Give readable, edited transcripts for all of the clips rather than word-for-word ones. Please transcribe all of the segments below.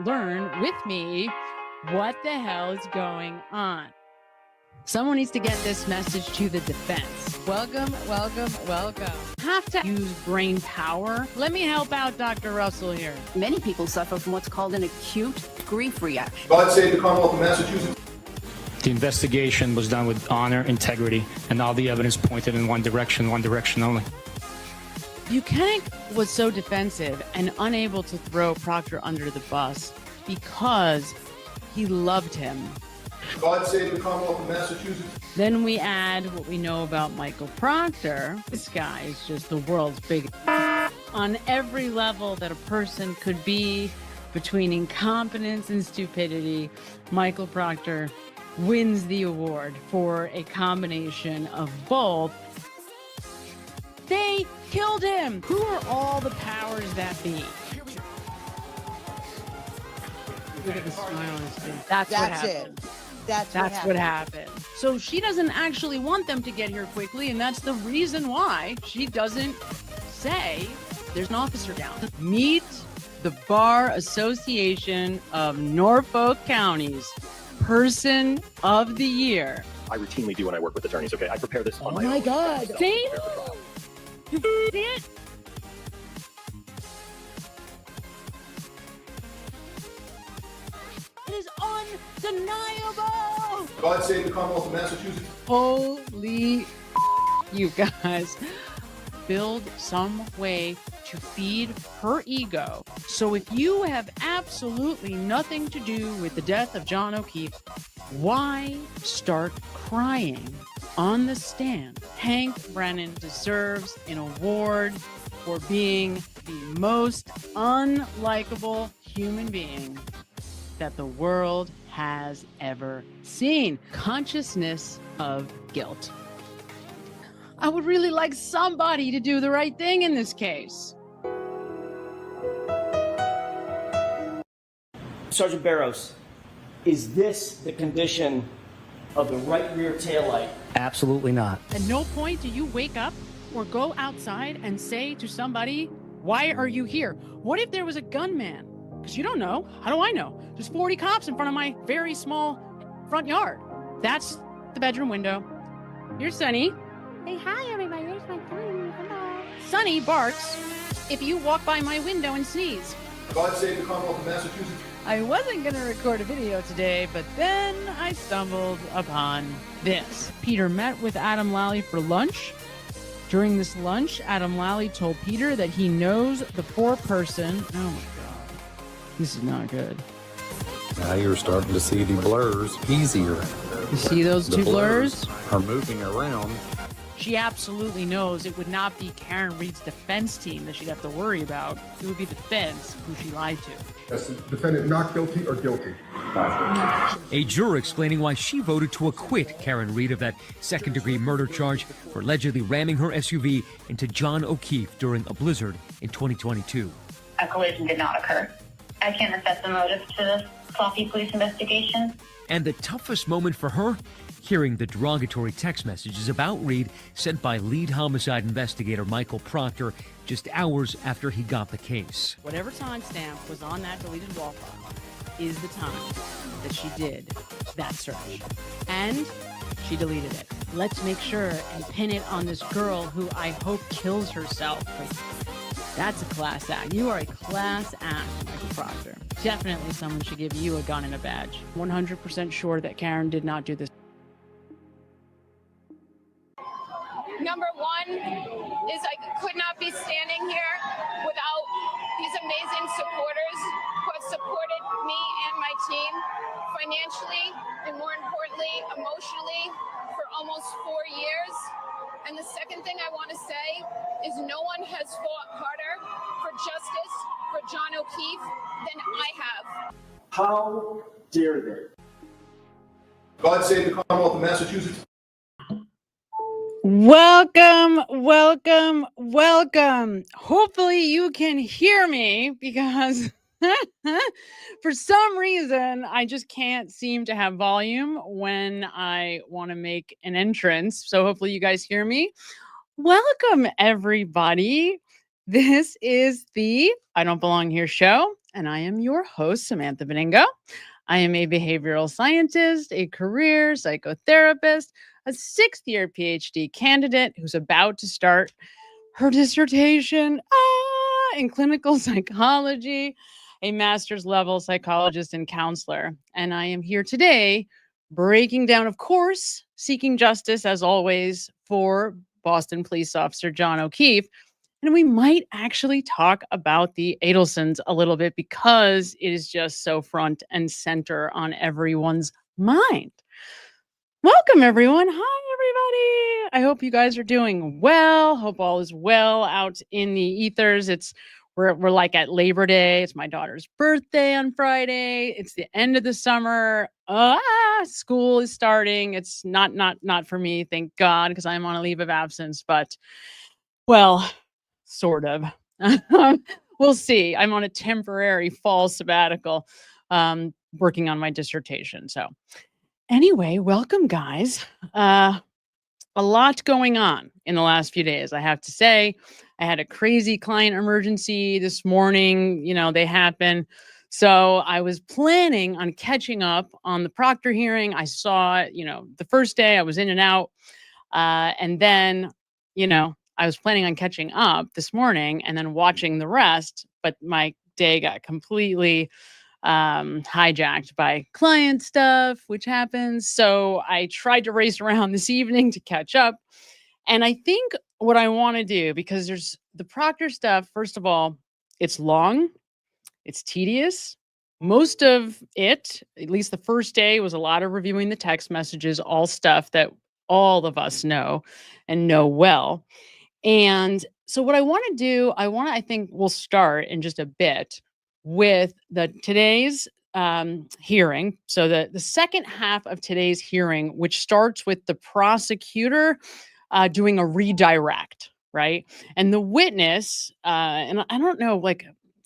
learn with me what the hell is going on. Someone needs to get this message to the defense. Welcome, welcome, welcome. Have to use brain power. Let me help out Dr. Russell here. Many people suffer from what's called an acute grief reaction. God save the Commonwealth of Massachusetts. The investigation was done with honor, integrity, and all the evidence pointed in one direction only. Buchanan was so defensive and unable to throw Proctor under the bus because he loved him. God save the Commonwealth of Massachusetts. Then we add what we know about Michael Proctor. This guy is just the world's biggest. On every level that a person could be, between incompetence and stupidity, Michael Proctor wins the award for a combination of both. They killed him. Who are all the powers that be? Look at the smile on his face. That's what happened. That's what happened. So she doesn't actually want them to get here quickly, and that's the reason why she doesn't say there's an officer down. Meet the Bar Association of Norfolk County's Person of the Year. I routinely do when I work with attorneys, okay? I prepare this on my own. Oh my God. See? You see it? It is undeniable. God save the Commonwealth of Massachusetts. Holy you guys. Build some way to feed her ego. So if you have absolutely nothing to do with the death of John O'Keefe, why start crying on the stand? Hank Brennan deserves an award for being the most unlikable human being that the world has ever seen. Consciousness of guilt. I would really like somebody to do the right thing in this case. Sergeant Barrows, is this the condition of the right rear taillight? Absolutely not. At no point do you wake up or go outside and say to somebody, why are you here? What if there was a gunman? Because you don't know. How do I know? There's 40 cops in front of my very small front yard. That's the bedroom window. Here's Sonny. Say hi, everybody. There's my friend. Hello. Sonny barks if you walk by my window and sneeze. God save the Commonwealth of Massachusetts. I wasn't going to record a video today, but then I stumbled upon this. Peter met with Adam Lally for lunch. During this lunch, Adam Lally told Peter that he knows the poor person. Oh my God. This is not good. Now you're starting to see the blurs easier. You see those two blurs? Are moving around. She absolutely knows it would not be Karen Reed's defense team that she'd have to worry about. It would be the defense who she lied to. That's the defendant not guilty or guilty. A juror explaining why she voted to acquit Karen Reed of that second-degree murder charge for allegedly ramming her SUV into John O'Keefe during a blizzard in 2022. A collision did not occur. I can't assess the motive to this sloppy police investigation. And the toughest moment for her? Hearing the derogatory text messages about Reed sent by lead homicide investigator Michael Proctor just hours after he got the case. Whatever timestamp was on that deleted wall file is the time that she did that search. And she deleted it. Let's make sure and pin it on this girl who I hope kills herself. That's a class act. You are a class act, Michael Proctor. Definitely someone should give you a gun and a badge. 100% sure that Karen did not do this. Number one is I could not be standing here without these amazing supporters who have supported me and my team financially and, more importantly, emotionally for almost 4 years. And the second thing I want to say is no one has fought harder for justice for John O'Keefe than I have. How dare they? God save the Commonwealth of Massachusetts. Welcome, welcome, welcome. Hopefully you can hear me because for some reason I just can't seem to have volume when I want to make an entrance. So hopefully you guys hear me. Welcome, everybody. This is the I Don't Belong Here show, and I am your host, Samantha Beningo. I am a behavioral scientist, a career psychotherapist, a sixth-year PhD candidate who's about to start her dissertation in clinical psychology, a master's level psychologist and counselor. And I am here today breaking down, of course, seeking justice, as always, for Boston police officer John O'Keefe. And we might actually talk about the Adelsons a little bit because it is just so front and center on everyone's mind. Welcome, everyone. Hi, everybody. I hope you guys are doing well. Hope all is well out in the ethers. We're like at Labor Day. It's my daughter's birthday on Friday. It's the end of the summer. School is starting. It's not for me, thank God, because I'm on a leave of absence. But, well, sort of. We'll see. I'm on a temporary fall sabbatical, working on my dissertation. So anyway, welcome, guys. A lot going on in the last few days, I have to say. I had a crazy client emergency this morning. They happen. So I was planning on catching up on the Proctor hearing. I saw, the first day I was in and out. And then, I was planning on catching up this morning and then watching the rest, but my day got completely hijacked by client stuff, which happens. So I tried to race around this evening to catch up. And I think what I want to do, because there's the Proctor stuff, first of all, it's long, it's tedious. Most of it, at least the first day, was a lot of reviewing the text messages, all stuff that all of us know and know well. And so what I want to do, I think we'll start in just a bit with today's hearing. So the second half of today's hearing, which starts with the prosecutor doing a redirect, right? And the witness, and I don't know,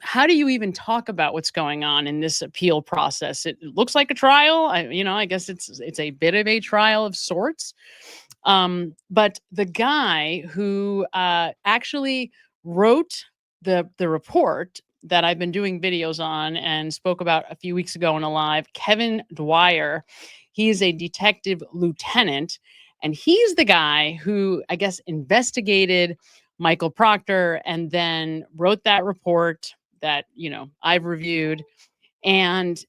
how do you even talk about what's going on in this appeal process? It looks like a trial. I guess it's a bit of a trial of sorts. But the guy who actually wrote the report that I've been doing videos on and spoke about a few weeks ago in a live, Kevin Dwyer, he's a detective lieutenant, and he's the guy who, I guess, investigated Michael Proctor and then wrote that report that, I've reviewed and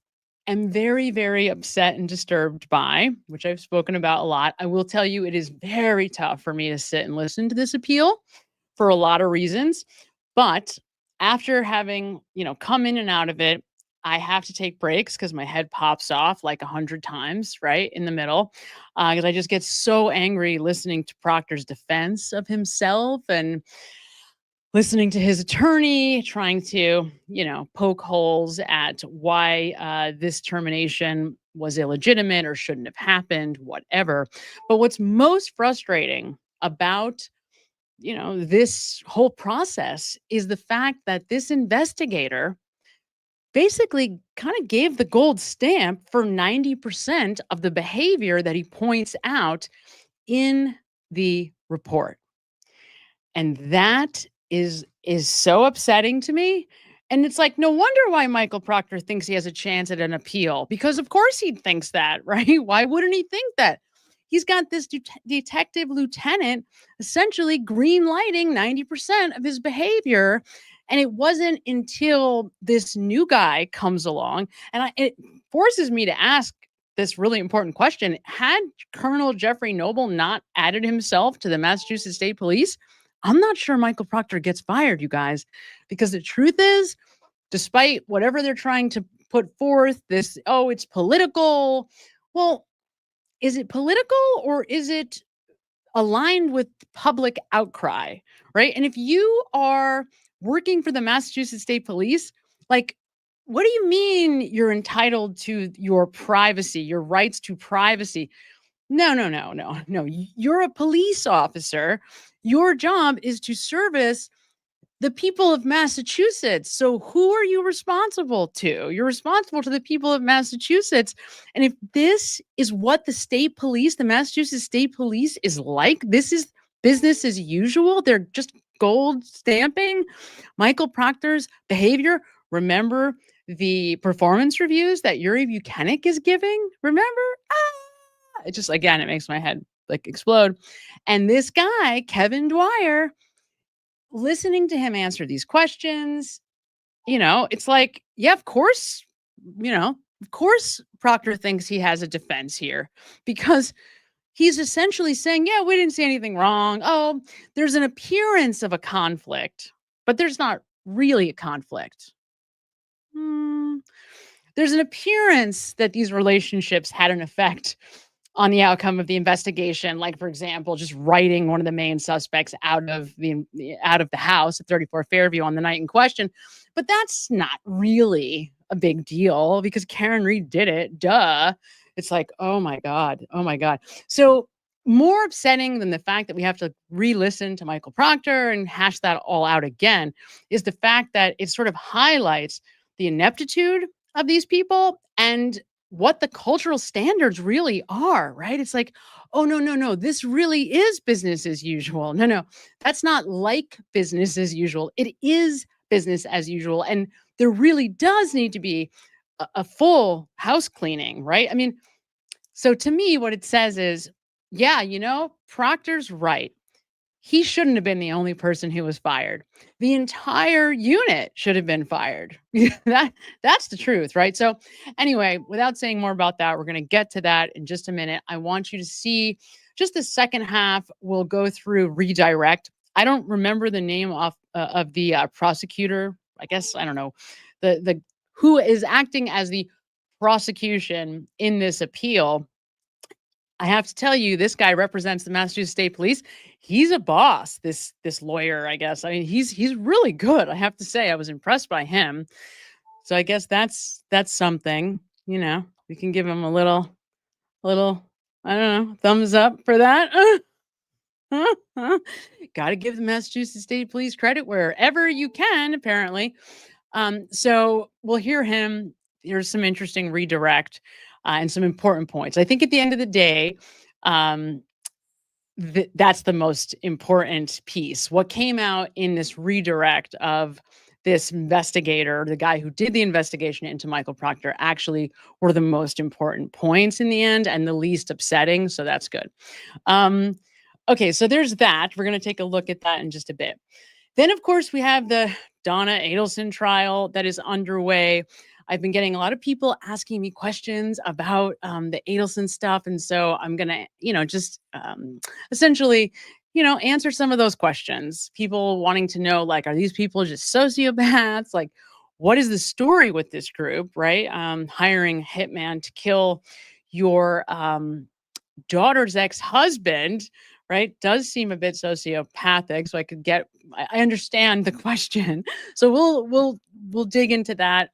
am very, very upset and disturbed by, which I've spoken about a lot. I will tell you, it is very tough for me to sit and listen to this appeal for a lot of reasons. But after having, come in and out of it, I have to take breaks because my head pops off like 100 times, right, in the middle, because I just get so angry listening to Proctor's defense of himself and listening to his attorney, trying to, poke holes at why this termination was illegitimate or shouldn't have happened, whatever. But what's most frustrating about, this whole process is the fact that this investigator basically kind of gave the gold stamp for 90% of the behavior that he points out in the report. And that is so upsetting to me. And it's like, no wonder why Michael Proctor thinks he has a chance at an appeal, because of course he thinks that, right? Why wouldn't he think that? He's got this detective lieutenant essentially green lighting 90% of his behavior. And it wasn't until this new guy comes along, and it forces me to ask this really important question. Had Colonel Jeffrey Noble not added himself to the Massachusetts State Police, I'm not sure Michael Proctor gets fired, you guys, because the truth is, despite whatever they're trying to put forth, it's political. Well, is it political or is it aligned with public outcry, right? And if you are working for the Massachusetts State Police, what do you mean you're entitled to your privacy, your rights to privacy? No. You're a police officer. Your job is to service the people of Massachusetts. So who are you responsible to? You're responsible to the people of Massachusetts. And if this is what the state police, the Massachusetts State Police is like, this is business as usual. They're just gold stamping Michael Proctor's behavior. Remember the performance reviews that Yuri Buchanan is giving? Remember? It just, again, it makes my head like explode. And this guy, Kevin Dwyer, listening to him answer these questions, it's like, yeah, of course, of course Proctor thinks he has a defense here, because he's essentially saying, yeah, we didn't see anything wrong. Oh, there's an appearance of a conflict, but there's not really a conflict. There's an appearance that these relationships had an effect on the outcome of the investigation. Like, for example, just writing one of the main suspects out of the house at 34 Fairview on the night in question. But that's not really a big deal because Karen Reed did it. Duh. It's like, oh my God. Oh my God. So more upsetting than the fact that we have to re-listen to Michael Proctor and hash that all out again is the fact that it sort of highlights the ineptitude of these people and what the cultural standards really are, right? It's like, oh, no, this really is business as usual. No, that's not like business as usual. It is business as usual. And there really does need to be a full house cleaning, right? I mean, so to me, what it says is, yeah, Proctor's right. He shouldn't have been the only person who was fired. The entire unit should have been fired. That's the truth, right? So anyway, without saying more about that, we're going to get to that in just a minute. I want you to see just the second half. We'll go through redirect. I don't remember the name of the prosecutor. I guess, I don't know, the who is acting as the prosecution in this appeal. I have to tell you, this guy represents the Massachusetts State Police. He's a boss, this lawyer, I guess. I mean, he's really good. I have to say, I was impressed by him. So I guess that's something, we can give him a little, I don't know, thumbs up for that. Got to give the Massachusetts State Police credit wherever you can, apparently. So we'll hear him. Here's some interesting redirect and some important points. I think at the end of the day, that's the most important piece. What came out in this redirect of this investigator, the guy who did the investigation into Michael Proctor, actually were the most important points in the end and the least upsetting. So that's good. Okay, so there's that. We're going to take a look at that in just a bit. Then, of course, we have the Donna Adelson trial that is underway. I've been getting a lot of people asking me questions about the Adelson stuff. And so I'm going to, just essentially, answer some of those questions. People wanting to know, like, are these people just sociopaths? Like, what is the story with this group, right? Hiring a hitman to kill your daughter's ex-husband, right? Does seem a bit sociopathic. So I understand the question. So we'll dig into that.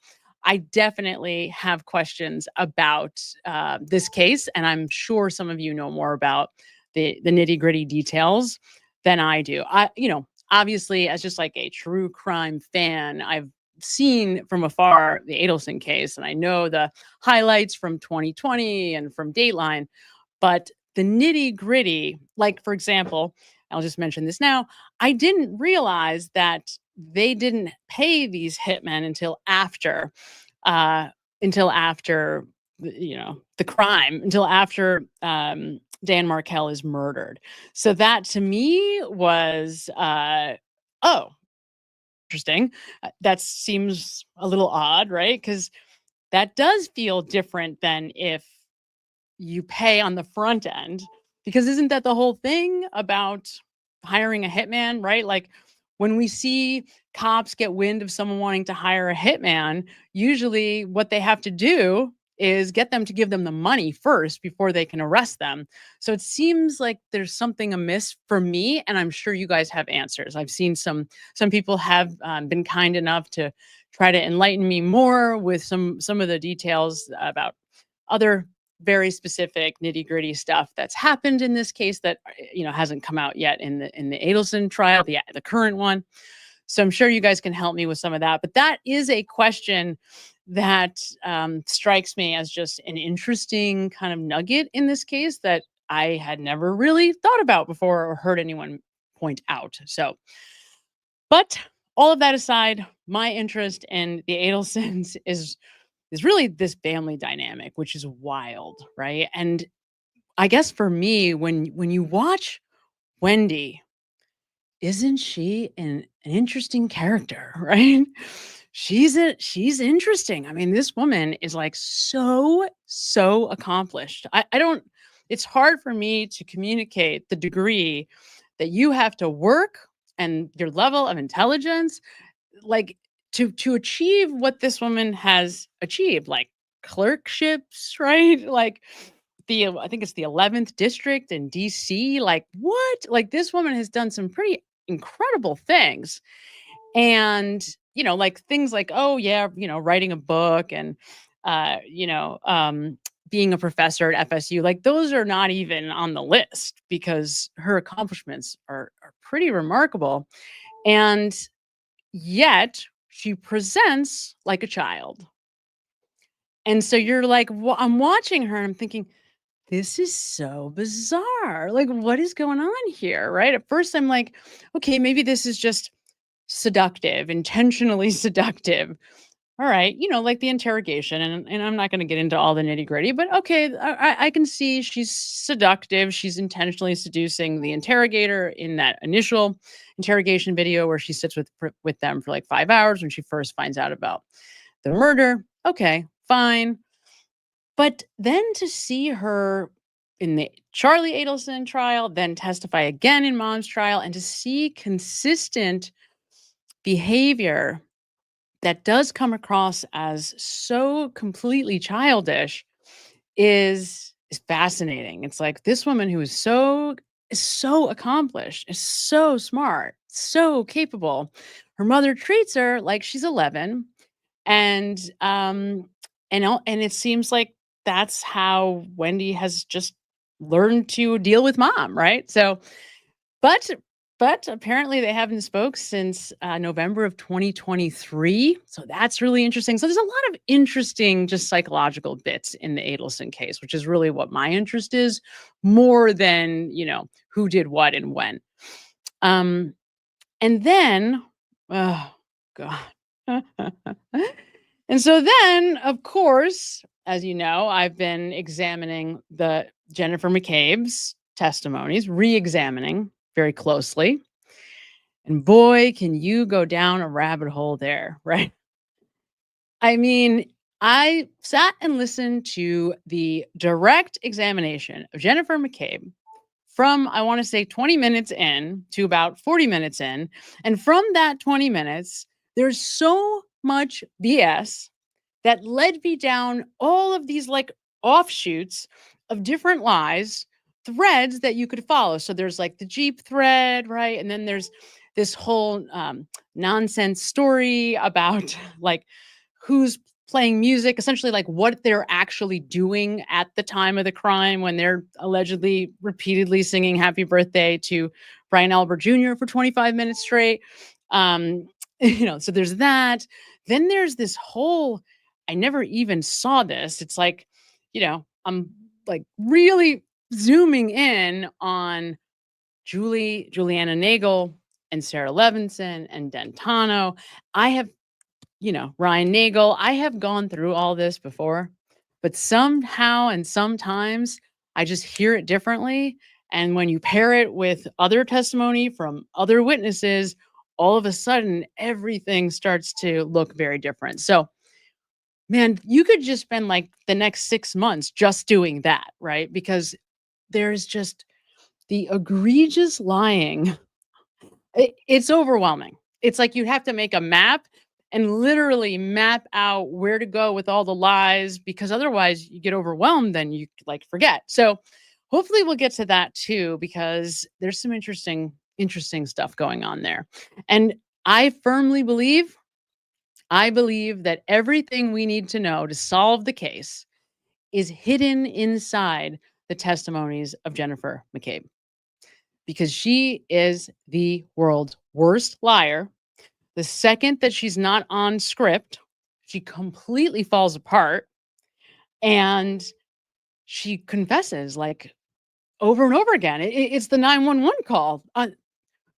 I definitely have questions about this case, and I'm sure some of you know more about the nitty-gritty details than I do. Obviously, as just like a true crime fan, I've seen from afar the Adelson case, and I know the highlights from 2020 and from Dateline, but the nitty-gritty, like, for example, I'll just mention this now, I didn't realize that they didn't pay these hitmen until after the crime, until after Dan Markell is murdered. So that to me was, interesting. That seems a little odd, right? Because that does feel different than if you pay on the front end, because isn't that the whole thing about hiring a hitman, right? Like, when we see cops get wind of someone wanting to hire a hitman, usually what they have to do is get them to give them the money first before they can arrest them. So it seems like there's something amiss for me, and I'm sure you guys have answers. I've seen some people have been kind enough to try to enlighten me more with some of the details about other very specific nitty-gritty stuff that's happened in this case that hasn't come out yet in the Adelson trial, the current one. So I'm sure you guys can help me with some of that. But that is a question that strikes me as just an interesting kind of nugget in this case that I had never really thought about before or heard anyone point out. So But all of that aside, my interest in the Adelsons is really this family dynamic, which is wild, right? And I guess for me, when you watch Wendy, isn't she an interesting character, right? She's interesting. I mean, this woman is like so accomplished. I don't, it's hard for me to communicate the degree that you have to work and your level of intelligence, like to achieve what this woman has achieved, like clerkships, right? Like I think it's the 11th district in DC. Like what? Like this woman has done some pretty incredible things. And, like things like, oh yeah, writing a book and being a professor at FSU, like those are not even on the list because her accomplishments are pretty remarkable. And yet she presents like a child. And so you're like, well, I'm watching her and I'm thinking, this is so bizarre. Like, what is going on here? Right. At first, I'm like, okay, maybe this is just seductive, intentionally seductive. All right. Like the interrogation. And I'm not going to get into all the nitty gritty, but okay, I can see she's seductive. She's intentionally seducing the interrogator in that initial interrogation video where she sits with them for like 5 hours when she first finds out about the murder. Okay, fine. But then to see her in the Charlie Adelson trial, then testify again in Mom's trial, and to see consistent behavior that does come across as so completely childish is fascinating. It's like this woman who is so accomplished, is so smart, so capable. Her mother treats her like she's 11, and it seems like that's how Wendy has just learned to deal with Mom, right? So, but apparently they haven't spoke since November of 2023. So that's really interesting. So there's a lot of interesting just psychological bits in the Adelson case, which is really what my interest is, more than, who did what and when. And then, oh God. And so then, of course, as you know, I've been examining the Jennifer McCabe's testimonies, re-examining very closely. And boy, can you go down a rabbit hole there, right? I mean, I sat and listened to the direct examination of Jennifer McCabe from, I want to say 20 minutes in to about 40 minutes in. And from that 20 minutes, there's so much BS that led me down all of these like offshoots of different lies, threads that you could follow. So there's like the Jeep thread, right? And then there's this whole nonsense story about like who's playing music, essentially like what they're actually doing at the time of the crime when they're allegedly repeatedly singing happy birthday to Brian Albert Jr. for 25 minutes straight. So there's that. Then there's this whole, I never even saw this. It's like, I'm like really zooming in on Juliana Nagel and Sarah Levenson and Dentano. I have, Ryan Nagel, I have gone through all this before, but somehow and sometimes I just hear it differently. And when you pair it with other testimony from other witnesses, all of a sudden everything starts to look very different. So, man, you could just spend like the next 6 months just doing that, right? Because there's just the egregious lying. It's overwhelming. It's like you have to make a map and literally map out where to go with all the lies, because otherwise you get overwhelmed and you like forget. So hopefully we'll get to that too, because there's some interesting stuff going on there. And I firmly believe that everything we need to know to solve the case is hidden inside the testimonies of Jennifer McCabe, because she is the world's worst liar. The second that she's not on script, she completely falls apart, and she confesses like over and over again. It's the 911 call.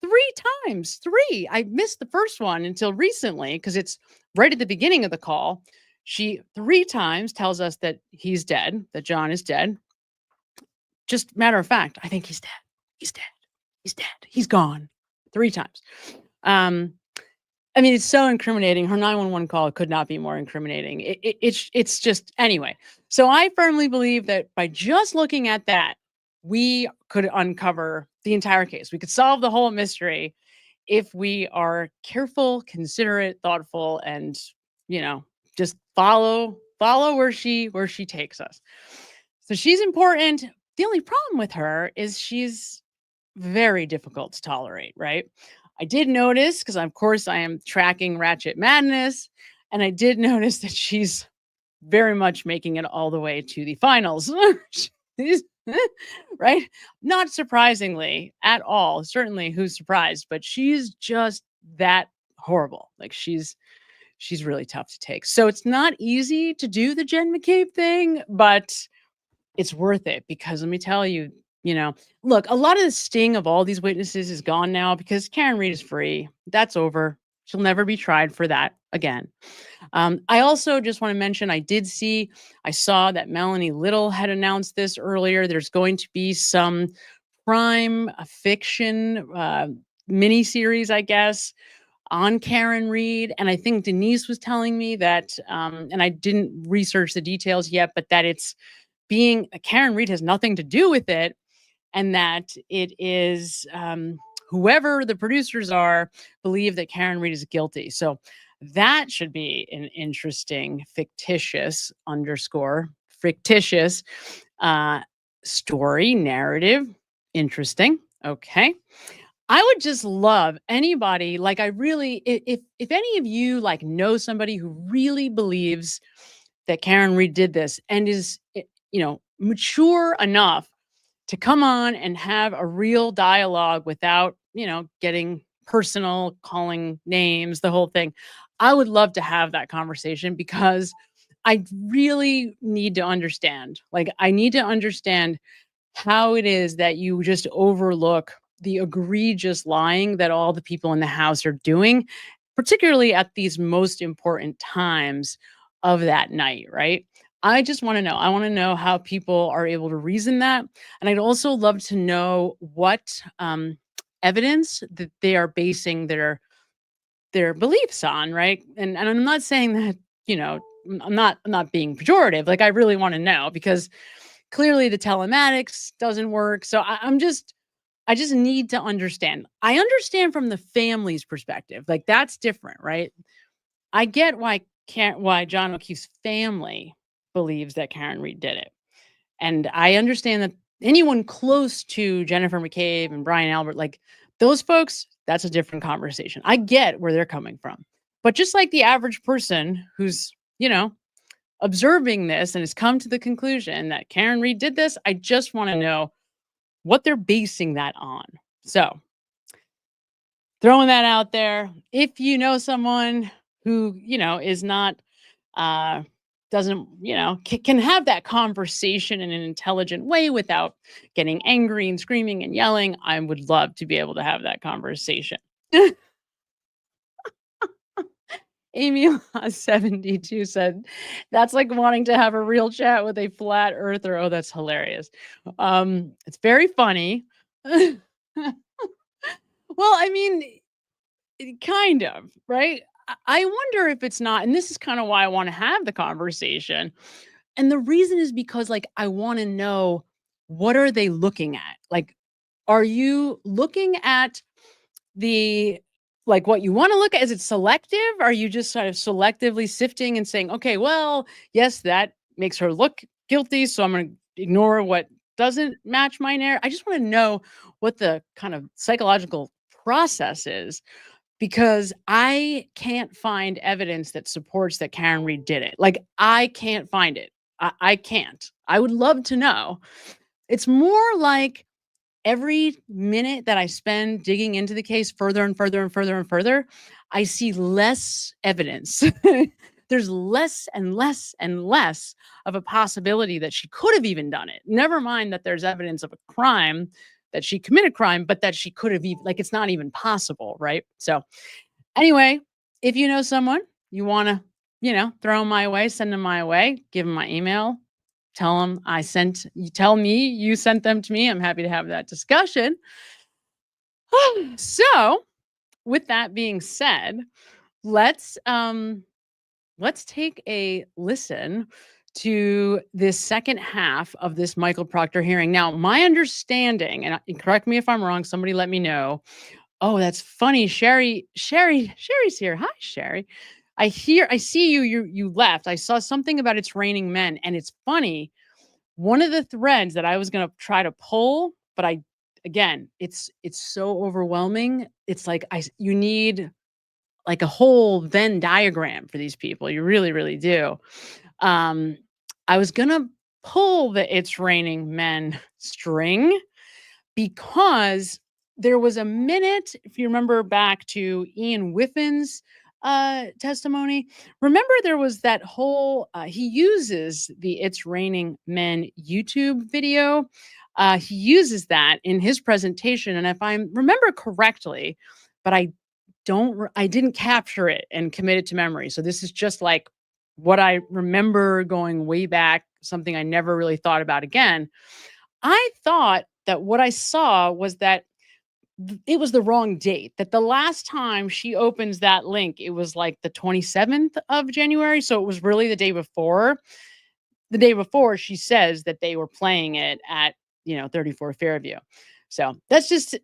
3 times. 3. I missed the first one until recently because it's right at the beginning of the call. She 3 times tells us that he's dead, that John is dead. Just matter of fact, I think he's dead. He's dead. He's dead. He's gone. 3 times. I mean, it's so incriminating. Her 911 call could not be more incriminating. It's just, anyway. So I firmly believe that by just looking at that, we could uncover the entire case. We could solve the whole mystery if we are careful, considerate, thoughtful, and, just follow where she takes us. So she's important. The only problem with her is she's very difficult to tolerate, right? I did notice, because of course I am tracking Ratchet Madness, and I did notice that she's very much making it all the way to the finals. Right? Not surprisingly at all. Certainly, who's surprised? But she's just that horrible. Like she's really tough to take. So it's not easy to do the Jen Mccabe thing, but it's worth it because let me tell you, look, a lot of the sting of all these witnesses is gone now because Karen Reed is free. That's over. She'll never be tried for that again. I also just want to mention, I saw that Melanie Little had announced this earlier. There's going to be some crime fiction miniseries, I guess, on Karen Reed. And I think Denise was telling me that, and I didn't research the details yet, but that Karen Reed has nothing to do with it. And that it is whoever the producers are believe that Karen Reed is guilty. So that should be an interesting fictitious story narrative. Interesting. Okay. I would just love anybody, if any of you know somebody who really believes that Karen Reed did this and is, mature enough to come on and have a real dialogue without, getting personal, calling names, the whole thing. I would love to have that conversation because I really need to understand. I need to understand how it is that you just overlook the egregious lying that all the people in the house are doing, particularly at these most important times of that night, right? I just want to know. I want to know how people are able to reason that. And I'd also love to know what evidence that they are basing their beliefs on, right? And I'm not saying that, I'm not being pejorative. I really want to know because clearly the telematics doesn't work. So I just need to understand. I understand from the family's perspective. That's different, right? I get why John O'Keefe's family believes that Karen Reed did it. And I understand that anyone close to Jennifer McCabe and Brian Albert, those folks, that's a different conversation. I get where they're coming from. But just like the average person who's, observing this and has come to the conclusion that Karen Reed did this, I just want to know what they're basing that on. So throwing that out there, if you know someone who, is not, doesn't, can have that conversation in an intelligent way without getting angry and screaming and yelling, I would love to be able to have that conversation. Amy 72 said, that's like wanting to have a real chat with a flat earther. Oh, that's hilarious. It's very funny. Well, I mean, kind of, right? I wonder if it's not, and this is kind of why I want to have the conversation. And the reason is because I want to know, what are they looking at? Are you looking at what you want to look at? Is it selective? Are you just sort of selectively sifting and saying, okay, well, yes, that makes her look guilty, so I'm going to ignore what doesn't match my narrative? I just want to know what the kind of psychological process is, because I can't find evidence that supports that Karen Reed did it. I can't find it. I can't. I would love to know. It's more like every minute that I spend digging into the case further and further and further and further, I see less evidence. There's less and less and less of a possibility that she could have even done it. Never mind that there's evidence of a crime that she committed crime, but that she could have even, like, it's not even possible, right? So anyway, if you know someone you want to, throw them my way, send them my way, give them my email, tell them tell me you sent them to me. I'm happy to have that discussion. So with that being said, let's take a listen to this second half of this Michael Proctor hearing. Now, my understanding, and correct me if I'm wrong, somebody let me know. Oh, that's funny. Sherry's here. Hi, Sherry. I see you left. I saw something about It's Raining Men, and it's funny. One of the threads that I was going to try to pull, but it's so overwhelming. It's like you need like a whole Venn diagram for these people. You really, really do. I was going to pull the It's Raining Men string because there was a minute, if you remember back to Ian Whiffin's testimony, remember there was that whole, he uses the It's Raining Men YouTube video. He uses that in his presentation. And if I remember correctly, but I didn't capture it and commit it to memory. So this is just like what I remember going way back, something I never really thought about again. I thought that what I saw was that it was the wrong date, that the last time she opens that link, it was like the 27th of January. So it was really the day before. The day before, she says that they were playing it at, 34 Fairview. So that's just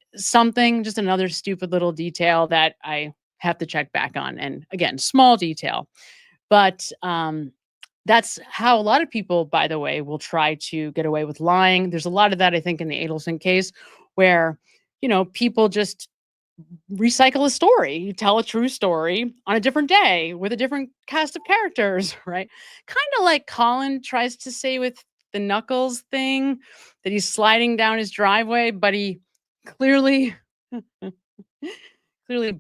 another stupid little detail that I have to check back on. And again, small detail, but that's how a lot of people, by the way, will try to get away with lying. There's a lot of that, I think, in the Adelson case where, people just recycle a story. You tell a true story on a different day with a different cast of characters, right? Kind of like Colin tries to say with the Knuckles thing, that he's sliding down his driveway, but he clearly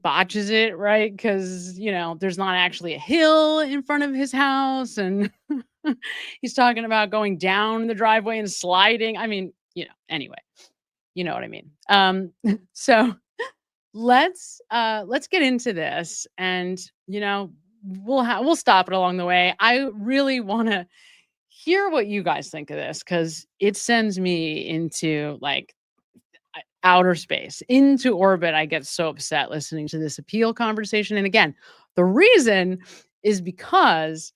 botches it, right? Because, there's not actually a hill in front of his house. And he's talking about going down the driveway and sliding. I mean, anyway, you know what I mean? So let's get into this, and, we'll stop it along the way. I really want to hear what you guys think of this, because it sends me into like outer space, into orbit. I get so upset listening to this appeal conversation. And again, the reason is because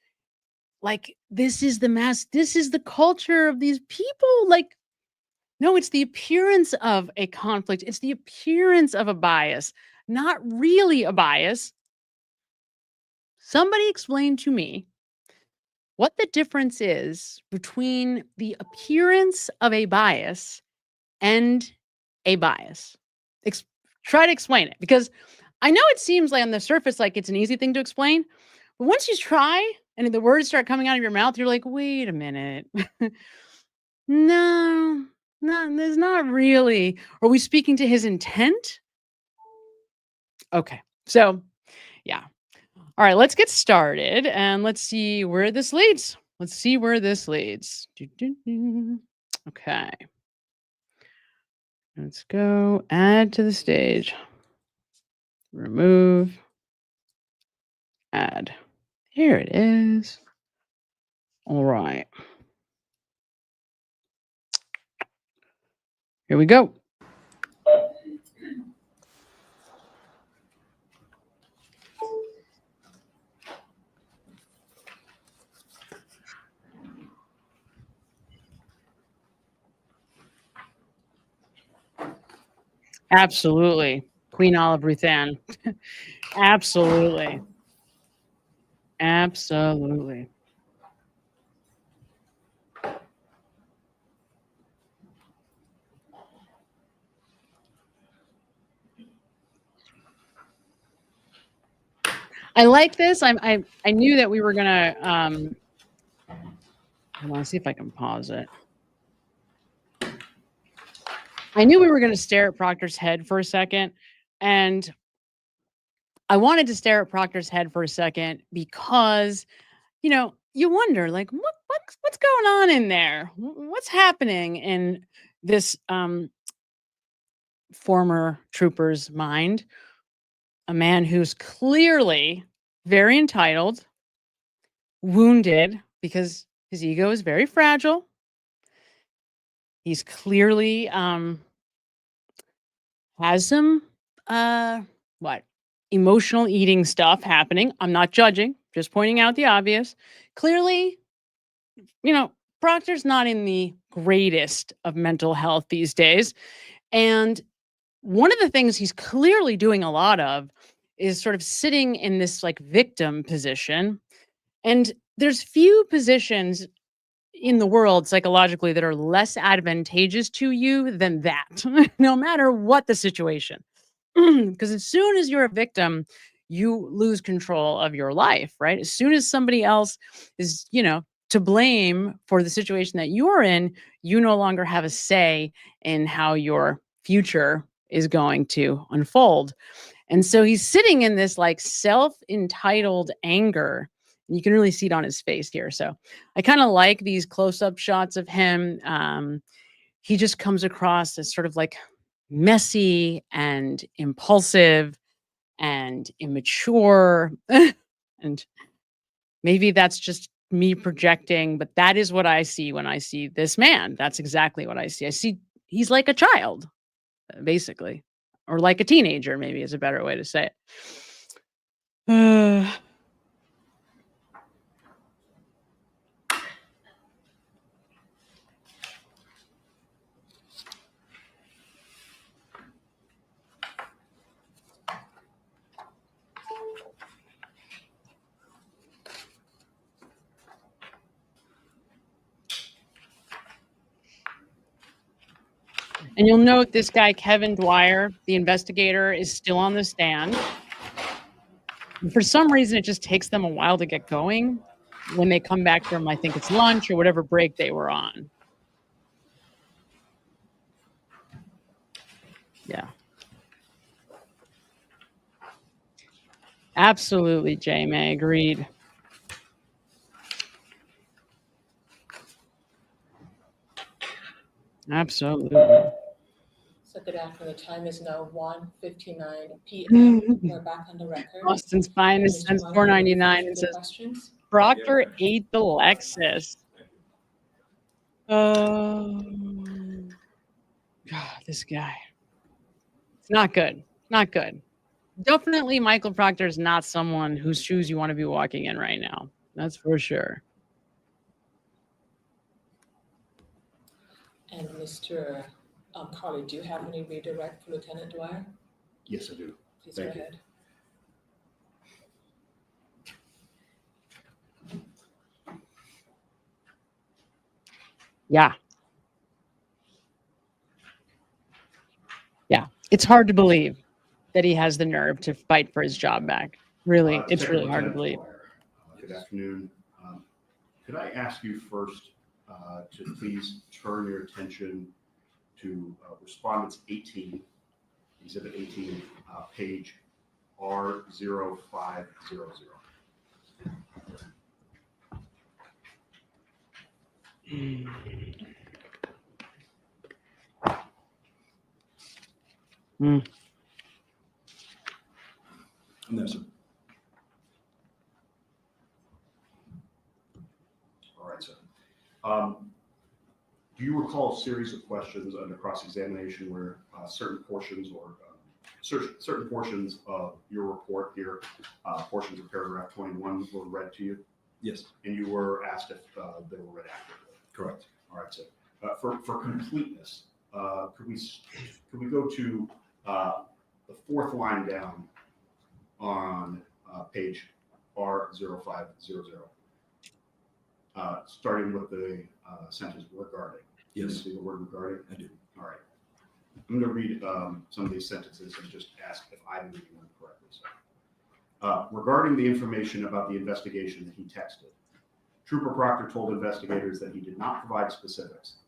like this is the culture of these people. Like, no, it's the appearance of a conflict. It's the appearance of a bias, not really a bias. Somebody explain to me what the difference is between the appearance of a bias and a bias. Try to explain it, because I know it seems like on the surface like it's an easy thing to explain, but once you try and the words start coming out of your mouth, you're like, wait a minute. No, there's not really. Are we speaking to his intent? Okay, so yeah. All right, let's get started and let's see where this leads. Okay. Let's go add to the stage. Remove. Add. Here it is. All right. Here we go. Absolutely. Queen Olive Ruthann. Absolutely. Absolutely. I like this. I knew that we were gonna I want to see if I can pause it. I knew we were going to stare at Proctor's head for a second, and I wanted to stare at Proctor's head for a second because, you wonder, like, what's going on in there? What's happening in this former trooper's mind, a man who's clearly very entitled, wounded because his ego is very fragile. He's clearly has some emotional eating stuff happening. I'm not judging, just pointing out the obvious. Clearly, Proctor's not in the greatest of mental health these days. And one of the things he's clearly doing a lot of is sort of sitting in this like victim position. And there's few positions in the world psychologically that are less advantageous to you than that, no matter what the situation. Because as soon as you're a victim, you lose control of your life, right? As soon as somebody else is, to blame for the situation that you're in, you no longer have a say in how your future is going to unfold. And so he's sitting in this like self-entitled anger. And you can really see it on his face here. So I kind of like these close-up shots of him. He just comes across as sort of like messy and impulsive and immature. And maybe that's just me projecting, but that is what I see when I see this man. That's exactly what I see. I see he's like a child, basically, or like a teenager, maybe is a better way to say it. And you'll note this guy, Kevin Dwyer, the investigator, is still on the stand. And for some reason, it just takes them a while to get going when they come back from, I think it's lunch or whatever break they were on. Yeah. Absolutely, J-May, agreed. Absolutely. So good afternoon. The time is now 1:59 p.m. We're back on the record. Austin's finest since $4.99 and says, questions? Proctor ate the Lexus. God, this guy. It's not good. Not good. Definitely Michael Proctor is not someone whose shoes you want to be walking in right now. That's for sure. And Mr. Carly, do you have any redirect for Lieutenant Dwyer? Yes, I do. Please Thank go you. ahead. Yeah. Yeah. It's hard to believe that he has the nerve to fight for his job back. Really, it's really hard to believe. Good afternoon. Could I ask you first to please turn your attention to Respondents 18, Exhibit 18, page R0500. No, sir. All right, sir. Do you recall a series of questions under cross-examination where certain portions of your report here, portions of paragraph 21 were read to you? Yes. And you were asked if they were read accurately? Correct. All right, so for completeness, could we go to the fourth line down on page R0500, starting with the sentence regarding? Yes. You see the word regarding? I do. All right. I'm going to read some of these sentences and just ask if I'm reading them correctly. So, regarding the information about the investigation that he texted, Trooper Proctor told investigators that he did not provide specifics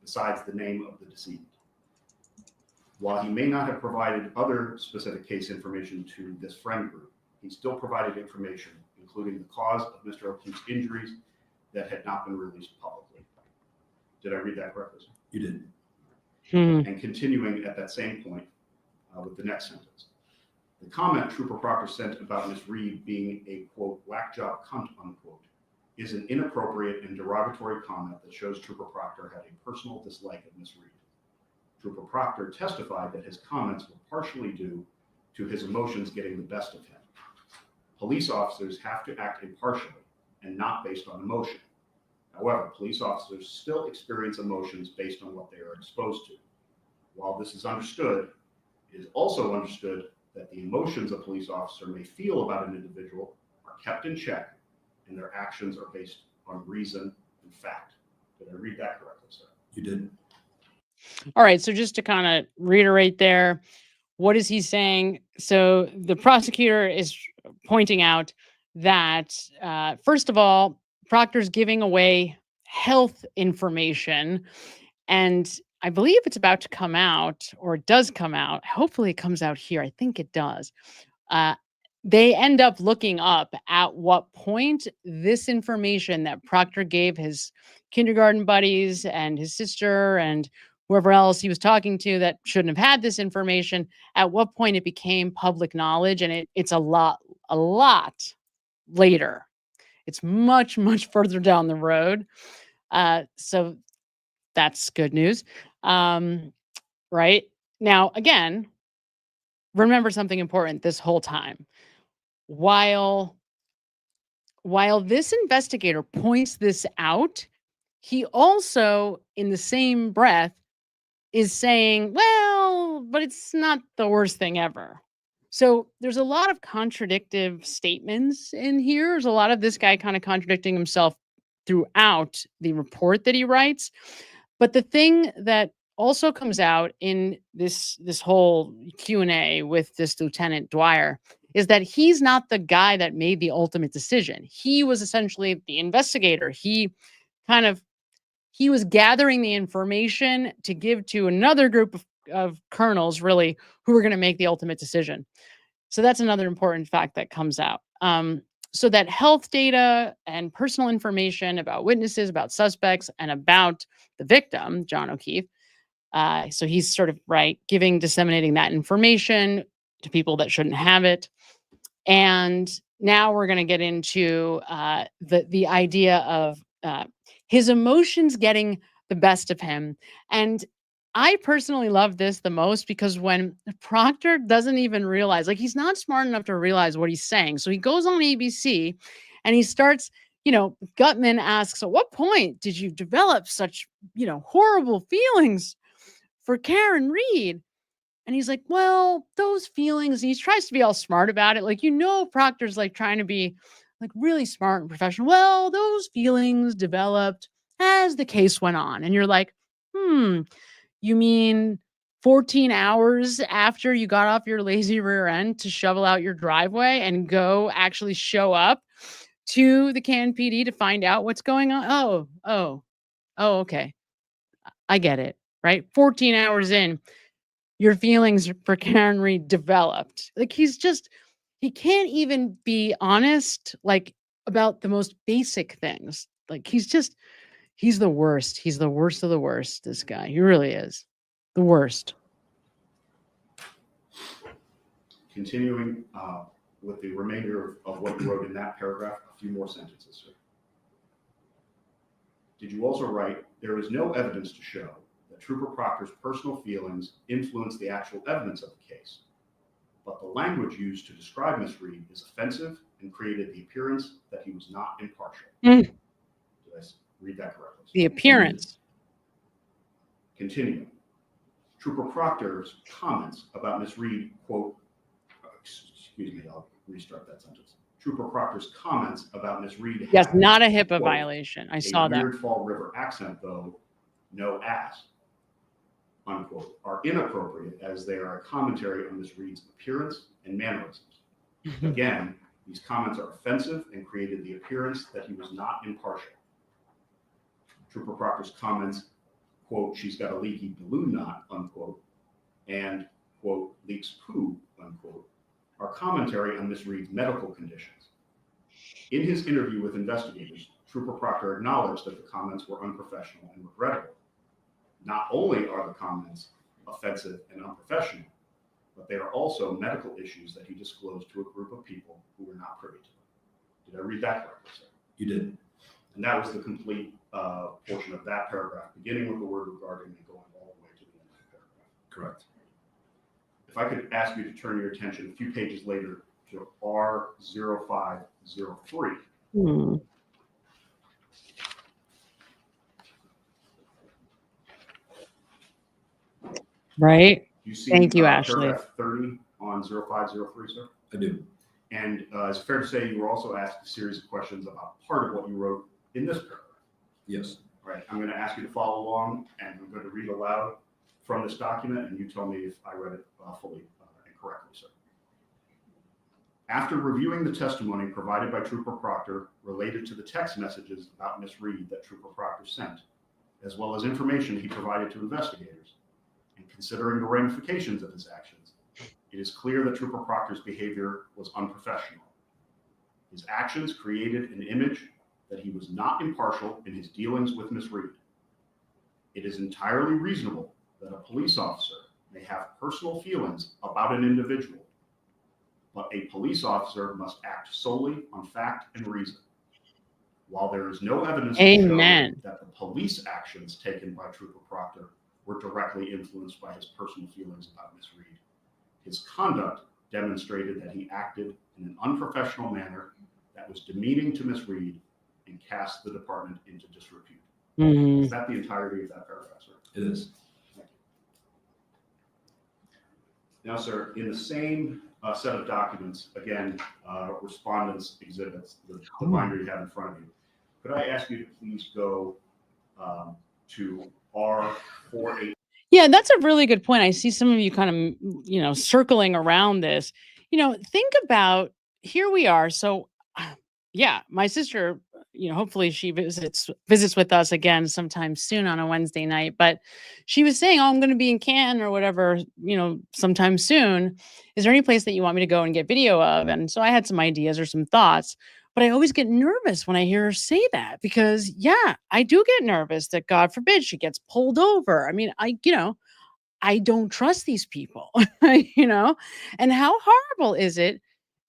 besides the name of the decedent. While he may not have provided other specific case information to this friend group, he still provided information, including the cause of Mr. O'Keefe's injuries that had not been released publicly. Did I read that correctly? You did. And continuing at that same point, with the next sentence. The comment Trooper Proctor sent about Ms. Reed being a, quote, whack job cunt, unquote, is an inappropriate and derogatory comment that shows Trooper Proctor had a personal dislike of Ms. Reed. Trooper Proctor testified that his comments were partially due to his emotions getting the best of him. Police officers have to act impartially and not based on emotion. However, police officers still experience emotions based on what they are exposed to. While this is understood, it is also understood that the emotions a police officer may feel about an individual are kept in check and their actions are based on reason and fact. Did I read that correctly, sir? You did. All right. So just to kind of reiterate there, what is he saying? So the prosecutor is pointing out that, first of all, Proctor's giving away health information, and I believe it's about to come out, or it does come out. Hopefully it comes out here. I think it does. They end up looking up at what point this information that Proctor gave his kindergarten buddies and his sister and whoever else he was talking to that shouldn't have had this information, at what point it became public knowledge. And it's a lot later. It's much, much further down the road. So that's good news. Right now, again, remember something important this whole time. While this investigator points this out, he also, in the same breath, is saying, well, but it's not the worst thing ever. So there's a lot of contradictive statements in here. There's a lot of this guy kind of contradicting himself throughout the report that he writes. But the thing that also comes out in this whole Q&A with this Lieutenant Dwyer is that he's not the guy that made the ultimate decision. He was essentially the investigator. He was gathering the information to give to another group of colonels, really, who were going to make the ultimate decision. So that's another important fact that comes out. So that health data and personal information about witnesses, about suspects, and about the victim, John O'Keefe. So he's sort of disseminating that information to people that shouldn't have it. And now we're going to get into the idea of his emotions getting the best of him. And I personally love this the most because when Proctor doesn't even realize, he's not smart enough to realize what he's saying. So he goes on ABC and he starts, Gutman asks, at what point did you develop such, horrible feelings for Karen Reed? And he's like, well, those feelings, and he tries to be all smart about it. Proctor's trying to be really smart and professional. Well, those feelings developed as the case went on. And you're like, you mean 14 hours after you got off your lazy rear end to shovel out your driveway and go actually show up to the Canton PD to find out what's going on? Oh, okay. I get it, right? 14 hours in, your feelings for Karen Reed developed. He can't even be honest, about the most basic things. He's the worst. He's the worst of the worst, this guy. He really is. The worst. Continuing with the remainder of what you wrote in that paragraph, a few more sentences, sir. Did you also write, there is no evidence to show that Trooper Proctor's personal feelings influenced the actual evidence of the case, but the language used to describe Ms. Reed is offensive and created the appearance that he was not impartial. Did I read that correctly? The appearance. Continuing. Trooper Proctor's comments about Ms. Reed, quote, excuse me, I'll restart that sentence. Trooper Proctor's comments about Ms. Reed. Yes, not a HIPAA violation. I saw that. Weird Fall River accent, though, no ass, unquote, are inappropriate as they are a commentary on Ms. Reed's appearance and mannerisms. Again, these comments are offensive and created the appearance that he was not impartial. Trooper Proctor's comments, quote, she's got a leaky balloon knot, unquote, and, quote, leaks poo, unquote, are commentary on Ms. Reed's medical conditions. In his interview with investigators, Trooper Proctor acknowledged that the comments were unprofessional and regrettable. Not only are the comments offensive and unprofessional, but they are also medical issues that he disclosed to a group of people who were not privy to them. Did I read that correctly, sir? You did. And that was the complete portion of that paragraph, beginning with the word regarding and going all the way to the end of the paragraph. Correct. If I could ask you to turn your attention a few pages later to R0503. Right. You see, Thank you, Ashley. paragraph 30 on 0503, sir? I do. And it's fair to say you were also asked a series of questions about part of what you wrote in this paragraph. Yes. All right, I'm going to ask you to follow along, and I'm going to read aloud from this document, and you tell me if I read it fully and correctly, sir. After reviewing the testimony provided by Trooper Proctor related to the text messages about Miss Reed that Trooper Proctor sent, as well as information he provided to investigators, and considering the ramifications of his actions, it is clear that Trooper Proctor's behavior was unprofessional. His actions created an image that he was not impartial in his dealings with Miss Reed. It is entirely reasonable that a police officer may have personal feelings about an individual, but a police officer must act solely on fact and reason. While there is no evidence to show that the police actions taken by Trooper Proctor were directly influenced by his personal feelings about Miss Reed, his conduct demonstrated that he acted in an unprofessional manner that was demeaning to Miss Reed and cast the department into disrepute. Is that the entirety of that paragraph, sir? It is. Thank you. Now, sir, in the same set of documents, again, respondents' exhibits, the binder you have in front of you, could I ask you to please go to R48? Yeah, that's a really good point. I see some of you kind of, circling around this. Think about, here we are. So, yeah, my sister, hopefully she visits with us again sometime soon on a Wednesday night. But she was saying, oh, I'm going to be in Canton or whatever, sometime soon. Is there any place that you want me to go and get video of? And so I had some ideas or some thoughts. But I always get nervous when I hear her say that because, yeah, I do get nervous that, God forbid, she gets pulled over. I mean, I don't trust these people, and how horrible is it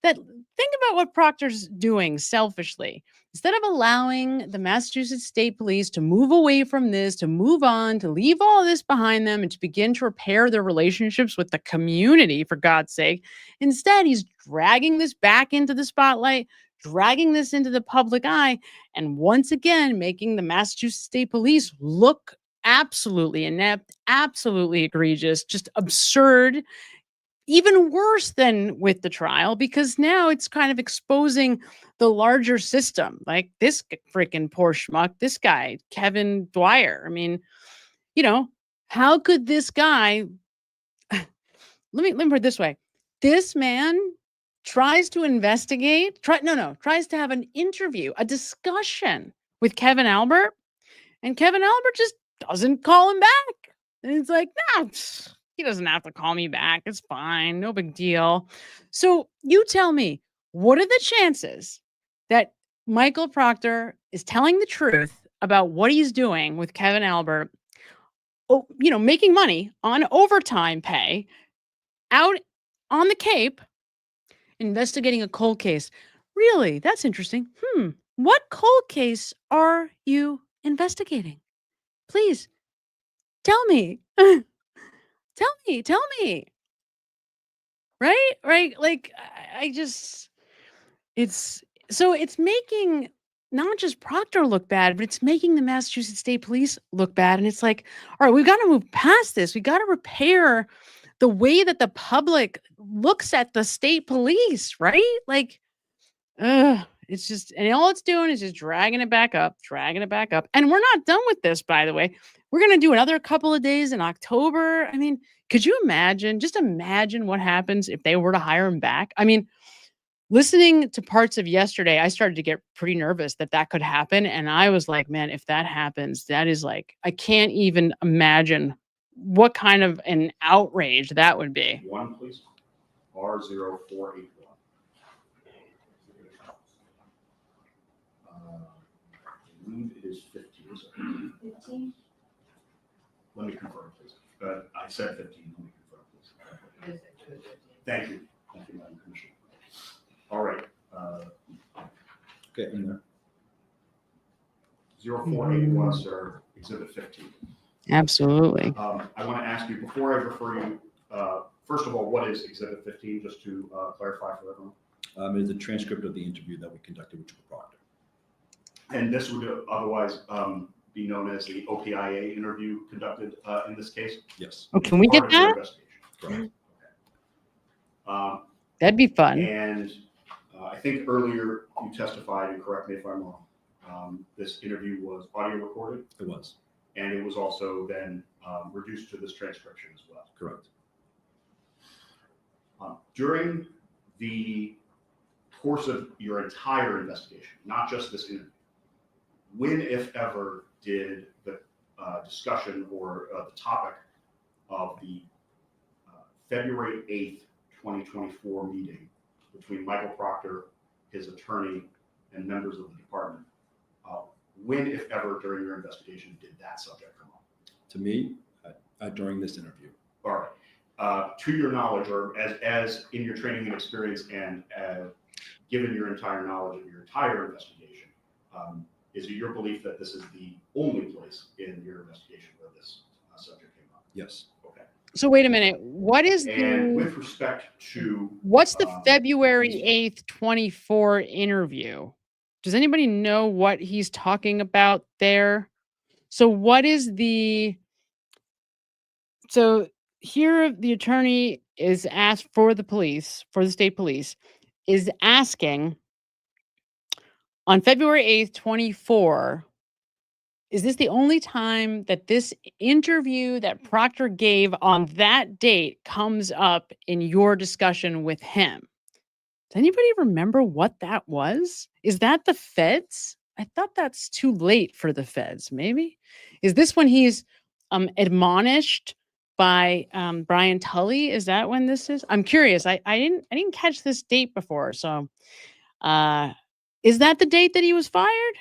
that think about what Proctor's doing selfishly. Instead of allowing the Massachusetts State Police to move away from this, to move on, to leave all this behind them and to begin to repair their relationships with the community, for God's sake, instead he's dragging this back into the spotlight, dragging this into the public eye, and once again making the Massachusetts State Police look absolutely inept, absolutely egregious, just absurd, even worse than with the trial, because now it's kind of exposing the larger system. Like this freaking poor schmuck, this guy, Kevin Dwyer. I mean, how could this guy, let me put it this way. This man tries to investigate, tries to have an interview, a discussion with Kevin Albert, and Kevin Albert just doesn't call him back. And it's like, nah, he doesn't have to call me back. It's fine. No big deal. So you tell me, what are the chances that Michael Proctor is telling the truth about what he's doing with Kevin Albert, making money on overtime pay out on the Cape, investigating a cold case? Really? That's interesting. What cold case are you investigating? Please tell me. Tell me. Right? Like it's making not just Proctor look bad, but it's making the Massachusetts State Police look bad. And it's like, all right, we've got to move past this. We got to repair the way that the public looks at the state police, right? Like, it's just, and all it's doing is just dragging it back up. And we're not done with this, by the way. We're going to do another couple of days in October. I mean, could you imagine, just imagine what happens if they were to hire him back? I mean, listening to parts of yesterday, I started to get pretty nervous that could happen. And I was like, man, if that happens, that is like, I can't even imagine what kind of an outrage that would be. One, please. R0481. I believe it is 15. 15? Let me confirm, please. I said 15. Let me confirm, please. Thank you. Thank you, Madam Commissioner. All right. Okay, in there. 0481, sir, Exhibit 15. Absolutely. I want to ask you, before I refer you, first of all, what is Exhibit 15, just to clarify for everyone? It is a transcript of the interview that we conducted with Michael Proctor. And this would otherwise be known as the OPIA interview conducted in this case? Yes. Oh, can we get that? Correct. Okay. That'd be fun. And I think earlier you testified, and correct me if I'm wrong, this interview was audio recorded? It was. And it was also then reduced to this transcription as well? Correct. During the course of your entire investigation, not just this interview, when, if ever, did the discussion or the topic of the February 8th, 2024 meeting between Michael Proctor, his attorney, and members of the department, when, if ever, during your investigation, did that subject come up? To me, during this interview. All right. To your knowledge, or as in your training and experience, and given your entire knowledge of your entire investigation, is it your belief that this is the only place in your investigation where this subject came up? Yes. Okay. So wait a minute. What is And the, with respect to what's the February 8th, 24 interview? Does anybody know what he's talking about there? So what is the, so here the attorney is asked for the police, for the state police, is asking on February 8th, 24, is this the only time that this interview that Proctor gave on that date comes up in your discussion with him? Does anybody remember what that was? Is that the feds? I thought that's too late for the feds, maybe. Is this when he's admonished by Brian Tully? Is that when this is? I'm curious. I didn't catch this date before. So is that the date that he was fired?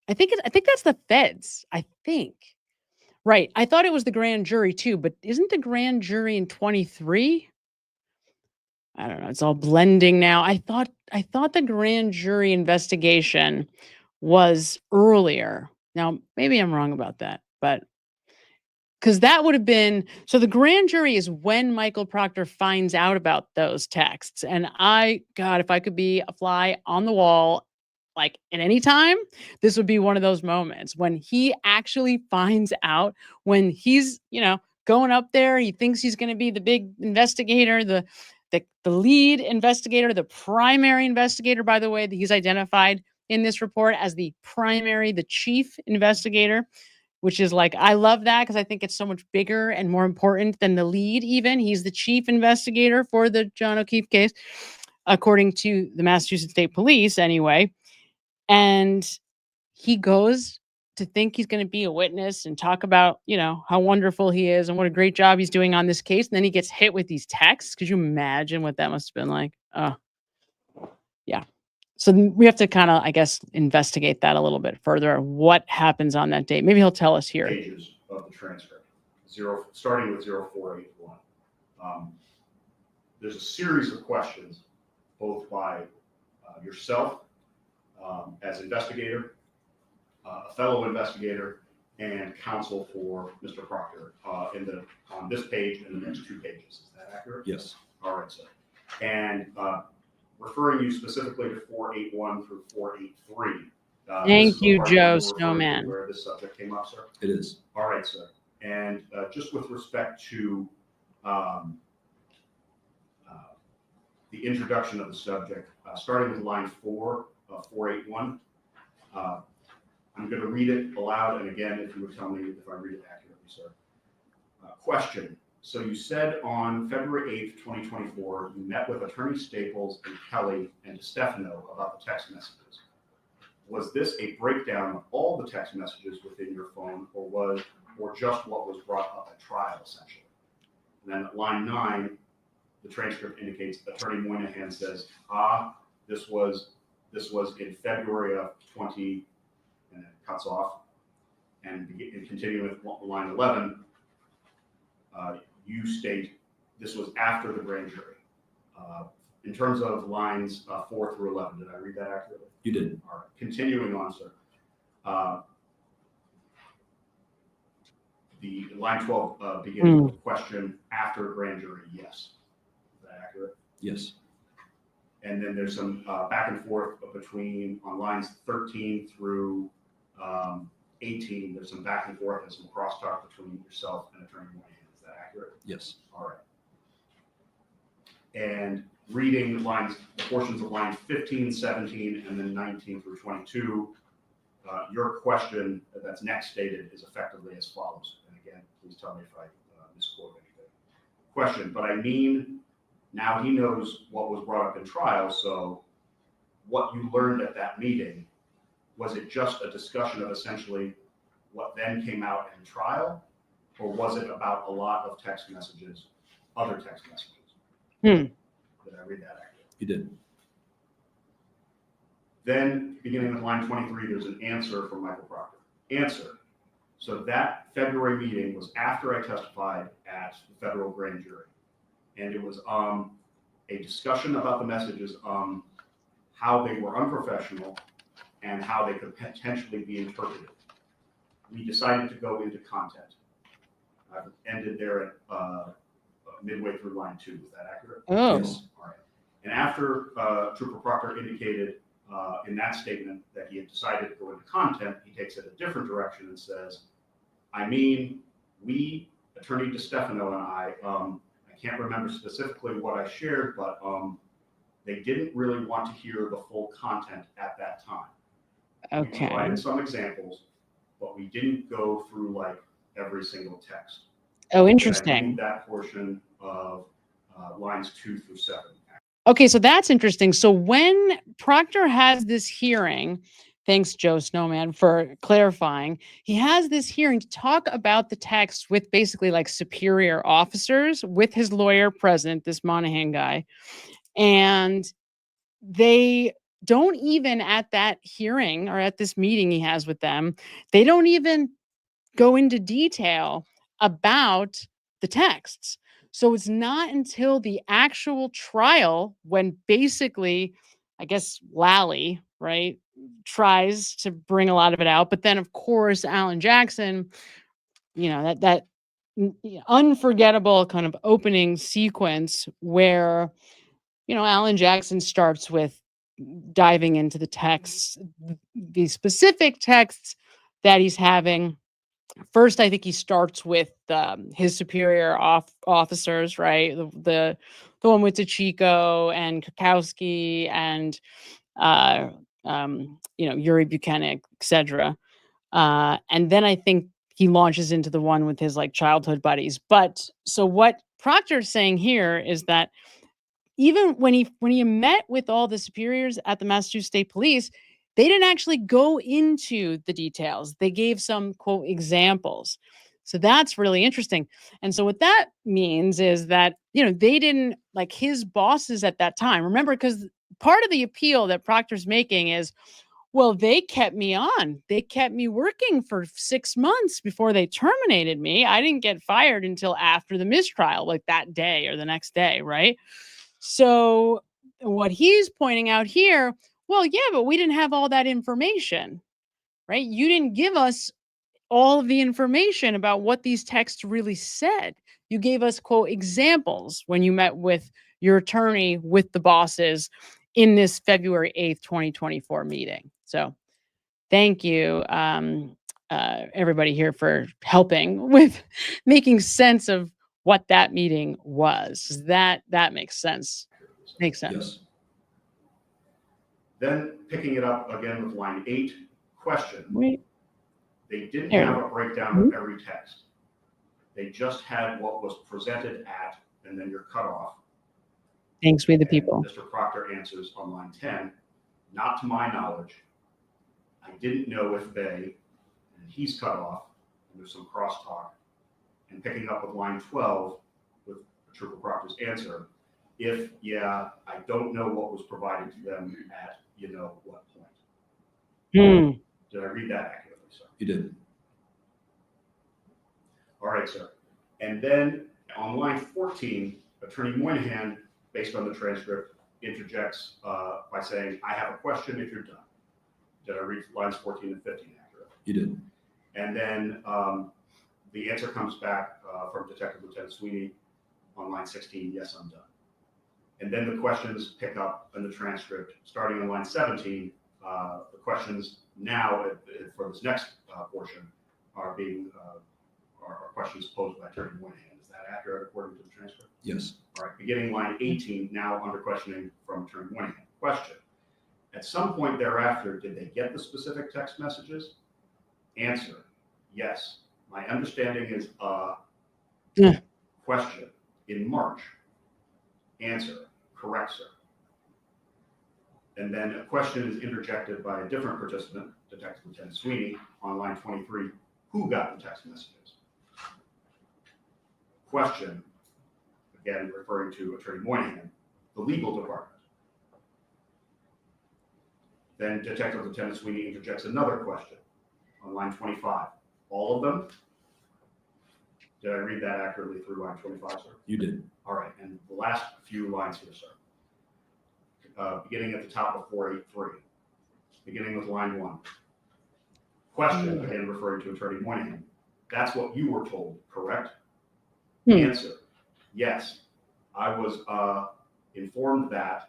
I think that's the feds. I think. Right. I thought it was the grand jury too, but isn't the grand jury in 23? I don't know. It's all blending now. I thought the grand jury investigation was earlier. Now, maybe I'm wrong about that, but because that would have been, so the grand jury is when Michael Proctor finds out about those texts. And God, if I could be a fly on the wall, like at any time, this would be one of those moments when he actually finds out, when he's, going up there, he thinks he's going to be the big investigator, the lead investigator, the primary investigator, by the way, that he's identified in this report as the chief investigator, which is like, I love that because I think it's so much bigger and more important than the lead even. He's the chief investigator for the John O'Keefe case, according to the Massachusetts State Police anyway. And he goes to think he's going to be a witness and talk about, how wonderful he is and what a great job he's doing on this case. And then he gets hit with these texts. Could you imagine what that must have been like? Yeah. So we have to kind of, I guess, investigate that a little bit further. What happens on that date? Maybe he'll tell us here. Pages of the transcript, starting with 0481. There's a series of questions, both by yourself as investigator, a fellow investigator, and counsel for Mr. Proctor on this page and the next 2 pages. Is that accurate? Yes. All right, sir. And referring you specifically to 481 through 483. Thank you, Joe Snowman. Where this subject came up, sir? It is. All right, sir. And just with respect to the introduction of the subject, starting with line 4 of 481, I'm going to read it aloud, and again, if you would tell me if I read it accurately, sir. Question. So you said on February 8th, 2024, you met with Attorney Staples and Kelly and DeStefano about the text messages. Was this a breakdown of all the text messages within your phone, or just what was brought up at trial, essentially? And then at line 9, the transcript indicates Attorney Moynihan says, this was in February of 20, and it cuts off. And continuing with line 11, you state this was after the grand jury. In terms of lines 4 through 11, did I read that accurately? You did. All right, continuing on, sir. The line 12 begins with a question after grand jury, yes. Is that accurate? Yes. And then there's some back and forth between, on lines 13 through 18, there's some back and forth and some crosstalk between yourself and Attorney Moynihan. Is that accurate? Yes. All right. And reading portions of lines 15, 17, and then 19 through 22, your question that's next stated is effectively as follows. And again, please tell me if I misquote anything. Question, but I mean, now he knows what was brought up in trial, so what you learned at that meeting, was it just a discussion of essentially what then came out in trial, or was it about a lot of text messages, other text messages? Did I read that accurately? You did. Then, beginning with line 23, there's an answer from Michael Proctor. Answer. So that February meeting was after I testified at the federal grand jury. And it was a discussion about the messages, how they were unprofessional and how they could potentially be interpreted. We decided to go into content. I've ended there at midway through line 2. Is that accurate? Oh. Yes. All right. And after Trooper Proctor indicated in that statement that he had decided to go into content, he takes it a different direction and says, I mean, we, Attorney DeStefano and I can't remember specifically what I shared, but they didn't really want to hear the full content at that time. Okay. We provided some examples, but we didn't go through like every single text. Oh, And I interesting. read that portion of lines 2 through 7. Okay, so that's interesting. So when Proctor has this hearing, thanks, Joe Snowman, for clarifying, he has this hearing to talk about the text with basically like superior officers with his lawyer present, this Monahan guy. And they don't even at that hearing or at this meeting he has with them, they don't even go into detail about the texts. So it's not until the actual trial when basically, I guess, Lally, right, tries to bring a lot of it out. But then, of course, Alan Jackson, that unforgettable kind of opening sequence where, Alan Jackson starts with diving into the texts, the specific texts that he's having. First, I think he starts with his superior officers, right? The one with Tachiko and Kakowski and Yuri Buchanan, etc. And then I think he launches into the one with his like childhood buddies. But so what Proctor's saying here is that even when he met with all the superiors at the Massachusetts State Police, they didn't actually go into the details. They gave some, quote, examples. So that's really interesting. And so what that means is that, they didn't, like his bosses at that time, remember, because part of the appeal that Proctor's making is, well, they kept me on. They kept me working for 6 months before they terminated me. I didn't get fired until after the mistrial, like that day or the next day, right? So what he's pointing out here, well, yeah, but we didn't have all that information, right? You didn't give us all of the information about what these texts really said. You gave us, quote, examples when you met with your attorney with the bosses in this February 8th, 2024 meeting. So thank you, everybody here for helping with making sense of what that meeting was. That makes sense. Makes sense. Yes. Then picking it up again with line 8, question. Wait. They didn't There. have a breakdown of every text. They just had what was presented at, and then your cutoff. Thanks, we the And people. Mr. Proctor answers on line 10, not to my knowledge. I didn't know if they, and he's cut off, and there's some crosstalk. And picking up with line 12, with Trooper Proctor's answer, if, yeah, I don't know what was provided to them at, what point. Did I read that accurately, sir? You did. All right, sir. And then on line 14, Attorney Moynihan, based on the transcript, interjects by saying, I have a question if you're done. Did I read lines 14 and 15 accurately? You did. And then the answer comes back from Detective Lieutenant Sweeney on line 16, yes, I'm done. And then the questions pick up in the transcript, starting on line 17. The questions now for this next portion are questions posed by Attorney Moynihan. Is that accurate according to the transcript? Yes. All right, beginning line 18, now under questioning from Attorney Moynihan. Question. At some point thereafter, did they get the specific text messages? Answer. Yes. My understanding is question. In March. Answer. Correct, sir. And then a question is interjected by a different participant, Detective Lieutenant Sweeney, on line 23. Who got the text messages? Question, again referring to Attorney Moynihan, the legal department. Then Detective Lieutenant Sweeney interjects another question on line 25. All of them? Did I read that accurately through line 25, sir? You did. All right, and the last few lines here, sir. Beginning at the top of 483, beginning with line 1. Question, again referring to Attorney Moynihan. That's what you were told, correct? Answer, yes. I was informed that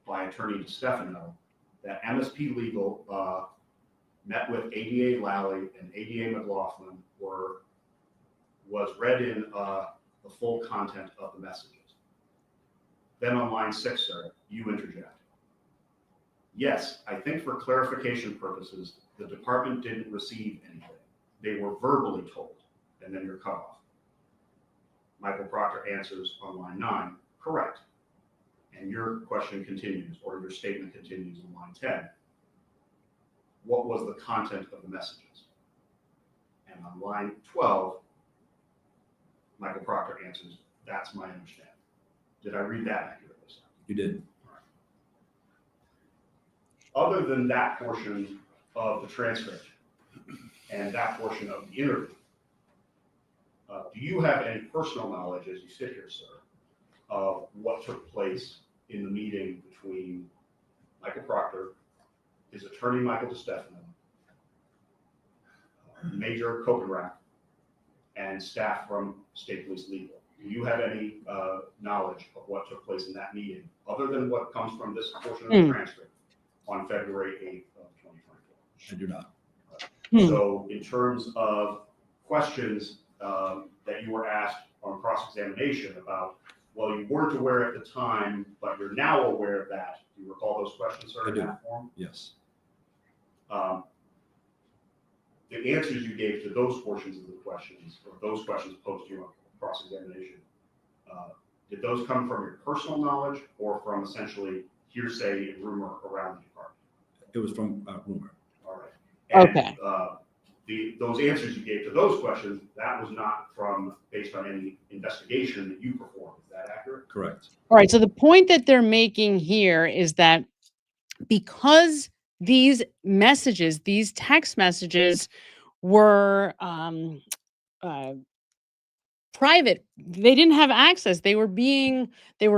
by Attorney DeStefano that MSP Legal met with ADA Lally and ADA McLaughlin was read in the full content of the messages. Then on line 6, sir, you interject. Yes, I think for clarification purposes, the department didn't receive anything. They were verbally told, and then you're cut off. Michael Proctor answers on line 9, correct. And your question continues, or your statement continues on line 10. What was the content of the messages? And on line 12, Michael Proctor answers, that's my understanding. Did I read that accurately, sir? You did. Other than that portion of the transcript and that portion of the interview, do you have any personal knowledge as you sit here, sir, of what took place in the meeting between Michael Proctor, his attorney, Michael DeStefano, Major Copenrack, and staff from State Police Legal? Do you have any knowledge of what took place in that meeting, other than what comes from this portion of the transcript on February 8th of 2024? I do not. So in terms of questions that you were asked on cross-examination about, well, you weren't aware at the time, but you're now aware of that. Do you recall those questions, sir, in that form? Yes. The answers you gave to those portions of the questions, or those questions posed to you on cross-examination, did those come from your personal knowledge or from essentially hearsay and rumor around the department? It was from rumor. All right. And, Okay. Those answers you gave to those questions, that was not based on any investigation that you performed. Is that accurate? Correct. All right. So the point that they're making here is that because these messages, these text messages were private, they didn't have access. They were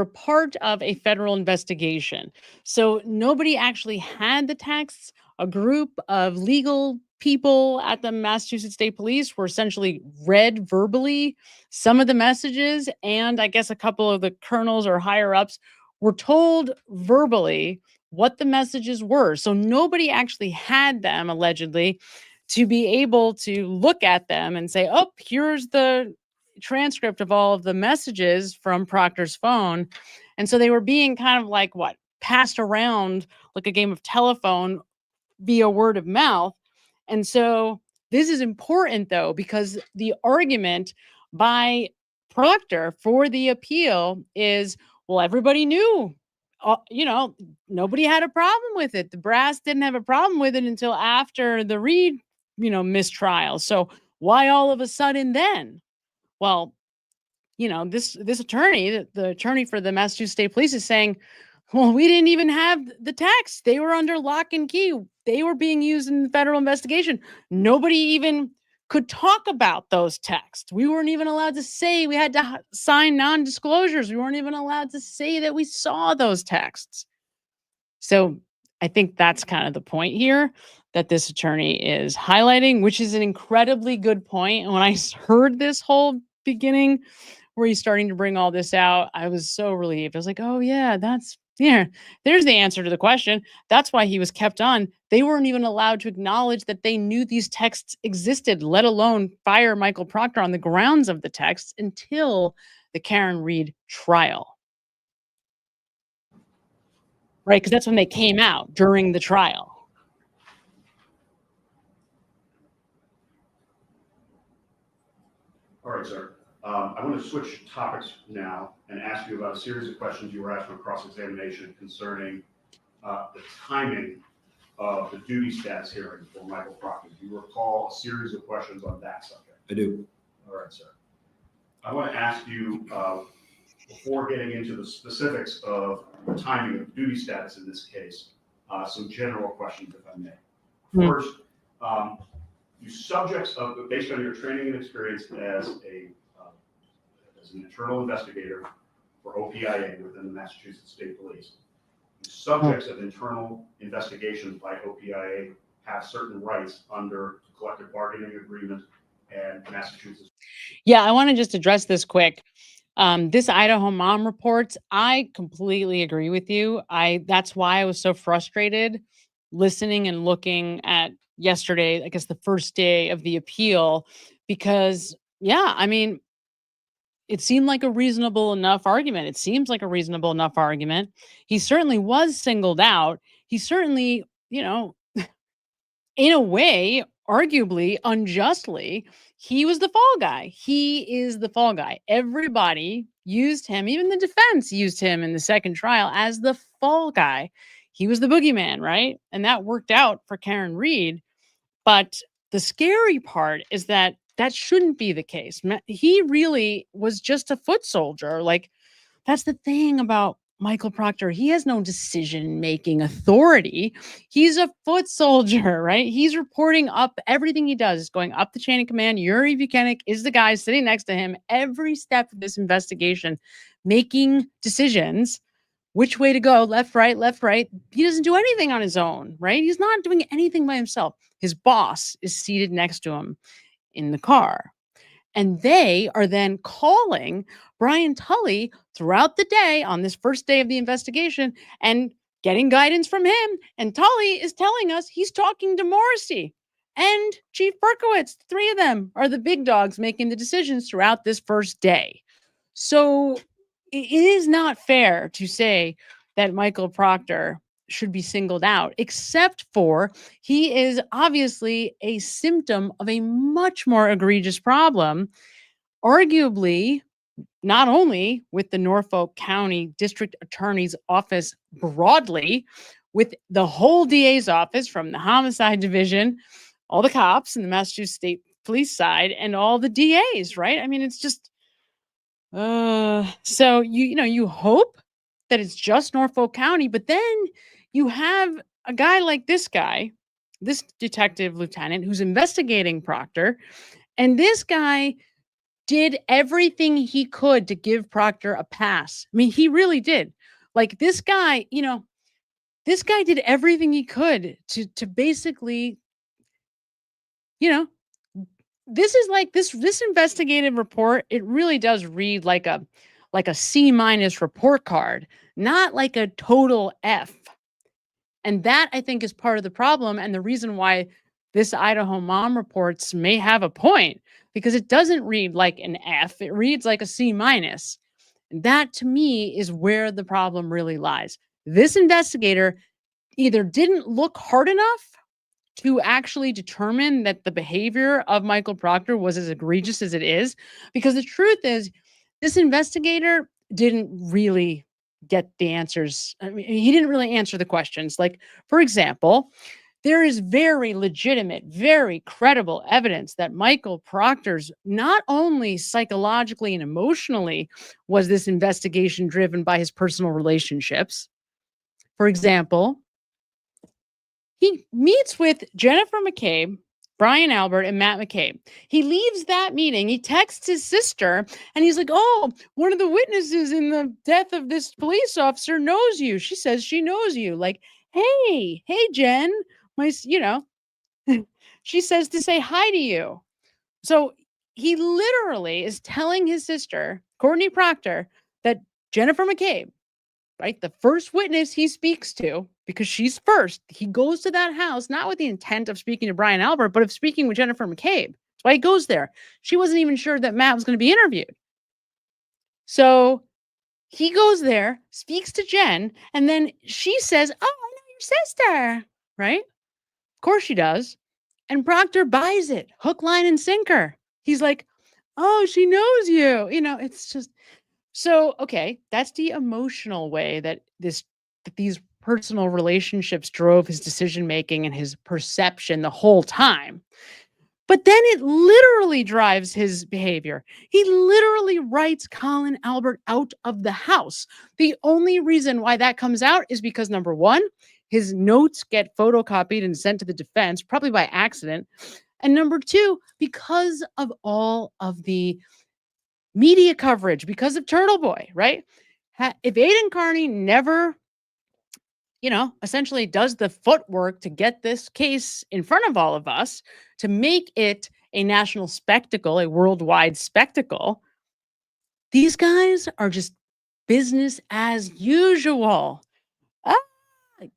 part of a federal investigation. So nobody actually had the texts. A group of legal people at the Massachusetts State Police were essentially read verbally some of the messages, and I guess a couple of the colonels or higher ups were told verbally what the messages were. So nobody actually had them, allegedly, to be able to look at them and say, oh, here's the transcript of all of the messages from Proctor's phone. And so they were being kind of like passed around like a game of telephone via word of mouth. And so this is important, though, because the argument by Proctor for the appeal is, well, everybody knew, nobody had a problem with it. The brass didn't have a problem with it until after the Reed, mistrial. So why all of a sudden then? Well, this attorney, the attorney for the Massachusetts State Police, is saying, well, we didn't even have the text. They were under lock and key. They were being used in the federal investigation. Nobody even could talk about those texts. We weren't even allowed to say, we had to sign non-disclosures. We weren't even allowed to say that we saw those texts. So I think that's kind of the point here that this attorney is highlighting, which is an incredibly good point. And when I heard this whole beginning where he's starting to bring all this out, I was so relieved. I was like, oh yeah, there's the answer to the question. That's why he was kept on. They weren't even allowed to acknowledge that they knew these texts existed, let alone fire Michael Proctor on the grounds of the texts until the Karen Reed trial. Right, because that's when they came out, during the trial. All right, sir. I want to switch topics now and ask you about a series of questions you were asked on cross-examination concerning the timing of the duty status hearing for Michael Proctor. Do you recall a series of questions on that subject? I do. All right, sir. I want to ask you, before getting into the specifics of the timing of duty status in this case, some general questions, if I may. First, you subjects of, based on your training and experience as an internal investigator for OPIA within the Massachusetts State Police, subjects of internal investigations by OPIA have certain rights under the collective bargaining agreement and Massachusetts. Yeah, I want to just address this quick. This Idaho mom reports, I completely agree with you. That's why I was so frustrated listening and looking at yesterday, I guess the first day of the appeal, because yeah, I mean, it seemed like a reasonable enough argument. It seems like a reasonable enough argument. He certainly was singled out. He certainly, in a way, arguably unjustly, he was the fall guy. He is the fall guy. Everybody used him, even the defense used him in the second trial as the fall guy. He was the boogeyman, right? And that worked out for Karen Reed. But the scary part is that that shouldn't be the case. He really was just a foot soldier. Like, that's the thing about Michael Proctor. He has no decision-making authority. He's a foot soldier, right? He's reporting up everything he does. Is going up the chain of command. Yuri Buchanan is the guy sitting next to him every step of this investigation, making decisions. Which way to go? Left, right, left, right. He doesn't do anything on his own, right? He's not doing anything by himself. His boss is seated next to him in the car. And they are then calling Brian Tully throughout the day on this first day of the investigation and getting guidance from him. And Tully is telling us he's talking to Morrissey and Chief Berkowitz. The three of them are the big dogs making the decisions throughout this first day. So it is not fair to say that Michael Proctor should be singled out, except for he is obviously a symptom of a much more egregious problem, arguably not only with the Norfolk County District Attorney's Office broadly, with the whole DA's office from the homicide division, all the cops in the Massachusetts State Police side, and all the DAs, right? I mean, it's just, so you hope that it's just Norfolk County, but then you have a guy like this guy, this detective lieutenant who's investigating Proctor, and this guy did everything he could to give Proctor a pass. I mean, he really did. Like this guy did everything he could to basically, this is like this investigative report. It really does read like a C- report card, not like a total F. And that, I think, is part of the problem and the reason why this Idaho mom reports may have a point, because it doesn't read like an F. It reads like a C-. And that, to me, is where the problem really lies. This investigator either didn't look hard enough to actually determine that the behavior of Michael Proctor was as egregious as it is, because the truth is, this investigator didn't really get the answers. I mean, he didn't really answer the questions. Like, for example, there is very legitimate, very credible evidence that Michael Proctor's not only psychologically and emotionally was this investigation driven by his personal relationships. For example, he meets with Jennifer McCabe Brian Albert and Matt McCabe. He leaves that meeting. He texts his sister and he's like, oh, one of the witnesses in the death of this police officer knows you. She says she knows you. Like, hey, Jen, she says to say hi to you. So he literally is telling his sister, Courtney Proctor, that Jennifer McCabe, right, the first witness he speaks to, because she's first, he goes to that house, not with the intent of speaking to Brian Albert, but of speaking with Jennifer McCabe. That's why he goes there. She wasn't even sure that Matt was going to be interviewed. So he goes there, speaks to Jen, and then she says, oh, I know your sister, right? Of course she does. And Proctor buys it, hook, line, and sinker. He's like, oh, she knows you. It's just so, okay, that's the emotional way that these personal relationships drove his decision-making and his perception the whole time. But then it literally drives his behavior. He literally writes Colin Albert out of the house. The only reason why that comes out is because, number one, his notes get photocopied and sent to the defense, probably by accident. And number two, because of all of the media coverage, because of Turtle Boy, right? If Aidan Carney never, essentially does the footwork to get this case in front of all of us, to make it a national spectacle, a worldwide spectacle, these guys are just business as usual.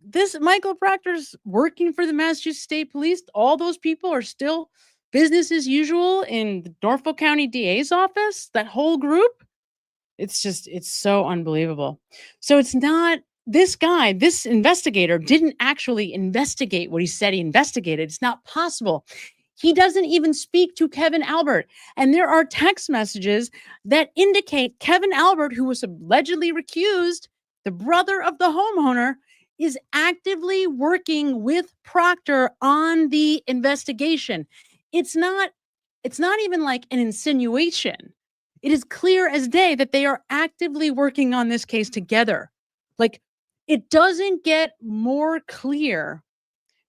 This Michael Proctor's working for the Massachusetts State Police. All those people are still business as usual in the Norfolk County DA's office. That whole group. It's so unbelievable. So it's not this guy, this investigator didn't actually investigate what he said he investigated. It's not possible. He doesn't even speak to Kevin Albert. And there are text messages that indicate Kevin Albert, who was allegedly recused, the brother of the homeowner, is actively working with Proctor on the investigation. It's not even like an insinuation. It is clear as day that they are actively working on this case together. Like, it doesn't get more clear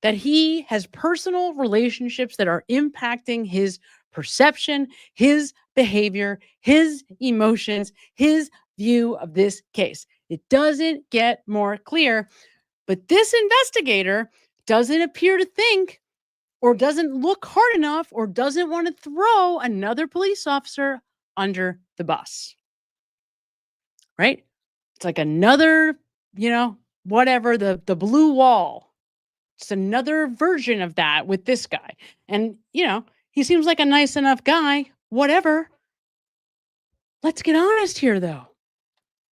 that he has personal relationships that are impacting his perception, his behavior, his emotions, his view of this case. It doesn't get more clear. But this investigator doesn't appear to think, or doesn't look hard enough, or doesn't want to throw another police officer under the bus. Right? It's like another, whatever, the blue wall. It's another version of that with this guy. And, he seems like a nice enough guy, whatever. Let's get honest here, though.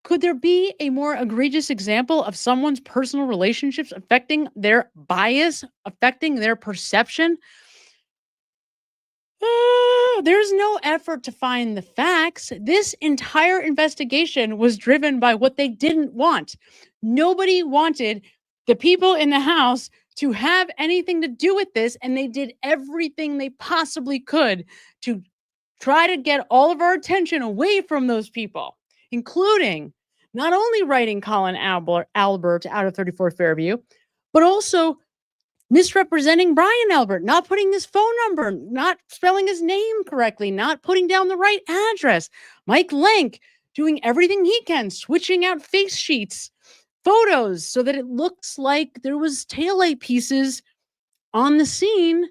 Could there be a more egregious example of someone's personal relationships affecting their bias, affecting their perception? There's no effort to find the facts. This entire investigation was driven by what they didn't want. Nobody wanted the people in the house to have anything to do with this, and they did everything they possibly could to try to get all of our attention away from those people, including not only writing Colin Albert out of 34 Fairview, but also misrepresenting Brian Albert, not putting his phone number, not spelling his name correctly, not putting down the right address. Mike Lenk doing everything he can, switching out face sheets, photos, so that it looks like there was taillight pieces on the scene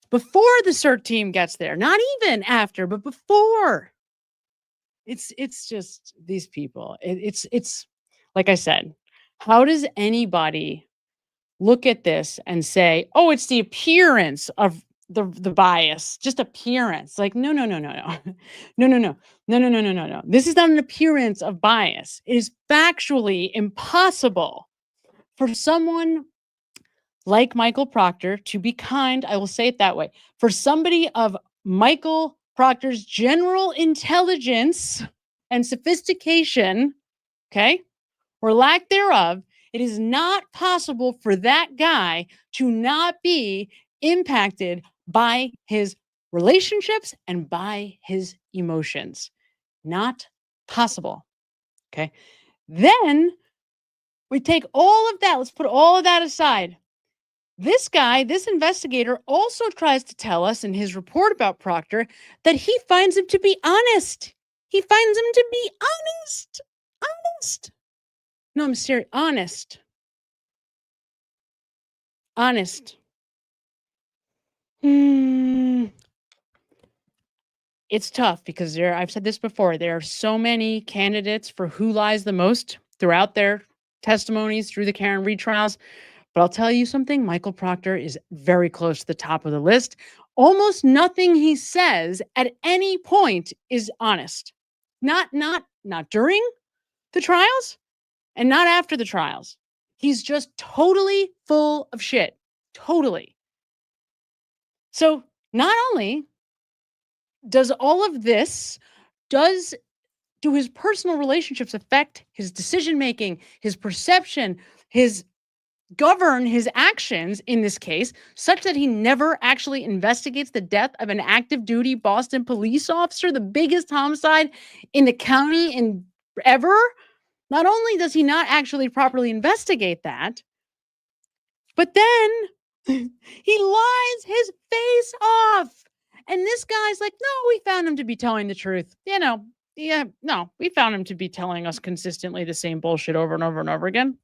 before the CERT team gets there. Not even after, but before. It's just these people. It's like I said, how does anybody look at this and say, oh, it's the appearance of the bias, just appearance? Like, no. This is not an appearance of bias. It is factually impossible for someone like Michael Proctor to be kind. I will say it that way. For somebody of Michael Proctor's general intelligence and sophistication, okay, or lack thereof, it is not possible for that guy to not be impacted by his relationships and by his emotions. Not possible. Okay. Then we take all of that. Let's put all of that aside. This guy, this investigator, also tries to tell us in his report about Proctor that he finds him to be honest. He finds him to be honest. Honest. No, I'm serious. Honest. Honest. It's tough because I've said this before, there are so many candidates for who lies the most throughout their testimonies through the Karen Reed trials. But I'll tell you something, Michael Proctor is very close to the top of the list. Almost nothing he says at any point is honest. Not during the trials and not after the trials. He's just totally full of shit. Totally. So not only does all of this, do his personal relationships affect his decision making, his perception, govern his actions in this case, such that he never actually investigates the death of an active duty Boston police officer, the biggest homicide in the county in ever? Not only does he not actually properly investigate that, but then he lies his face off. And this guy's like, no, we found him to be telling the truth. We found him to be telling us consistently the same bullshit over and over and over again.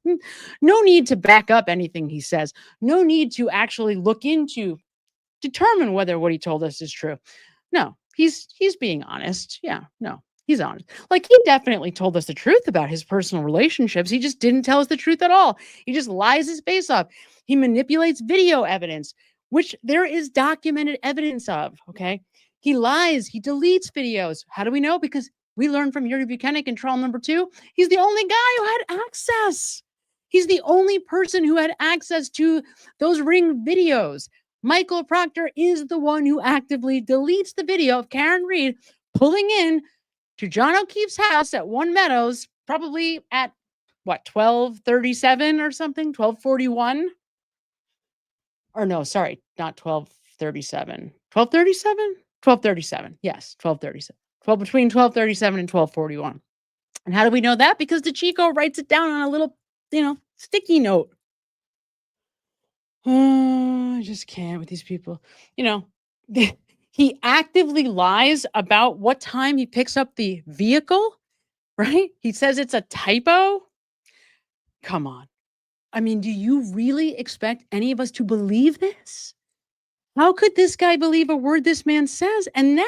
No need to back up anything he says. No need to actually look into, determine whether what he told us is true. No, he's being honest. Yeah, no, he's honest. Like, he definitely told us the truth about his personal relationships. He just didn't tell us the truth at all. He just lies his face off. He manipulates video evidence, which there is documented evidence of, okay? He lies. He deletes videos. How do we know? Because we learned from Yuri Buchanan in trial number 2, he's the only guy who had access. He's the only person who had access to those Ring videos. Michael Proctor is the one who actively deletes the video of Karen Reed pulling in to John O'Keefe's house at One Meadows, probably at, 12:37 or something, 12:41? Or no, sorry, not 12:37. 12:37? 12:37. Yes, 12:37. Between 12:37 and 12:41. And how do we know that? Because the Chico writes it down on a little, sticky note. Oh, I just can't with these people. He actively lies about what time he picks up the vehicle, right? He says it's a typo. Come on. I mean, do you really expect any of us to believe this? How could this guy believe a word this man says? And now,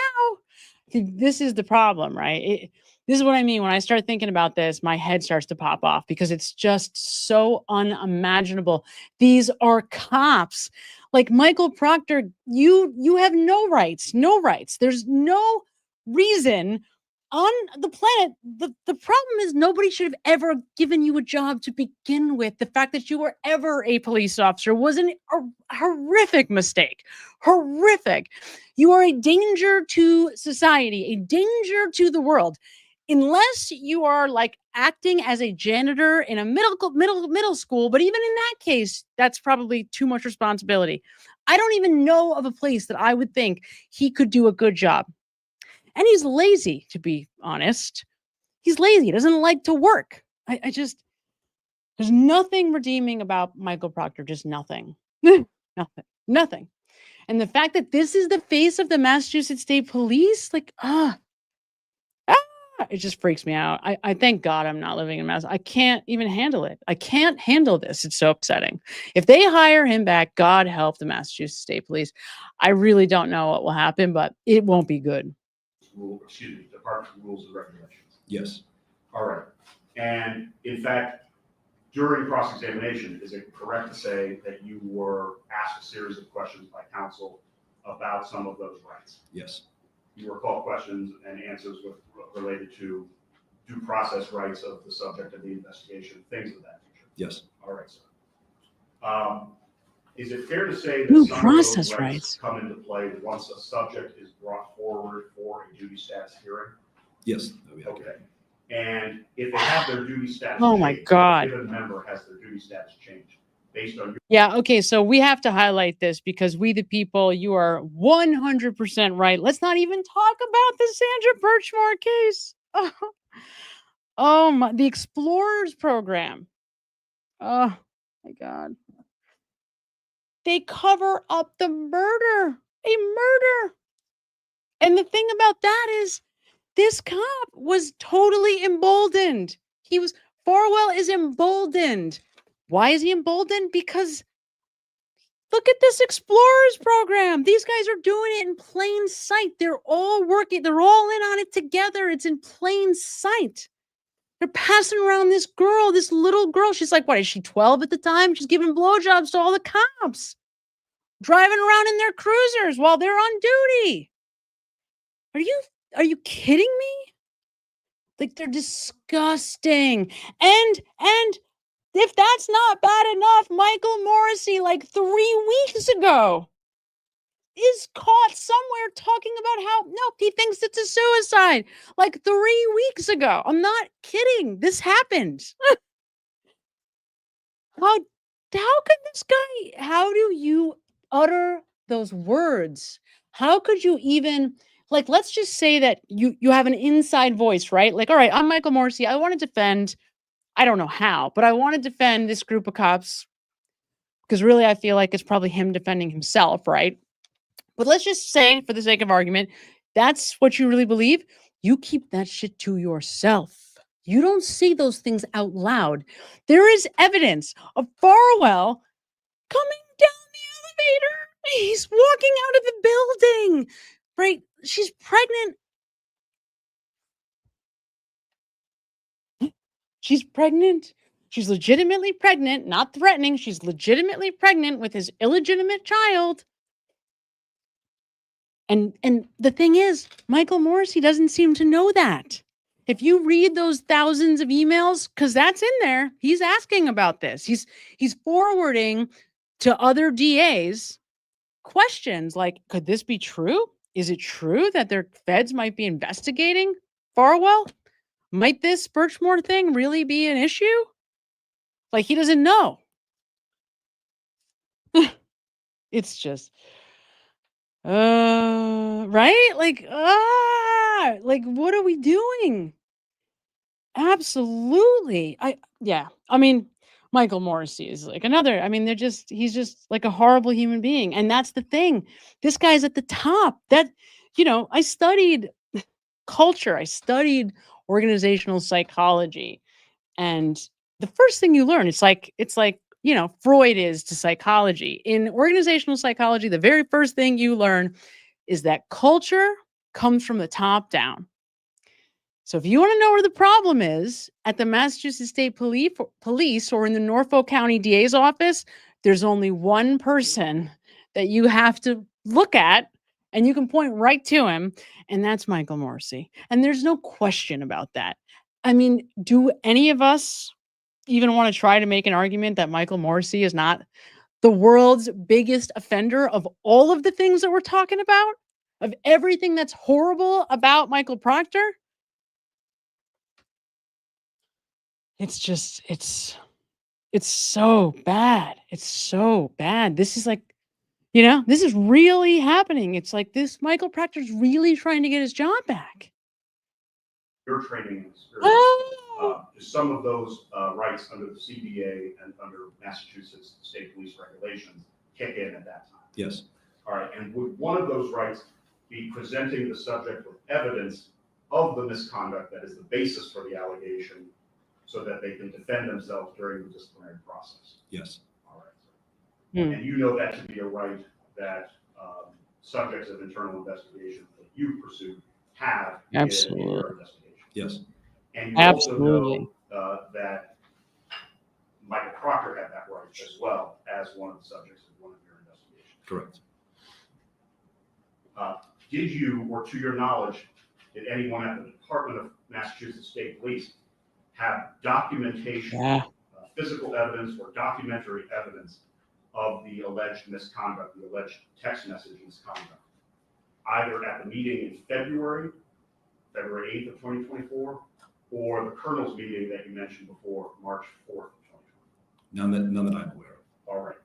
this is the problem, right? This is what I mean. When I start thinking about this, my head starts to pop off because it's just so unimaginable. These are cops. Like Michael Proctor, you have no rights. There's no reason on the planet. The problem is nobody should have ever given you a job to begin with. The fact that you were ever a police officer was a horrific mistake. Horrific. You are a danger to society, a danger to the world. Unless you are like acting as a janitor in a middle school, but even in that case, that's probably too much responsibility. I don't even know of a place that I would think he could do a good job. And he's lazy, to be honest. He's lazy. He doesn't like to work. There's nothing redeeming about Michael Proctor, just nothing. Nothing. And the fact that this is the face of the Massachusetts State Police, it just freaks me out. I thank God I'm not living in Mass. I can't even handle it. I can't handle this. It's so upsetting. If they hire him back, God help the Massachusetts State Police. I really don't know what will happen, but it won't be good. Department rules and regulations. Yes. All right. And in fact, during cross-examination, is it correct to say that you were asked a series of questions by counsel about some of those rights? Yes. You were called questions and answers related to due process rights of the subject of the investigation, things of that nature. Yes. All right, sir. Is it fair to say that Due some process of those rights come into play once a subject is brought forward for a duty status hearing? Yes. That'd be Okay. And if they have their duty status Oh my changed, God. a given member has their duty status changed based on your Yeah, okay, so we have to highlight this because we the people, you are 100% right. Let's not even talk about the Sandra Birchmore case. Oh my, the Explorers program. Oh my God. they cover up the murder, a murder. And the thing about that is this cop was totally emboldened. Farwell is emboldened. Why is he emboldened? Because look at this Explorers program. These guys are doing it in plain sight. They're all working. They're all in on it together. It's in plain sight. They're passing around this girl, this little girl. She's like, what, is she 12 at the time? She's giving blowjobs to all the cops, driving around in their cruisers while they're on duty. Are you kidding me? Like, they're disgusting. And if that's not bad enough, Michael Morrissey, like 3 weeks ago, is caught somewhere talking about how, nope, he thinks it's a suicide. Like 3 weeks ago. I'm not kidding. This happened. How could this guy, how do you utter those words? How could you even, like, let's just say that you have an inside voice, right? Like, all right, I'm Michael Morrissey. I want to defend, I don't know how, but I want to defend this group of cops because really I feel like it's probably him defending himself, right? But let's just say, for the sake of argument, that's what you really believe. You keep that shit to yourself. You don't say those things out loud. There is evidence of Farwell coming down the elevator. He's walking out of the building, right? She's pregnant. She's pregnant. She's legitimately pregnant, not threatening. She's legitimately pregnant with his illegitimate child. And the thing is, Michael Morrissey doesn't seem to know that. If you read those thousands of emails, because that's in there, he's asking about this. He's forwarding to other DAs questions like, could this be true? Is it true that their feds might be investigating Farwell? Might this Birchmore thing really be an issue? Like, he doesn't know. It's just, right? Like, what are we doing? Absolutely. I mean, Michael Morrissey is like another, I mean, he's just like a horrible human being. And that's the thing. This guy's at the top. I studied culture. I studied organizational psychology. And the first thing you learn, it's like, Freud is to psychology. In organizational psychology, the very first thing you learn is that culture comes from the top down. So if you want to know where the problem is at the Massachusetts State Police or in the Norfolk County DA's office, there's only one person that you have to look at and you can point right to him, and that's Michael Morrissey. And there's no question about that. I mean, do any of us even want to try to make an argument that Michael Morrissey is not the world's biggest offender of all of the things that we're talking about? Of everything that's horrible about Michael Proctor? It's just, it's so bad. It's so bad. This is like, this is really happening. It's like this Michael Proctor's really trying to get his job back. Your training experience, some of those rights under the CBA and under Massachusetts State Police regulations kick in at that time. Yes. All right, and would one of those rights be presenting the subject with evidence of the misconduct that is the basis for the allegation so that they can defend themselves during the disciplinary process? Yes. All right. And you know that to be a right that subjects of internal investigation that you pursue have in your investigation. Yes. And you also know that Michael Proctor had that right as well as one of the subjects of one of your investigations. Correct. Did you, or to your knowledge, did anyone at the Department of Massachusetts State Police have documentation, physical evidence or documentary evidence of the alleged misconduct, the alleged text message misconduct, either at the meeting in February 8th of 2024, or the Colonel's meeting that you mentioned before, March 4th of 2024? None that I'm aware of. All right.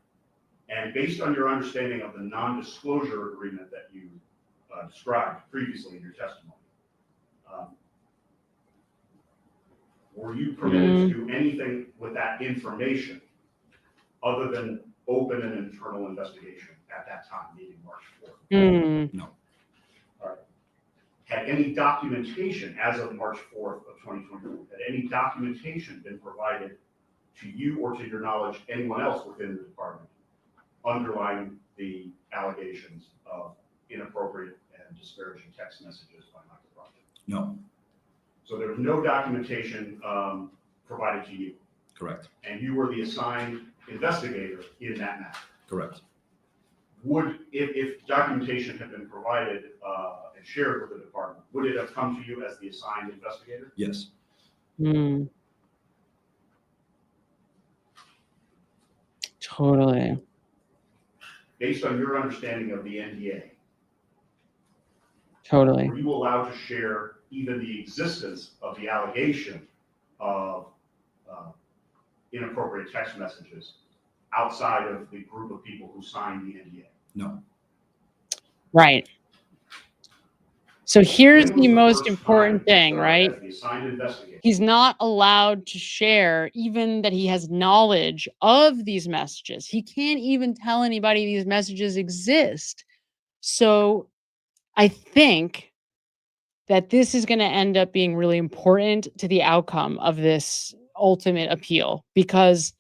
And based on your understanding of the non-disclosure agreement that you described previously in your testimony, were you permitted to do anything with that information other than open an internal investigation at that time, meaning March 4th? No. All right. Had any documentation as of March 4th of 2024, had any documentation been provided to you or to your knowledge, anyone else within the department, underlying the allegations of inappropriate and disparaging text messages by Michael Proctor? No. So there was no documentation provided to you, Correct. and you were the assigned investigator in that matter. Correct. Would, if documentation had been provided and shared with the department, would it have come to you as the assigned investigator? Yes. Totally. Based on your understanding of the NDA, Totally. were you allowed to share even the existence of the allegation of inappropriate text messages outside of the group of people who signed the NDA? No. Right. So here's When was the the most first important time you thing, served right? as the assigned investigator? He's not allowed to share even that he has knowledge of these messages. He can't even tell anybody these messages exist. So I think that this is going to end up being really important to the outcome of this ultimate appeal, because,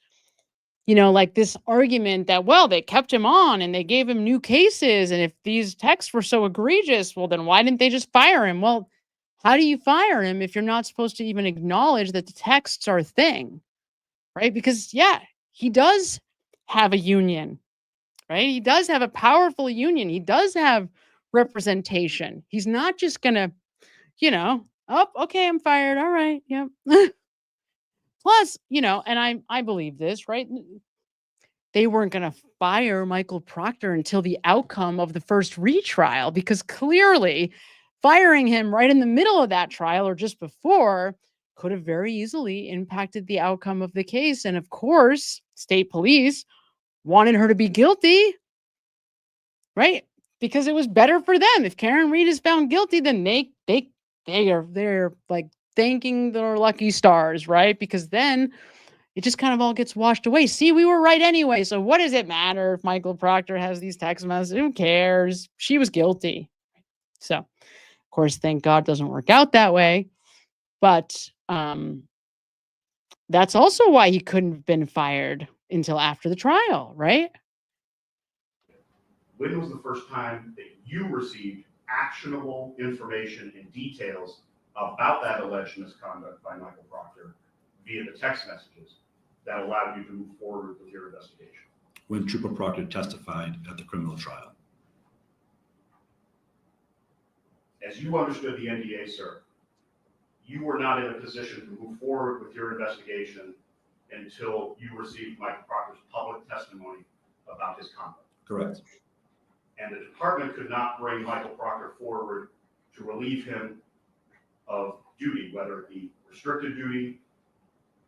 you know, like this argument that, well, they kept him on and they gave him new cases. And if these texts were so egregious, well, then why didn't they just fire him? Well, how do you fire him if you're not supposed to even acknowledge that the texts are a thing, right? Because, yeah, he does have a union, right? He does have a powerful union. He does have representation. He's not just going to, you know, oh, okay, I'm fired. All right. Yep. Plus, you know, and I believe this, right? They weren't going to fire Michael Proctor until the outcome of the first retrial, because clearly firing him right in the middle of that trial or just before could have very easily impacted the outcome of the case. And of course, state police wanted her to be guilty, right? Because it was better for them. If Karen Reed is found guilty, then they're like thanking their lucky stars, right? Because then it just kind of all gets washed away. See, we were right anyway. So what does it matter if Michael Proctor has these text messages? Who cares? She was guilty. So, of course, thank God it doesn't work out that way. But that's also why he couldn't have been fired until after the trial, right? When was the first time that you received actionable information and details about that alleged misconduct by Michael Proctor via the text messages that allowed you to move forward with your investigation? When Trooper Proctor testified at the criminal trial. As you understood the NDA, sir, you were not in a position to move forward with your investigation until you received Michael Proctor's public testimony about his conduct. Correct. And the department could not bring Michael Proctor forward to relieve him of duty, whether it be restricted duty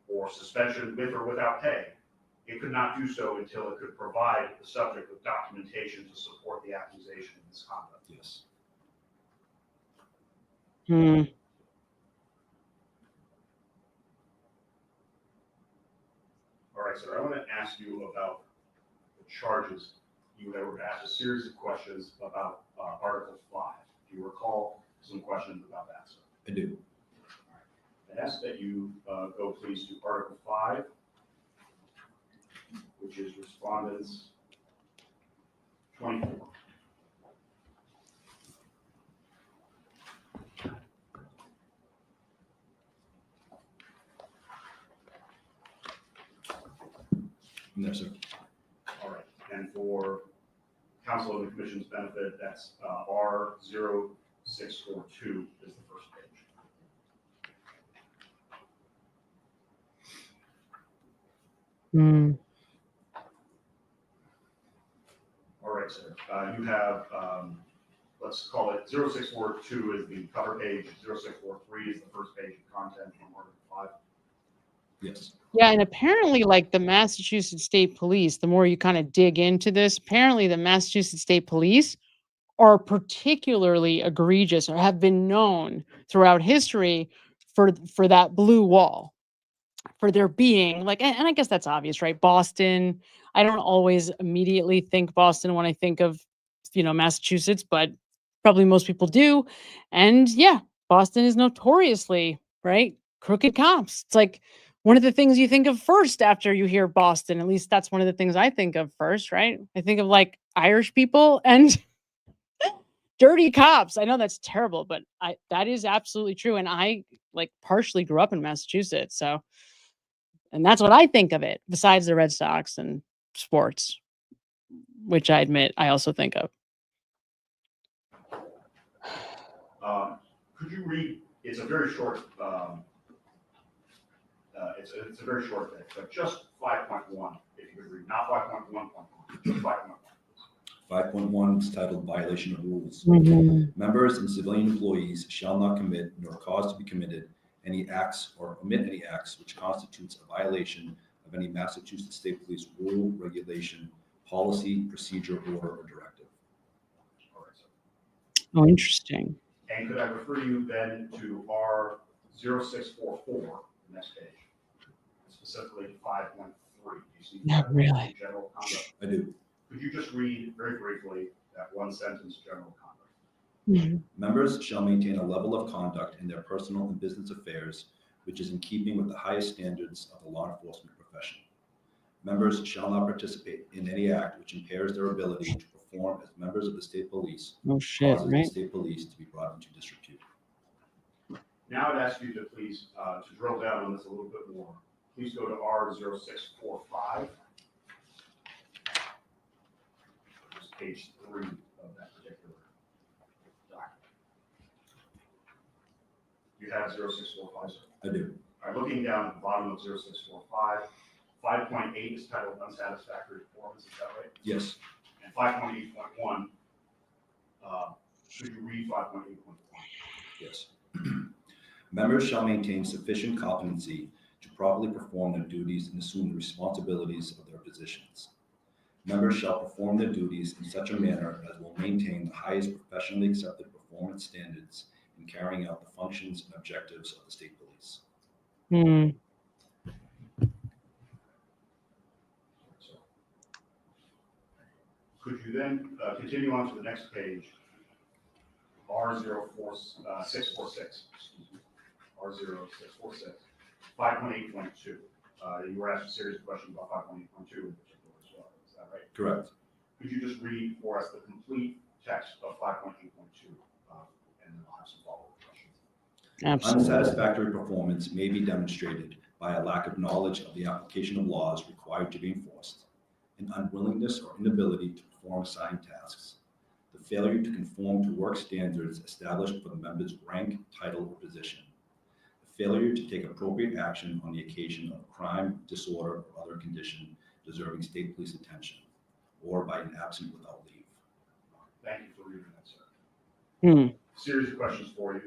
or suspension with or without pay. It could not do so until it could provide the subject with documentation to support the accusation of misconduct. Yes. All right, sir, I want to ask you about the charges. You were asked a series of questions about Article 5. Do you recall some questions about that, sir? I do. I ask that you go please to Article 5, which is Respondents 24. No, sir. All right, and for Council and the Commission's benefit, that's R0642 is the first page. All right, sir. You have, let's call it 0642 is the cover page, 0643 is the first page of content from Article 5. Yes. Yeah, and apparently, like the Massachusetts State Police, the more you kind of dig into this, apparently the Massachusetts State Police are particularly egregious or have been known throughout history for that blue wall, for there being like, and I guess that's obvious, right? Boston. I don't always immediately think Boston when I think of, Massachusetts, but probably most people do. And yeah, Boston is notoriously, right? Crooked cops. It's like one of the things you think of first after you hear Boston. At least that's one of the things I think of first, right? I think of like Irish people and dirty cops. I know that's terrible, but that is absolutely true. And I like partially grew up in Massachusetts. So, and that's what I think of it, besides the Red Sox and sports, which I admit I also think of. Could you read? It's a very short. It's a very short thing, but just 5.1. If you could read, not 5.1.1, just 5.1. 5.1 is titled Violation of Rules. Members and civilian employees shall not commit nor cause to be committed any acts or omit any acts which constitutes a violation of any Massachusetts State Police rule, regulation, policy, procedure, order, or directive. All right, so. Oh, interesting. And could I refer you then to R0644, the next page, specifically 5.3? Do you see Not really. General conduct? I do. Could you just read very briefly that one sentence, general conduct? Members shall maintain a level of conduct in their personal and business affairs which is in keeping with the highest standards of the law enforcement profession. Members shall not participate in any act which impairs their ability to perform as members of the state police, causes the state police to be brought into disrepute. Now I'd ask you to please, to drill down on this a little bit more. Please go to R0645. Just page 3 of that particular document. You have 0645, sir? I do. All right, looking down at the bottom of 0645, 5.8 is titled unsatisfactory performance, is that right? Yes. And 5.8.1, should you read 5.8.1? Yes. Members shall maintain sufficient competency to properly perform their duties and assume the responsibilities of their positions. Members shall perform their duties in such a manner as will maintain the highest professionally accepted performance standards in carrying out the functions and objectives of the state police. Could you then continue on to the next page, R0646, R0646, 5.8.2. You were asked a series of questions about 5.8.2 in particular as well, is that right? Correct. Could you just read for us the complete text of 5.8.2, and then I'll have some follow-up questions. Absolutely. Unsatisfactory performance may be demonstrated by a lack of knowledge of the application of laws required to be enforced, an unwillingness or inability to perform assigned tasks, the failure to conform to work standards established for the member's rank, title, or position, the failure to take appropriate action on the occasion of crime, disorder, or other condition deserving state police attention, or by an absent without leave. Thank you for reading that, sir. Series of questions for you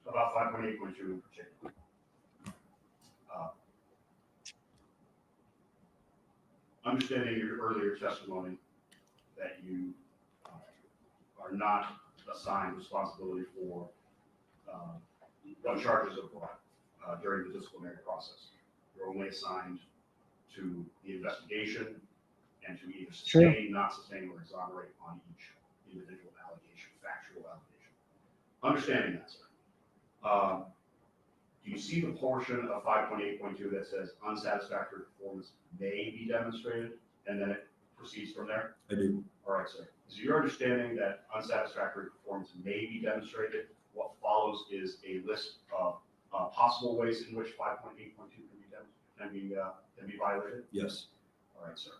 about 5.8.2 in particular. Understanding your earlier testimony that you are not assigned responsibility for charges of brought during the disciplinary process. You're only assigned to the investigation and to either sustain, not sustain, or exonerate on each individual allegation, factual allegation. Understanding that, sir. Do you see the portion of 5.8.2 that says unsatisfactory performance may be demonstrated, and then it proceeds from there? I do. All right, sir. Is your understanding that unsatisfactory performance may be demonstrated? What follows is a list of possible ways in which 5.8.2 can be violated? Yes. All right, sir.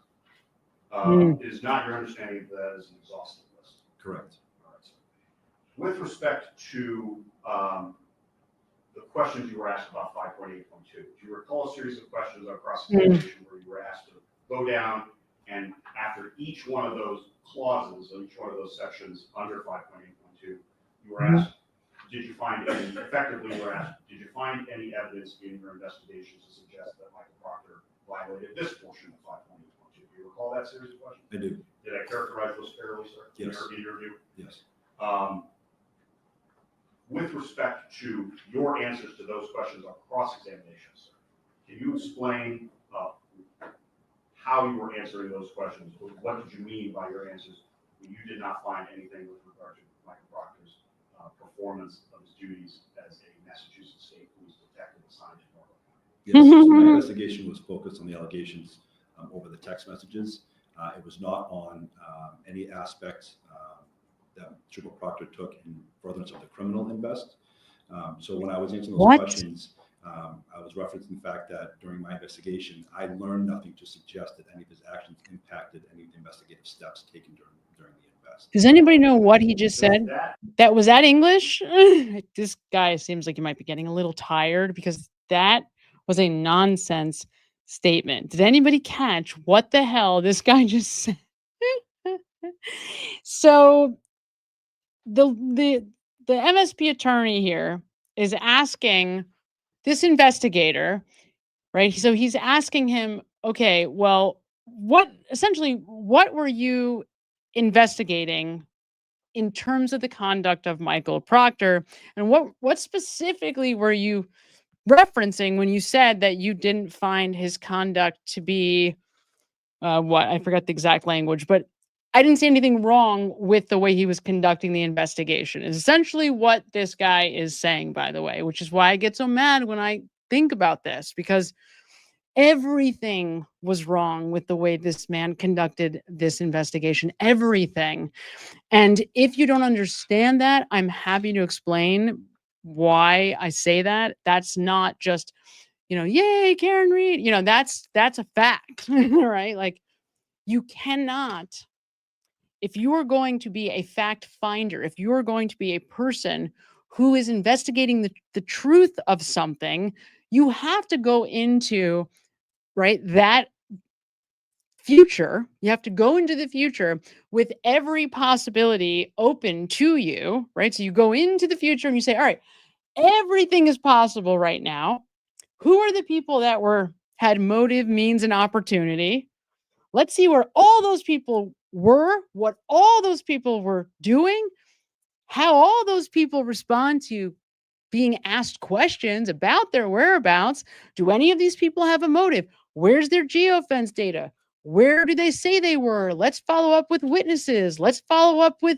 It is not your understanding that that is an exhaustive list? Correct. All right, sir. With respect to the questions you were asked about 5.8.2, do you recall a series of questions on cross-examination where you were asked to go down and after each one of those clauses, or each one of those sections under 5.8.2, you were asked, did you find any, effectively you were asked, did you find any evidence in your investigations to suggest that Michael Proctor violated this portion of 5.8.2? Do you recall that series of questions? I do. Did I characterize those fairly, sir? Yes. In your view? Yes. With respect to your answers to those questions on cross-examination, sir, Can you explain how you were answering those questions? What did you mean by your answers when you did not find anything with regard to Michael Proctor's performance of his duties as a Massachusetts State Police detective assigned to Norfolk County? Yes, so my investigation was focused on the allegations over the text messages. It was not on any aspect that Trooper Proctor took in furtherance of the criminal invest. So when I was answering those questions, I was referencing the fact that during my investigation, I learned nothing to suggest that any of his actions impacted any of the investigative steps taken during the invest. Does anybody know what he just said? Was that English? This guy seems like he might be getting a little tired because that was a nonsense statement. Did anybody catch what the hell this guy just said? So the MSP attorney here is asking this investigator, right? So he's asking him, okay, well, what were you investigating in terms of the conduct of Michael Proctor, and what specifically were you referencing when you said that you didn't find his conduct to be I forgot the exact language, but I didn't see anything wrong with the way he was conducting the investigation. Is essentially what this guy is saying, by the way, which is why I get so mad when I think about this, because everything was wrong with the way this man conducted this investigation, everything. And if you don't understand that, I'm happy to explain why I say that. That's not just, yay, Karen Reed, that's a fact, right? Like, you cannot, if you are going to be a fact finder, if you are going to be a person who is investigating the truth of something, you have to go into, right, that future. You have to go into the future with every possibility open to you, right? So you go into the future and you say, all right, everything is possible right now. Who are the people that had motive, means, and opportunity? Let's see where all those people were, what all those people were doing, how all those people respond to being asked questions about their whereabouts. Do any of these people have a motive? Where's their geofence data? Where do they say they were? Let's follow up with witnesses. Let's follow up with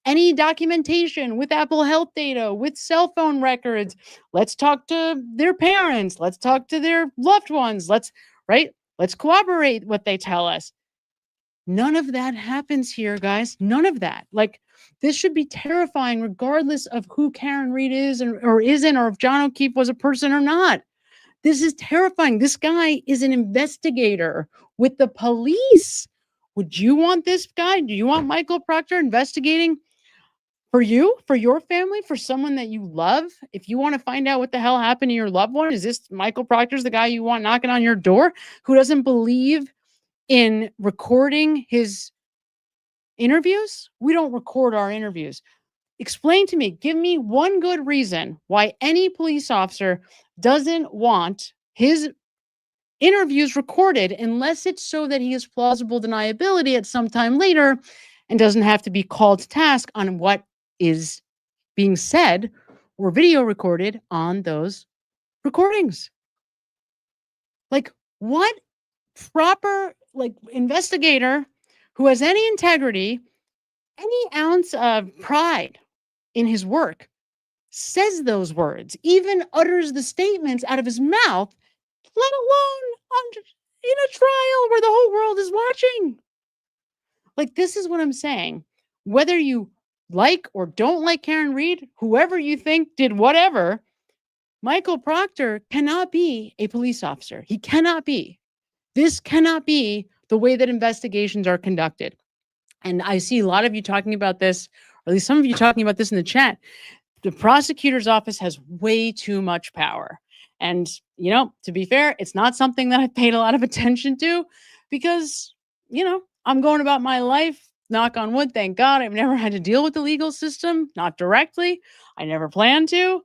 any documentation, with Apple Health data, with cell phone records. Let's talk to their parents. Let's talk to their loved ones. Let's corroborate what they tell us. None of that happens here, guys. None of that. Like, this should be terrifying regardless of who Karen Reed is or isn't, or if John O'Keefe was a person or not. This is terrifying. This guy is an investigator with the police. Would you want this guy? Do you want Michael Proctor investigating for you, for your family, for someone that you love? If you want to find out what the hell happened to your loved one, is this Michael Proctor's the guy you want knocking on your door, who doesn't believe in recording his interviews? We don't record our interviews. Explain to me, give me one good reason why any police officer doesn't want his interviews recorded, unless it's so that he has plausible deniability at some time later and doesn't have to be called to task on what is being said or video recorded on those recordings. Like, what proper, investigator who has any integrity, any ounce of pride in his work says those words, even utters the statements out of his mouth, let alone in a trial where the whole world is watching? Like, this is what I'm saying. Whether you like or don't like Karen Reed, whoever you think did whatever, Michael Proctor cannot be a police officer. He cannot be. This cannot be the way that investigations are conducted. And I see a lot of you talking about this, or at least some of you talking about this in the chat. The prosecutor's office has way too much power. And, to be fair, it's not something that I've paid a lot of attention to because, I'm going about my life, knock on wood, thank God. I've never had to deal with the legal system, not directly. I never plan to.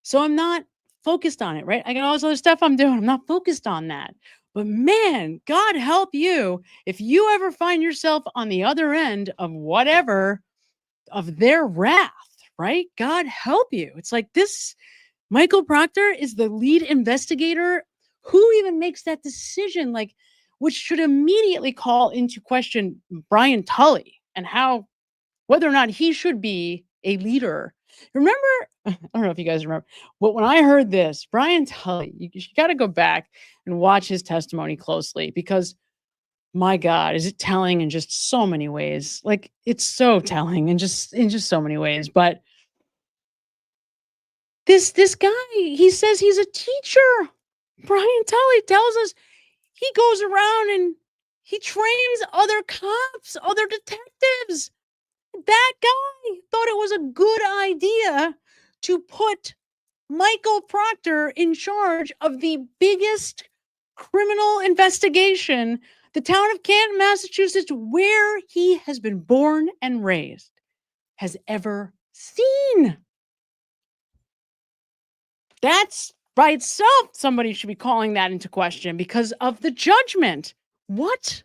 So I'm not focused on it, right? I got all this other stuff I'm doing. I'm not focused on that. But man, God help you if you ever find yourself on the other end of whatever, of their wrath, right? God help you. It's like this. Michael Proctor is the lead investigator Who even makes that decision? Like, which should immediately call into question Brian Tully and whether or not he should be a leader. Remember, I don't know if you guys remember, but when I heard this, Brian Tully, you got to go back and watch his testimony closely, because my God, is it telling in just so many ways? Like, it's so telling in just so many ways. But this guy, he says he's a teacher. Brian Tully tells us he goes around and he trains other cops, other detectives. That guy thought it was a good idea to put Michael Proctor in charge of the biggest criminal investigation the town of Canton, Massachusetts, where he has been born and raised, has ever seen. That's by itself, somebody should be calling that into question because of the judgment. What?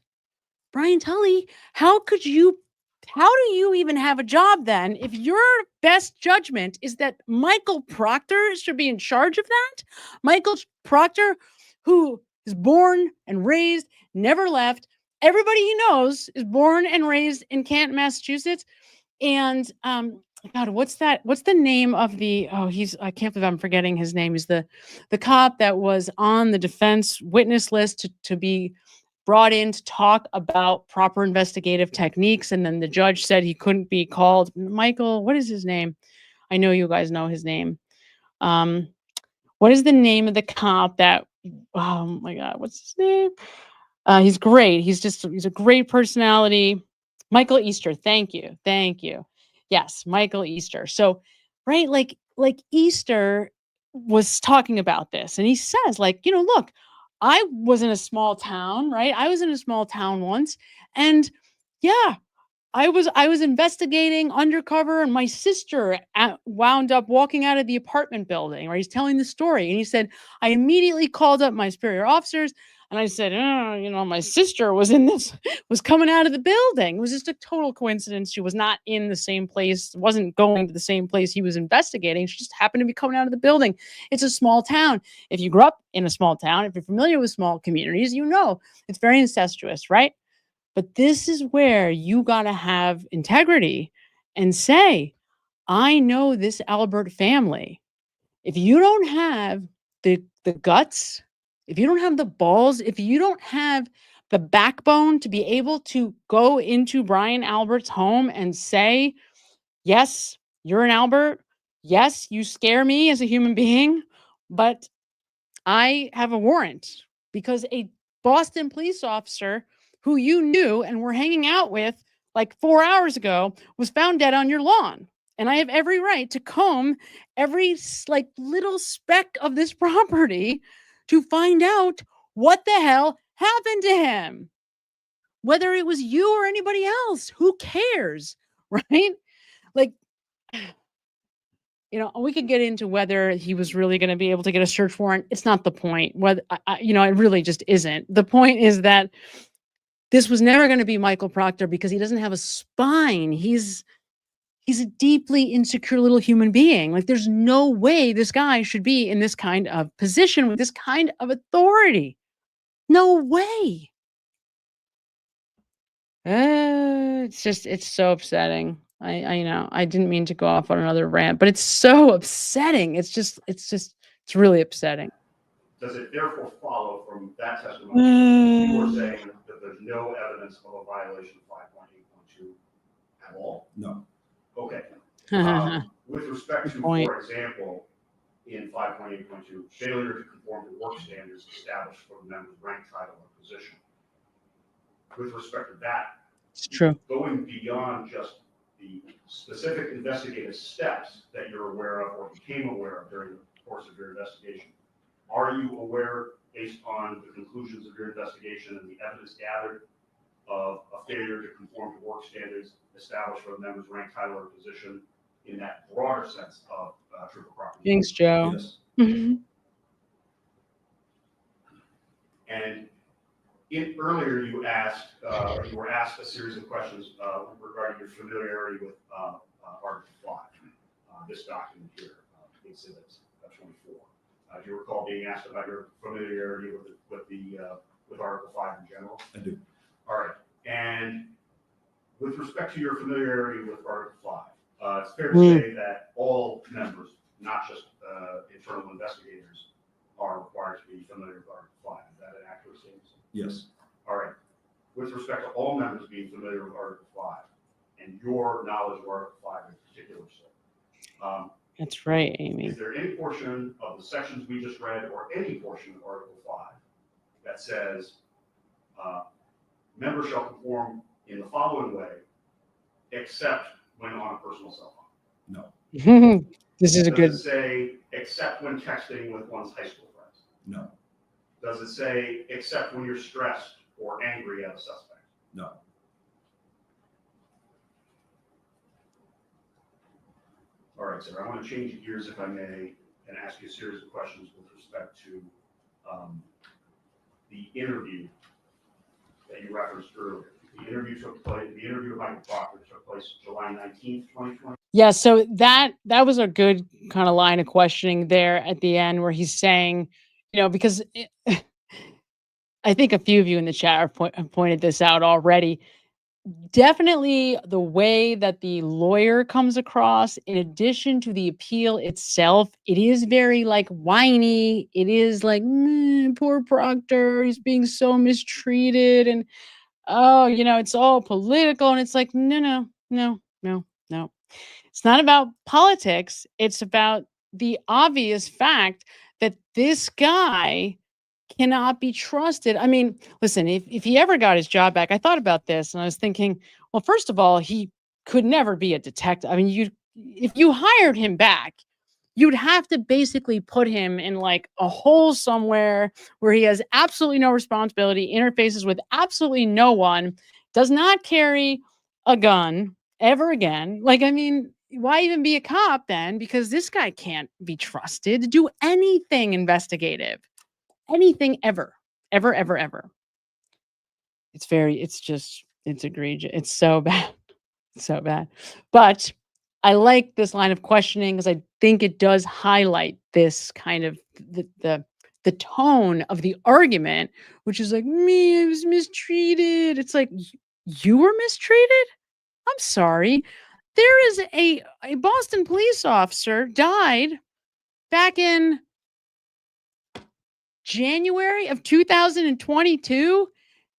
Brian Tully, how do you even have a job then if your best judgment is that Michael Proctor should be in charge of that? Michael Proctor, who is born and raised, never left. Everybody he knows is born and raised in Canton, Massachusetts. And God, what's the name of the I can't believe I'm forgetting his name. He's the cop that was on the defense witness list to be brought in to talk about proper investigative techniques, and then the judge said he couldn't be called. Michael, what is his name? I know you guys know his name. What is the name of the cop that, oh my God, what's his name? He's great. He's a great personality. Michael Easter. Thank you. Yes, Michael Easter. So, right, like Easter was talking about this, and he says, like, look, I was in a small town, right? I was in a small town once, and yeah, I was investigating undercover, and my sister wound up walking out of the apartment building, right? He's telling the story, and he said, I immediately called up my superior officers, and I said, my sister was coming out of the building. It was just a total coincidence. She was not in the same place, wasn't going to the same place he was investigating. She just happened to be coming out of the building. It's a small town. If you grew up in a small town, if you're familiar with small communities, it's very incestuous, right? But this is where you got to have integrity and say, I know this Albert family. If you don't have the guts, if you don't have the balls, if you don't have the backbone to be able to go into Brian Albert's home and say, yes, you're an Albert. Yes, you scare me as a human being, but I have a warrant because a Boston police officer who you knew and were hanging out with like 4 hours ago was found dead on your lawn. And I have every right to comb every like little speck of this property to find out what the hell happened to him. Whether it was you or anybody else, who cares, right? Like, we could get into whether he was really going to be able to get a search warrant. It's not the point. Whether it really just isn't. The point is that this was never going to be Michael Proctor because he doesn't have a spine. He's a deeply insecure little human being. Like, there's no way this guy should be in this kind of position with this kind of authority. No way. It's so upsetting. I didn't mean to go off on another rant, but it's so upsetting. It's really upsetting. Does it therefore follow from that testimony you were saying that there's no evidence of a violation of 5.8.2 at all? No. Okay. With respect to, for example, in 5.8.2, failure to conform to work standards established for the member's rank, title, or position. With respect to that, it's true. Going beyond just the specific investigative steps that you're aware of or became aware of during the course of your investigation, are you aware, based on the conclusions of your investigation and the evidence gathered, of a failure to conform to work standards established for the member's rank, title, or position in that broader sense of triple property? Thanks, Joe. Yes. And earlier you were asked a series of questions regarding your familiarity with Article 5, this document here, Exhibit 24. Do you recall being asked about your familiarity with Article 5 in general? I do. All right. And with respect to your familiarity with Article 5, it's fair to say that all members, not just internal investigators, are required to be familiar with Article 5. Is that an accurate statement? Yes. All right. With respect to all members being familiar with Article 5 and your knowledge of Article 5 in particular, sir, That's right, Amy. is there any portion of the sections we just read or any portion of Article 5 that says members shall conform in the following way, except when on a personal cell phone? No. This is a good. Does it say except when texting with one's high school friends? No. Does it say except when you're stressed or angry at a suspect? No. All right, sir. I want to change gears, if I may, and ask you a series of questions with respect to the interview that you referenced earlier. The interview with Michael Proctor took place July 19th, 2020. Yeah, so that was a good kind of line of questioning there at the end where he's saying, because I think a few of you in the chat have pointed this out already. Definitely the way that the lawyer comes across, in addition to the appeal itself, it is very like whiny. It is like, poor Proctor, he's being so mistreated. And, it's all political. And it's like, no. It's not about politics. It's about the obvious fact that this guy cannot be trusted. I mean, listen, if he ever got his job back, I thought about this and I was thinking, well, first of all, he could never be a detective. I mean, if you hired him back, you'd have to basically put him in like a hole somewhere where he has absolutely no responsibility, interfaces with absolutely no one, does not carry a gun ever again. Like, I mean, why even be a cop then? Because this guy can't be trusted to do anything investigative. Anything ever. It's egregious. It's so bad. So bad. But I like this line of questioning because I think it does highlight this kind of the tone of the argument, which is like, me, I was mistreated. It's like, you were mistreated? I'm sorry. There is a Boston police officer died back in January of 2022,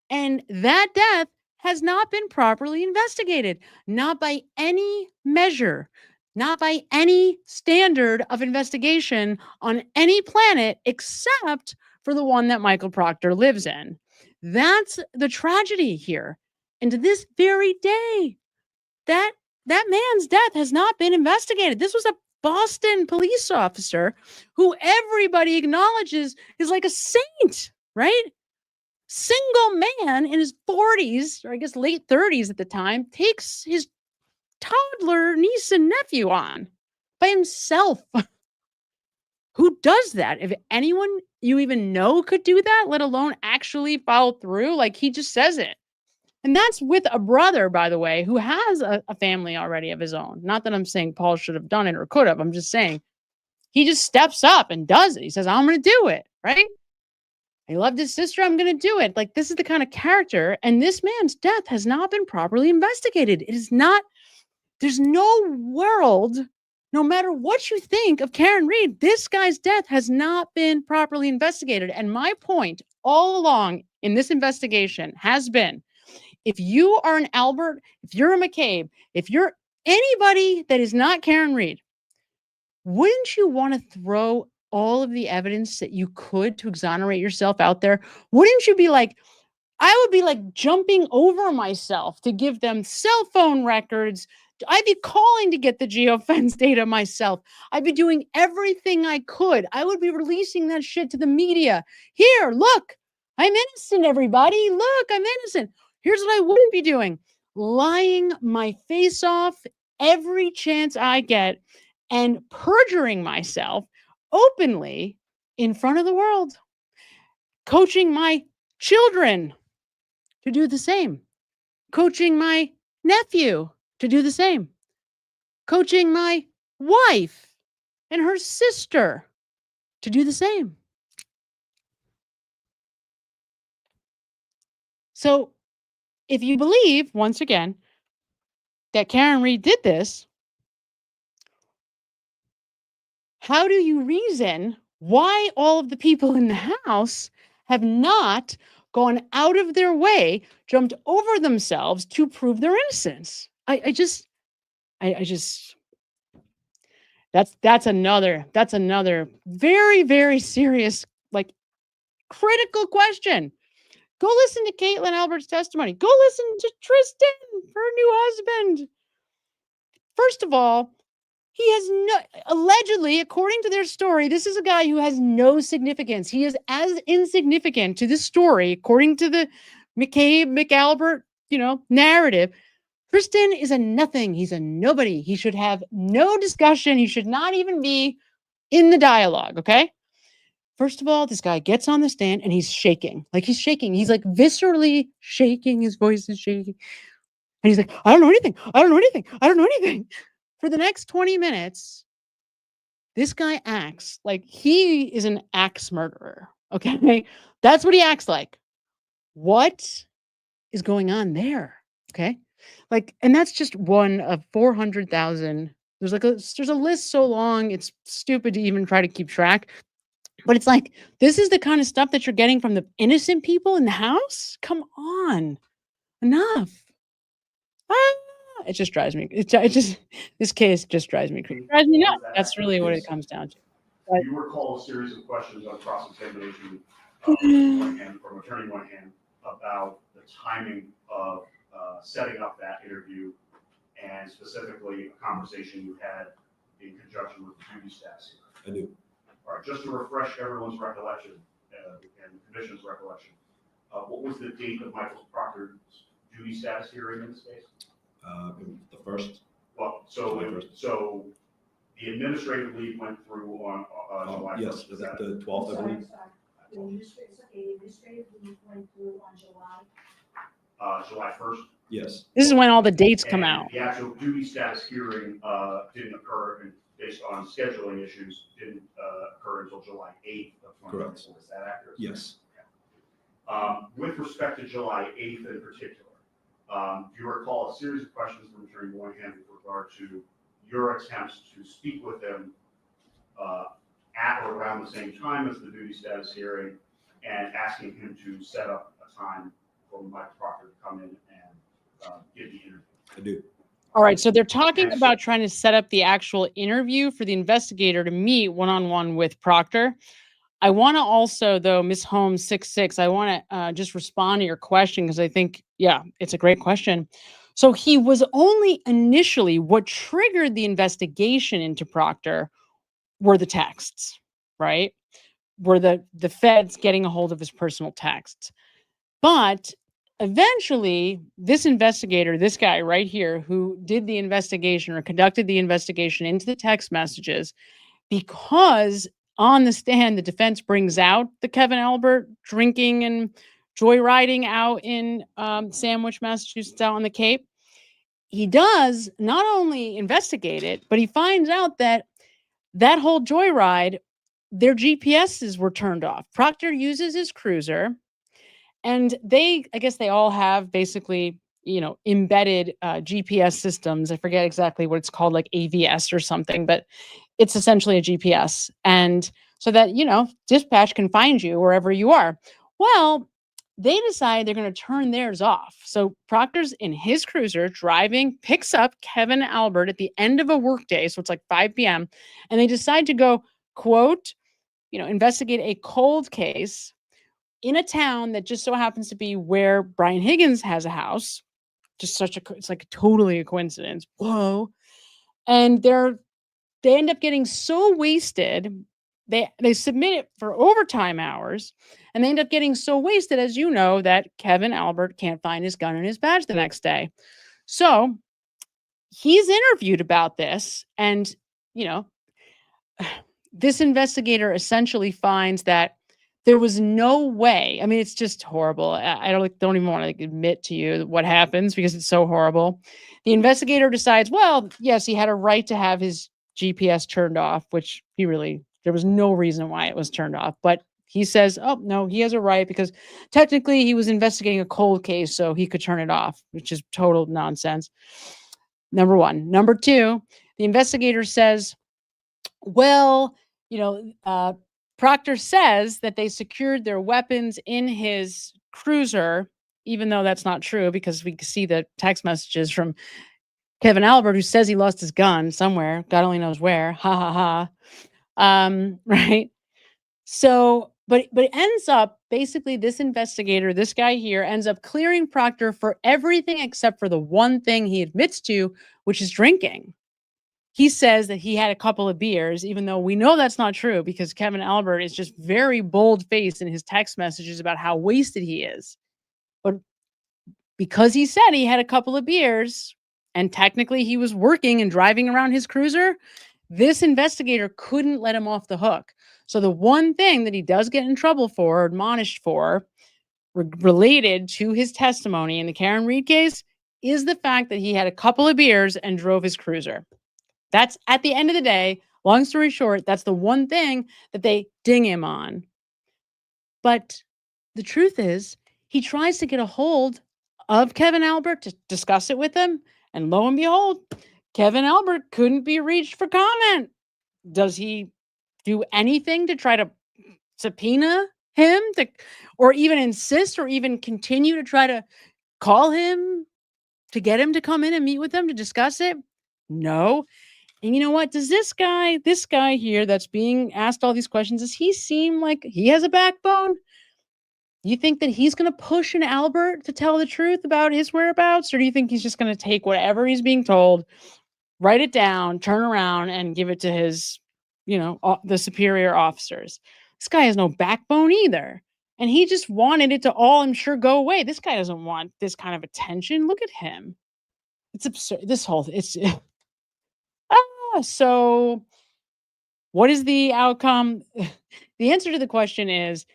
and that death has not been properly investigated, not by any measure, not by any standard of investigation on any planet except for the one that Michael Proctor lives in. That's the tragedy here. And to this very day, that man's death has not been investigated. This was a Boston police officer who everybody acknowledges is like a saint, right? Single man in his 40s, or I guess late 30s at the time, takes his toddler niece and nephew on by himself. Who does that? If anyone you even know could do that, let alone actually follow through, like he just says it. And that's with a brother, by the way, who has a family already of his own. Not that I'm saying Paul should have done it or could have. I'm just saying he just steps up and does it. He says, I'm going to do it, right? I loved his sister. I'm going to do it. Like, this is the kind of character. And this man's death has not been properly investigated. It is not, there's no world, no matter what you think of Karen Read, this guy's death has not been properly investigated. And my point all along in this investigation has been, if you are an Albert, if you're a McCabe, if you're anybody that is not Karen Read, wouldn't you want to throw all of the evidence that you could to exonerate yourself out there? Wouldn't you be like, I would be like jumping over myself to give them cell phone records. I'd be calling to get the geofence data myself. I'd be doing everything I could. I would be releasing that shit to the media. Here, look, I'm innocent, everybody. Look, I'm innocent. Here's what I wouldn't be doing. Lying my face off every chance I get and perjuring myself openly in front of the world. Coaching my children to do the same. Coaching my nephew to do the same. Coaching my wife and her sister to do the same. So if you believe, once again, that Karen Reed did this, how do you reason why all of the people in the house have not gone out of their way, jumped over themselves to prove their innocence? I just that's another very, very serious, like, critical question. Go listen to Caitlin Albert's testimony. Go listen to Tristan, her new husband. First of all, he has no, allegedly, according to their story, this is a guy who has no significance. He is as insignificant to this story, according to the McCabe, McAlbert, narrative. Tristan is a nothing. He's a nobody. He should have no discussion. He should not even be in the dialogue, okay? First of all, this guy gets on the stand and he's shaking. Like, he's shaking. He's like viscerally shaking. His voice is shaking. And he's like, I don't know anything. I don't know anything. I don't know anything. For the next 20 minutes, this guy acts like he is an axe murderer, okay? That's what he acts like. What is going on there, okay? Like, and that's just one of 400,000. There's a list so long, it's stupid to even try to keep track. But it's like, this is the kind of stuff that you're getting from the innocent people in the house? Come on. Enough. It just drives me. This case just drives me crazy. It drives me nuts. That's really what it comes down to. But, you recall a series of questions on cross-examination from Attorney Moynihan about the timing of setting up that interview, and specifically a conversation you had in conjunction with the duty status here. I do. All right, just to refresh everyone's recollection and the commission's recollection, what was the date of Michael Proctor's duty status hearing in this case? The first. Well, so the administrative leave went through on July 1st. Yes, is that the 12th, I believe? The administrative leave went through on July 1st. Yes. this is when all the dates come out. The actual duty status hearing didn't occur, and based on scheduling issues, didn't occur until July 8th of 2024. Is that accurate? Yes. Okay. With respect to July 8th in particular, do you recall a series of questions from Attorney Moynihan with regard to your attempts to speak with him at or around the same time as the duty status hearing, and asking him to set up a time for Michael Proctor to come in and give the interview? I do. All right, so they're talking about trying to set up the actual interview for the investigator to meet one-on-one with Proctor. I want to also, though, Ms. Holmes 66, I want to just respond to your question, because I think, yeah, it's a great question. So he was only initially, what triggered the investigation into Proctor were the texts, right? Were the feds getting a hold of his personal texts. But eventually, this investigator, this guy right here, who did the investigation or conducted the investigation into the text messages, because on the stand, the defense brings out the Kevin Albert drinking and joyriding out in Sandwich, Massachusetts, out on the Cape. He does not only investigate it, but he finds out that that whole joyride, their GPSs were turned off. Proctor uses his cruiser, and I guess they all have basically, embedded GPS systems. I forget exactly what it's called, like AVS or something, but it's essentially a GPS. And so that, dispatch can find you wherever you are. Well, they decide they're going to turn theirs off. So Proctor's in his cruiser driving, picks up Kevin Albert at the end of a workday. So it's like 5 p.m. And they decide to go, quote, investigate a cold case in a town that just so happens to be where Brian Higgins has a house. It's like totally a coincidence. Whoa. And they end up getting so wasted. They submit it for overtime hours, and they end up getting so wasted, as you know, that Kevin Albert can't find his gun and his badge the next day. So he's interviewed about this, and, this investigator essentially finds that there was no way. I mean, it's just horrible. I don't even want to admit to you what happens, because it's so horrible. The investigator decides, well, yes, he had a right to have his GPS turned off, which he really There was no reason why it was turned off. But he says, oh, no, he has a right because technically he was investigating a cold case, so he could turn it off, which is total nonsense. Number one. Number two, the investigator says, well, Proctor says that they secured their weapons in his cruiser, even though that's not true because we see the text messages from Kevin Albert, who says he lost his gun somewhere. God only knows where. Ha ha ha. Right. So, but it ends up basically this investigator, this guy here ends up clearing Proctor for everything except for the one thing he admits to, which is drinking. He says that he had a couple of beers, even though we know that's not true because Kevin Albert is just very bold-faced in his text messages about how wasted he is. But because he said he had a couple of beers and technically he was working and driving around his cruiser, this investigator couldn't let him off the hook. So the one thing that he does get in trouble for, or admonished for, related to his testimony in the Karen Reed case, is the fact that he had a couple of beers and drove his cruiser. That's at the end of the day, long story short, that's the one thing that they ding him on. But the truth is, he tries to get a hold of Kevin Albert to discuss it with him. And lo and behold, Kevin Albert couldn't be reached for comment. Does he do anything to try to subpoena him or even insist or even continue to try to call him to get him to come in and meet with them to discuss it? No. And you know what? Does this guy here that's being asked all these questions, does he seem like he has a backbone? You think that he's going to push an Albert to tell the truth about his whereabouts? Or do you think he's just going to take whatever he's being told, write it down, turn around and give it to his, the superior officers? This guy has no backbone either. And he just wanted it to all, I'm sure, go away. This guy doesn't want this kind of attention. Look at him. It's absurd. So what is the outcome? The answer to the question is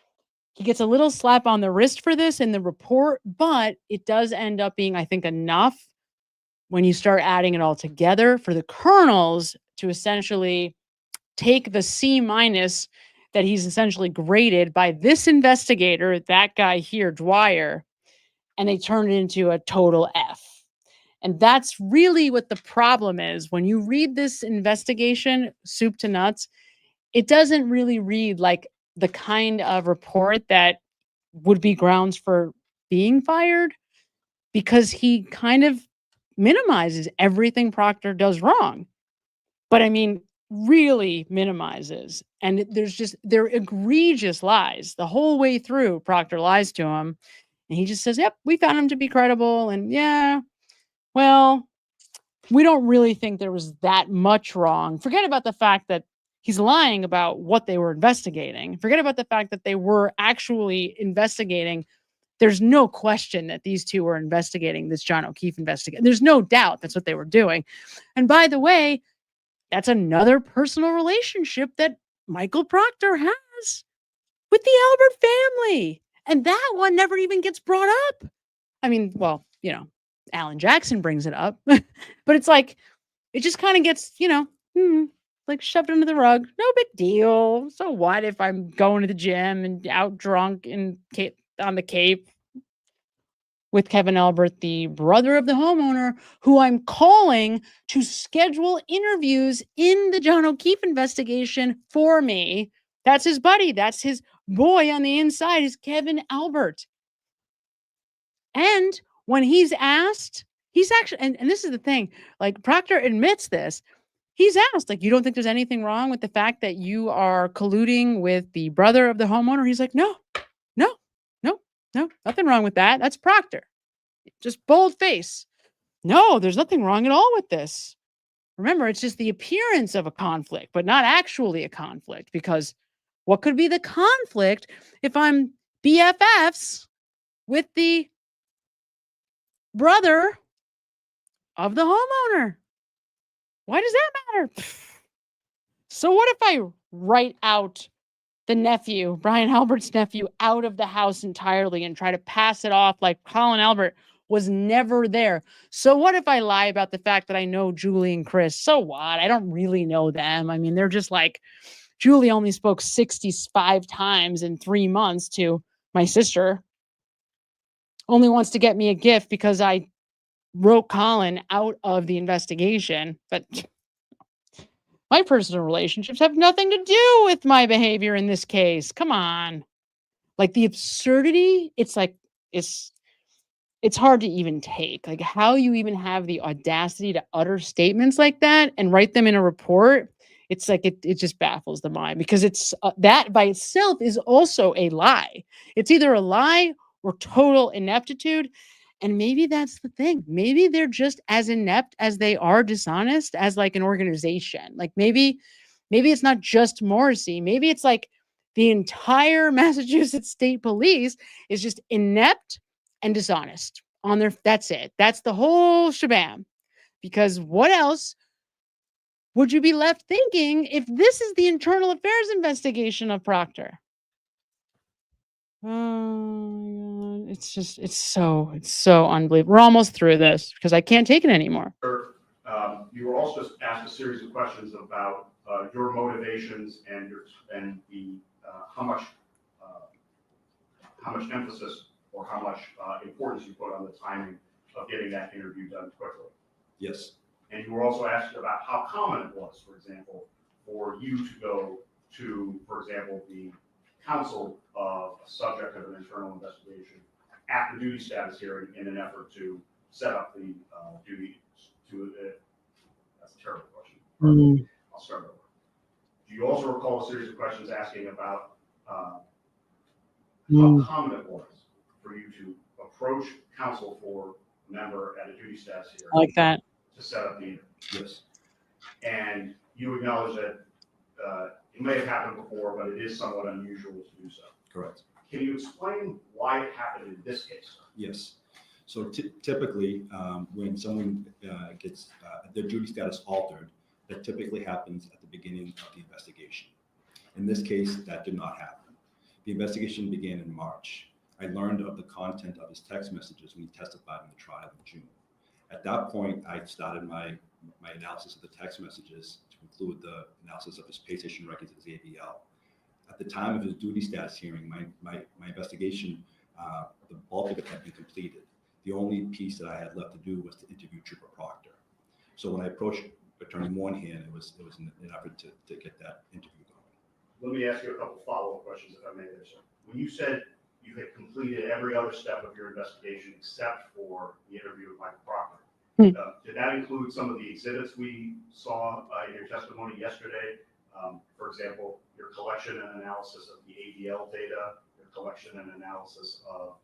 he gets a little slap on the wrist for this in the report, but it does end up being, I think, enough when you start adding it all together for the colonels to essentially take the C- that he's essentially graded by this investigator, that guy here, Dwyer, and they turn it into a total F. And that's really what the problem is. When you read this investigation, soup to nuts, it doesn't really read like the kind of report that would be grounds for being fired, because he kind of minimizes everything Proctor does wrong. But I mean, really minimizes. And they're egregious lies. The whole way through, Proctor lies to him. And he just says, yep, we found him to be credible. And yeah, well, we don't really think there was that much wrong. Forget about the fact that he's lying about what they were investigating. Forget about the fact that they were actually investigating. There's no question that these two were investigating this John O'Keefe investigation. There's no doubt that's what they were doing. And by the way, that's another personal relationship that Michael Proctor has with the Albert family. And that one never even gets brought up. I mean, well, Alan Jackson brings it up, but it's like, it just kind of gets, like shoved under the rug. No big deal. So what if I'm going to the gym and out drunk on the Cape with Kevin Albert, the brother of the homeowner, who I'm calling to schedule interviews in the John O'Keefe investigation for me. That's his buddy. That's his boy on the inside, is Kevin Albert. And when he's asked, he's actually, and this is the thing, like Proctor admits this, he's asked, like, you don't think there's anything wrong with the fact that you are colluding with the brother of the homeowner? He's like, no, nothing wrong with that. That's Proctor. Just bold face. No, there's nothing wrong at all with this. Remember, it's just the appearance of a conflict, but not actually a conflict, because what could be the conflict if I'm BFFs with the brother of the homeowner? Why does that matter? So what if I write out the nephew, Brian Albert's nephew, out of the house entirely and try to pass it off like Colin Albert was never there? So what if I lie about the fact that I know Julie and Chris? So what? I don't really know them. I mean, they're just like Julie only spoke 65 times in 3 months to my sister. Only wants to get me a gift because I wrote Colin out of the investigation. But my personal relationships have nothing to do with my behavior in this case. Come on. Like the absurdity, it's like, it's hard to even take. Like how you even have the audacity to utter statements like that and write them in a report. It's like it just baffles the mind because it's that by itself is also a lie. It's either a lie or total ineptitude. And maybe that's the thing. Maybe they're just as inept as they are dishonest as like an organization. Like maybe it's not just Morrissey. Maybe it's like the entire Massachusetts State Police is just inept and dishonest on their, that's it. That's the whole shabam. Because what else would you be left thinking if this is the internal affairs investigation of Proctor? Oh, it's so unbelievable. We're almost through this because I can't take it anymore. You were also asked a series of questions about your motivations and the how much emphasis or how much importance you put on the timing of getting that interview done quickly. Yes. And you were also asked about how common it was, for example, for you to go to, for example, the counsel of a subject of an internal investigation at the duty status hearing in an effort to set up the duty to that's a terrible question. I'll start over. Do you also recall a series of questions asking about how common it was for you to approach counsel for a member at a duty status hearing? I like that. To set up the interview? Yes. And you acknowledge that it may have happened before, but it is somewhat unusual to do so. Correct. Can you explain why it happened in this case? Yes. So typically, when someone gets their duty status altered, that typically happens at the beginning of the investigation. In this case, that did not happen. The investigation began in March. I learned of the content of his text messages when he testified in the trial in June. At that point, I started my analysis of the text messages to include the analysis of his pay station records as ABL. At the time of his duty status hearing, my investigation, the bulk of it had been completed. The only piece that I had left to do was to interview Trooper Proctor. So when I approached Attorney Moynihan, it was an effort to get that interview going. Let me ask you a couple follow-up questions, if I may, there, sir. When you said you had completed every other step of your investigation except for the interview with Michael Proctor, did that include some of the exhibits we saw in your testimony yesterday? For example, your collection and analysis of the ADL data, your collection and analysis of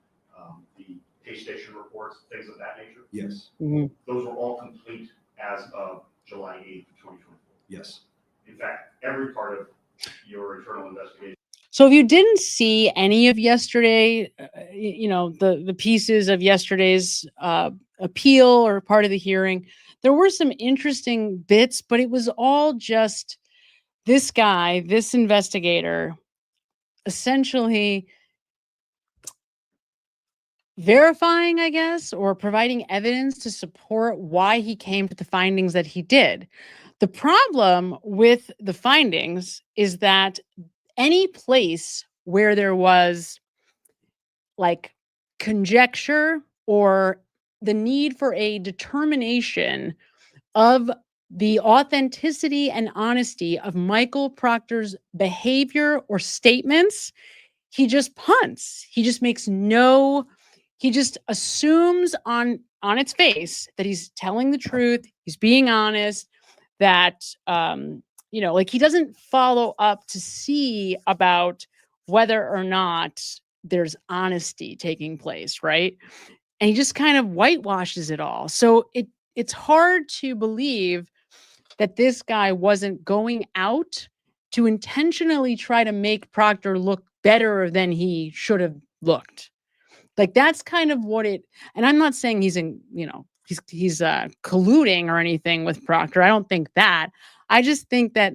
the pay station reports, things of that nature? Yes. Those were all complete as of July 8th, 2024? Yes. In fact, every part of your internal investigation. So if you didn't see any of yesterday, the pieces of yesterday's appeal or part of the hearing, there were some interesting bits, but it was all just this guy, this investigator, essentially verifying, I guess, or providing evidence to support why he came to the findings that he did. The problem with the findings is that any place where there was like conjecture or the need for a determination of the authenticity and honesty of Michael Proctor's behavior or statements, he just punts. He just he just assumes on its face that he's telling the truth, he's being honest, that like he doesn't follow up to see about whether or not there's honesty taking place, right? And he just kind of whitewashes it all. So it's hard to believe that this guy wasn't going out to intentionally try to make Proctor look better than he should have looked. Like that's kind of what it, and I'm not saying he's colluding or anything with Proctor. I don't think that. I just think that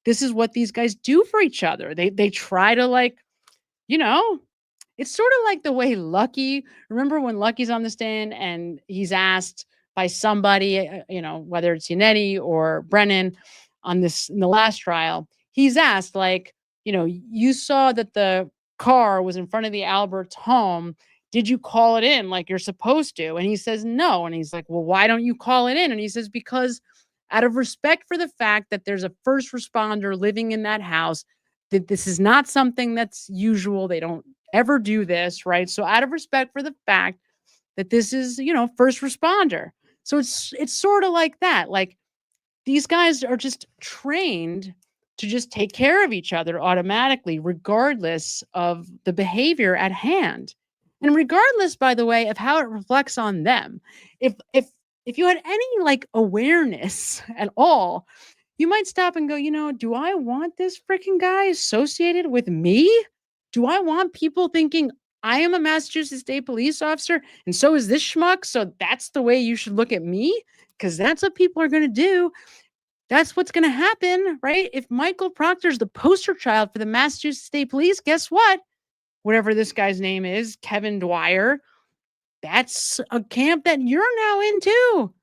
this is what these guys do for each other. They try to it's sort of like the way Lucky, remember when Lucky's on the stand and he's asked by somebody, whether it's Yannetti or Brennan in the last trial, he's asked, like, you saw that the car was in front of the Alberts home. Did you call it in like you're supposed to? And he says no. And he's like, well, why don't you call it in? And he says, because out of respect for the fact that there's a first responder living in that house, that this is not something that's usual. They don't ever do this, right? So out of respect for the fact that this is, first responder. So it's sort of like that. Like, these guys are just trained to just take care of each other automatically, regardless of the behavior at hand. And regardless, by the way, of how it reflects on them. If you had any like awareness at all, you might stop and go, do I want this freaking guy associated with me? Do I want people thinking I am a Massachusetts State Police officer and so is this schmuck? So that's the way you should look at me? Because that's what people are going to do. That's what's going to happen, right? If Michael Proctor is the poster child for the Massachusetts State Police, guess what? Whatever this guy's name is, Kevin Dwyer, that's a camp that you're now in too.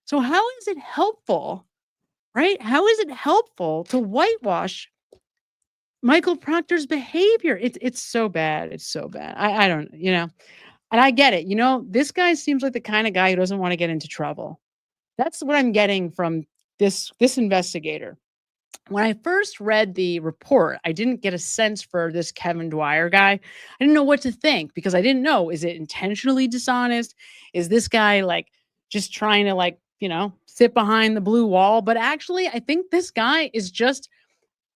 So how is it helpful, right? How is it helpful to whitewash Michael Proctor's behavior? It's so bad. It's so bad. I don't, and I get it. This guy seems like the kind of guy who doesn't want to get into trouble. That's what I'm getting from this investigator. When I first read the report, I didn't get a sense for this Kevin Dwyer guy. I didn't know what to think because I didn't know, is it intentionally dishonest? Is this guy like just trying to sit behind the blue wall? But actually, I think this guy is just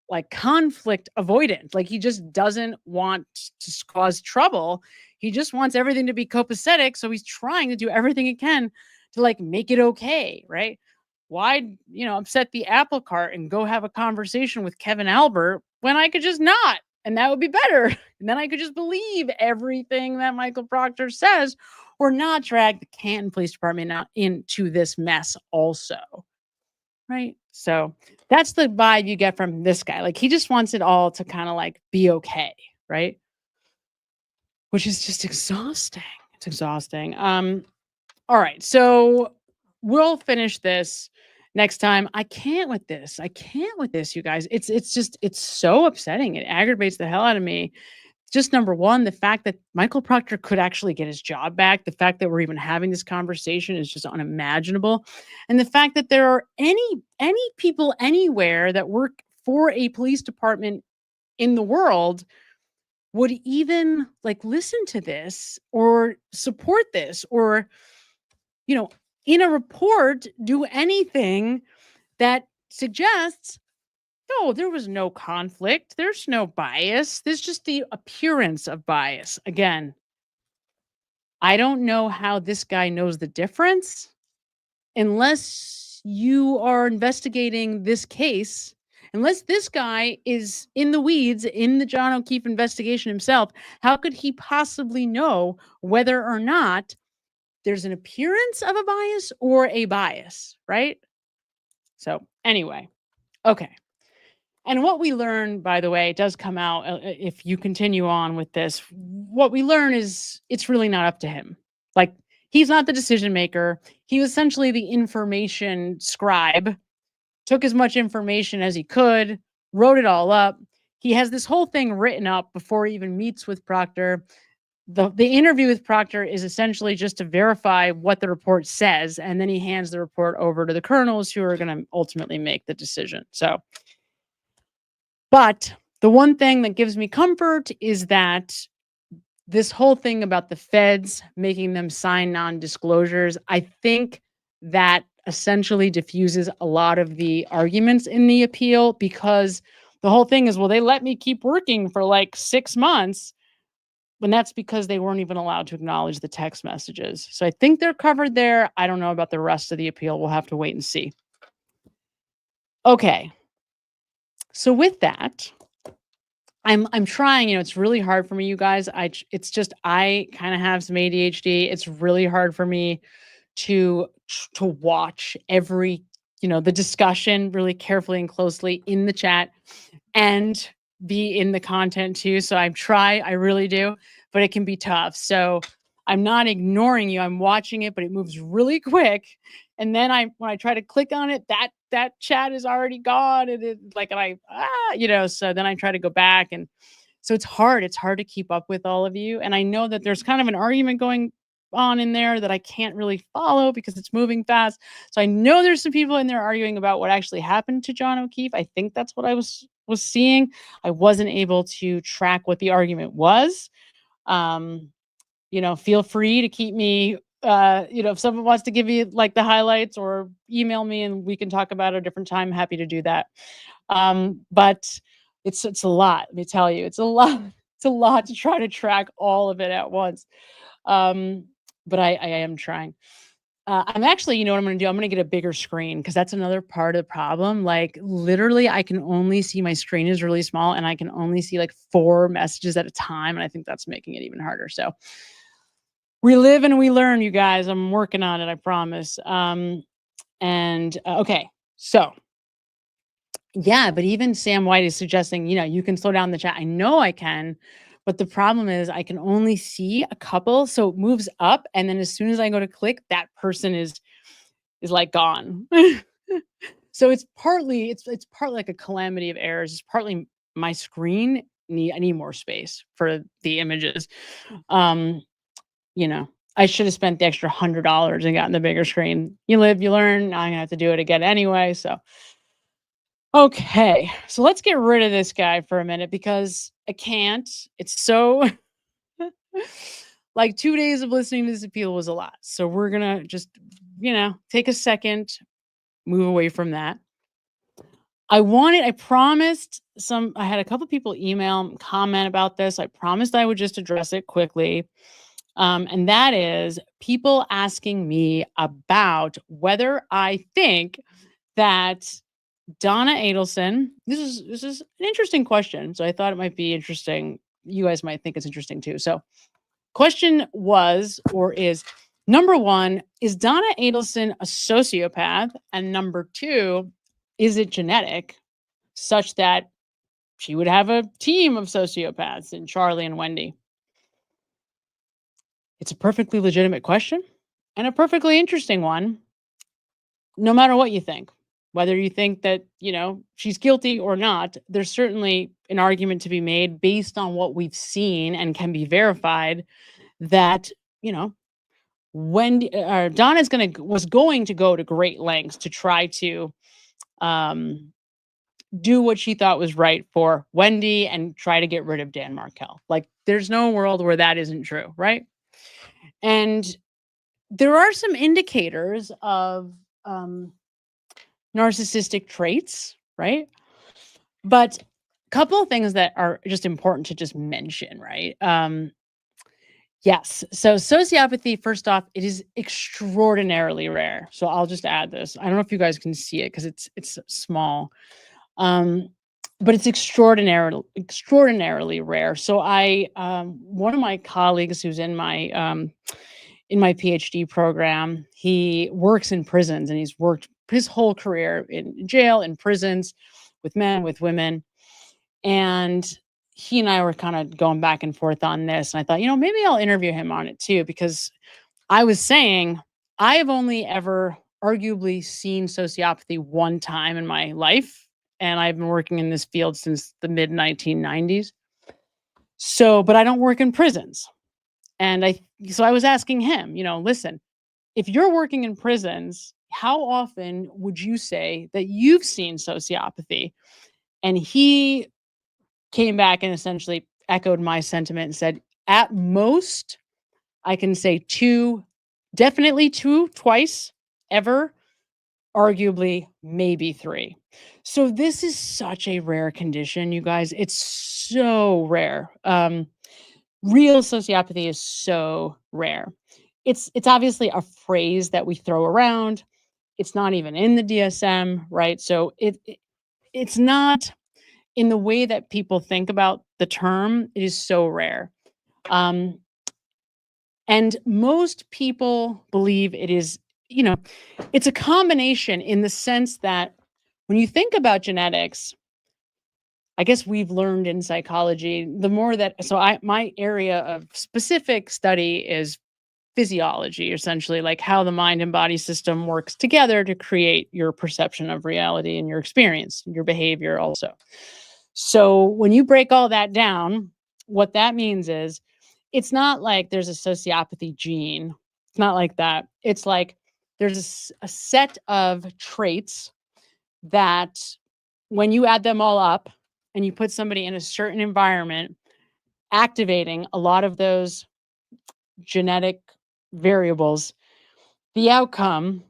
like conflict avoidant. Like, he just doesn't want to cause trouble. He just wants everything to be copacetic. So he's trying to do everything he can to like make it okay, right? Why, upset the apple cart and go have a conversation with Kevin Albert when I could just not, and that would be better. And then I could just believe everything that Michael Proctor says, or not drag the Canton Police Department out into this mess also, right? So that's the vibe you get from this guy. Like, he just wants it all to kind of like be okay, right? Which is just exhausting. It's exhausting. All right, so we'll finish this next time. I can't with this, you guys. It's so upsetting. It aggravates the hell out of me. Just number one, the fact that Michael Proctor could actually get his job back. The fact that we're even having this conversation is just unimaginable. And the fact that there are any people anywhere that work for a police department in the world would even like listen to this or support this or, in a report, do anything that suggests, no, there was no conflict. There's no bias. There's just the appearance of bias. Again, I don't know how this guy knows the difference unless you are investigating this case, unless this guy is in the weeds in the John O'Keefe investigation himself. How could he possibly know whether or not there's an appearance of a bias or a bias, right? So anyway, okay. And what we learn, by the way, does come out if you continue on with this. What we learn is it's really not up to him. Like, he's not the decision maker. He was essentially the information scribe, took as much information as he could, wrote it all up. He has this whole thing written up before he even meets with Proctor. The interview with Proctor is essentially just to verify what the report says, and then he hands the report over to the colonels who are going to ultimately make the decision. So, but the one thing that gives me comfort is that this whole thing about the feds making them sign non-disclosures, I think that essentially diffuses a lot of the arguments in the appeal, because the whole thing is, well, they let me keep working for like 6 months. And that's because they weren't even allowed to acknowledge the text messages. So I think they're covered there. I don't know about the rest of the appeal. We'll have to wait and see. Okay. So with that, I'm trying, it's really hard for me, you guys. I kind of have some ADHD. It's really hard for me to watch every, the discussion really carefully and closely in the chat and be in the content too. So I really do, but it can be tough. So I'm not ignoring you. I'm watching it, but it moves really quick. And then when I try to click on it, that chat is already gone. And so then I try to go back. And so it's hard. It's hard to keep up with all of you. And I know that there's kind of an argument going on in there that I can't really follow because it's moving fast. So I know there's some people in there arguing about what actually happened to John O'Keefe. I think that's what I was seeing. I wasn't able to track what the argument was. Feel free to keep me, if someone wants to give you like the highlights or email me and we can talk about it a different time, happy to do that. But it's a lot, let me tell you, it's a lot. It's a lot to try to track all of it at once. But I am trying. I'm actually, you know what I'm going to do? I'm going to get a bigger screen because that's another part of the problem. Like literally I can only see, my screen is really small and I can only see like 4 messages at a time. And I think that's making it even harder. So we live and we learn, you guys. I'm working on it, I promise. Okay. So yeah, but even Sam White is suggesting, you can slow down the chat. I know I can, but the problem is I can only see a couple. So it moves up. And then as soon as I go to click, that person is like gone. So it's partly like a calamity of errors. It's partly my screen. I need more space for the images. I should have spent the extra $100 and gotten the bigger screen. You live, you learn. I'm gonna have to do it again anyway. So, okay. So let's get rid of this guy for a minute because I can't. It's so like 2 days of listening to this appeal was a lot. So we're gonna just, take a second, move away from that. I promised I had a couple people email, comment about this. I promised I would just address it quickly. And that is people asking me about whether I think that Donna Adelson, this is an interesting question. So I thought it might be interesting. You guys might think it's interesting too. So question was, or is, number 1, is Donna Adelson a sociopath? And number 2, is it genetic such that she would have a team of sociopaths in Charlie and Wendy? It's a perfectly legitimate question and a perfectly interesting one, no matter what you think. Whether you think that, she's guilty or not, there's certainly an argument to be made based on what we've seen and can be verified that, Wendy or Donna was going to go to great lengths to try to do what she thought was right for Wendy and try to get rid of Dan Markel. Like, there's no world where that isn't true, right? And there are some indicators of narcissistic traits, right? But a couple of things that are just important to just mention, right? Yes. So sociopathy, first off, it is extraordinarily rare. So I'll just add this. I don't know if you guys can see it because it's small. But it's extraordinarily rare. So one of my colleagues who's in my PhD program, he works in prisons and he's worked his whole career in jail, in prisons, with men, with women. And he and I were kind of going back and forth on this. And I thought, maybe I'll interview him on it too, because I was saying I have only ever arguably seen sociopathy one time in my life. And I've been working in this field since the mid 1990s. So, but I don't work in prisons. And so I was asking him, listen, if you're working in prisons, how often would you say that you've seen sociopathy? And he came back and essentially echoed my sentiment and said, at most, I can say 2, definitely 2, twice, ever, arguably maybe 3. So this is such a rare condition, you guys. It's so rare. Real sociopathy is so rare. It's obviously a phrase that we throw around. It's not even in the DSM, right? So it's not in the way that people think about the term. It is so rare. And most people believe it is, it's a combination in the sense that when you think about genetics, I guess we've learned in psychology, the more that, my area of specific study is physiology, essentially, like how the mind and body system works together to create your perception of reality and your experience, your behavior also. So when you break all that down, what that means is it's not like there's a sociopathy gene. It's not like that. It's like there's a set of traits that when you add them all up and you put somebody in a certain environment, activating a lot of those genetic variables, the outcome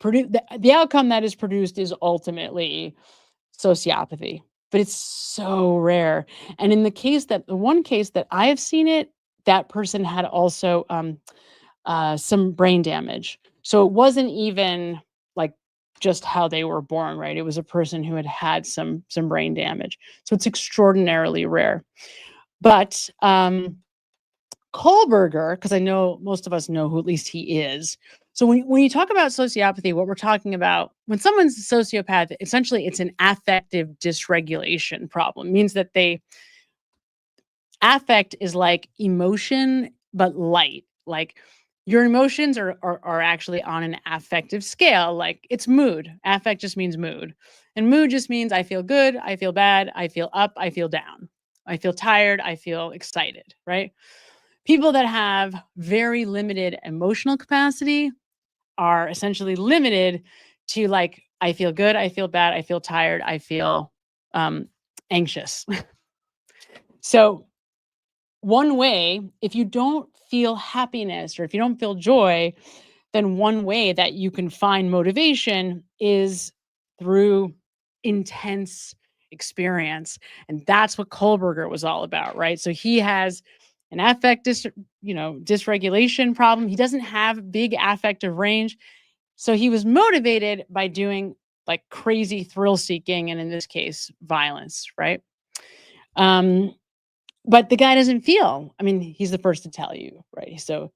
the outcome that is produced is ultimately sociopathy. But it's so rare. And in the one case that I have seen it, that person had also some brain damage. So it wasn't even like just how they were born, right? It was a person who had some brain damage. So it's extraordinarily rare. But Kohlberger, because I know most of us know who at least he is. So when you talk about sociopathy, what we're talking about, when someone's a sociopath, essentially it's an affective dysregulation problem. It means that affect is like emotion, but light. Like your emotions are actually on an affective scale. Like it's mood. Affect just means mood. And mood just means I feel good, I feel bad, I feel up, I feel down. I feel tired, I feel excited, right? People that have very limited emotional capacity are essentially limited to like, I feel good, I feel bad, I feel tired, I feel anxious. So one way, if you don't feel happiness or if you don't feel joy, then one way that you can find motivation is through intense experience. And that's what Kohlberger was all about, right? So he has an affect dysregulation problem. He doesn't have big affective range. So he was motivated by doing like crazy thrill seeking, and in this case, violence, right? But the guy doesn't feel. I mean, he's the first to tell you, right? So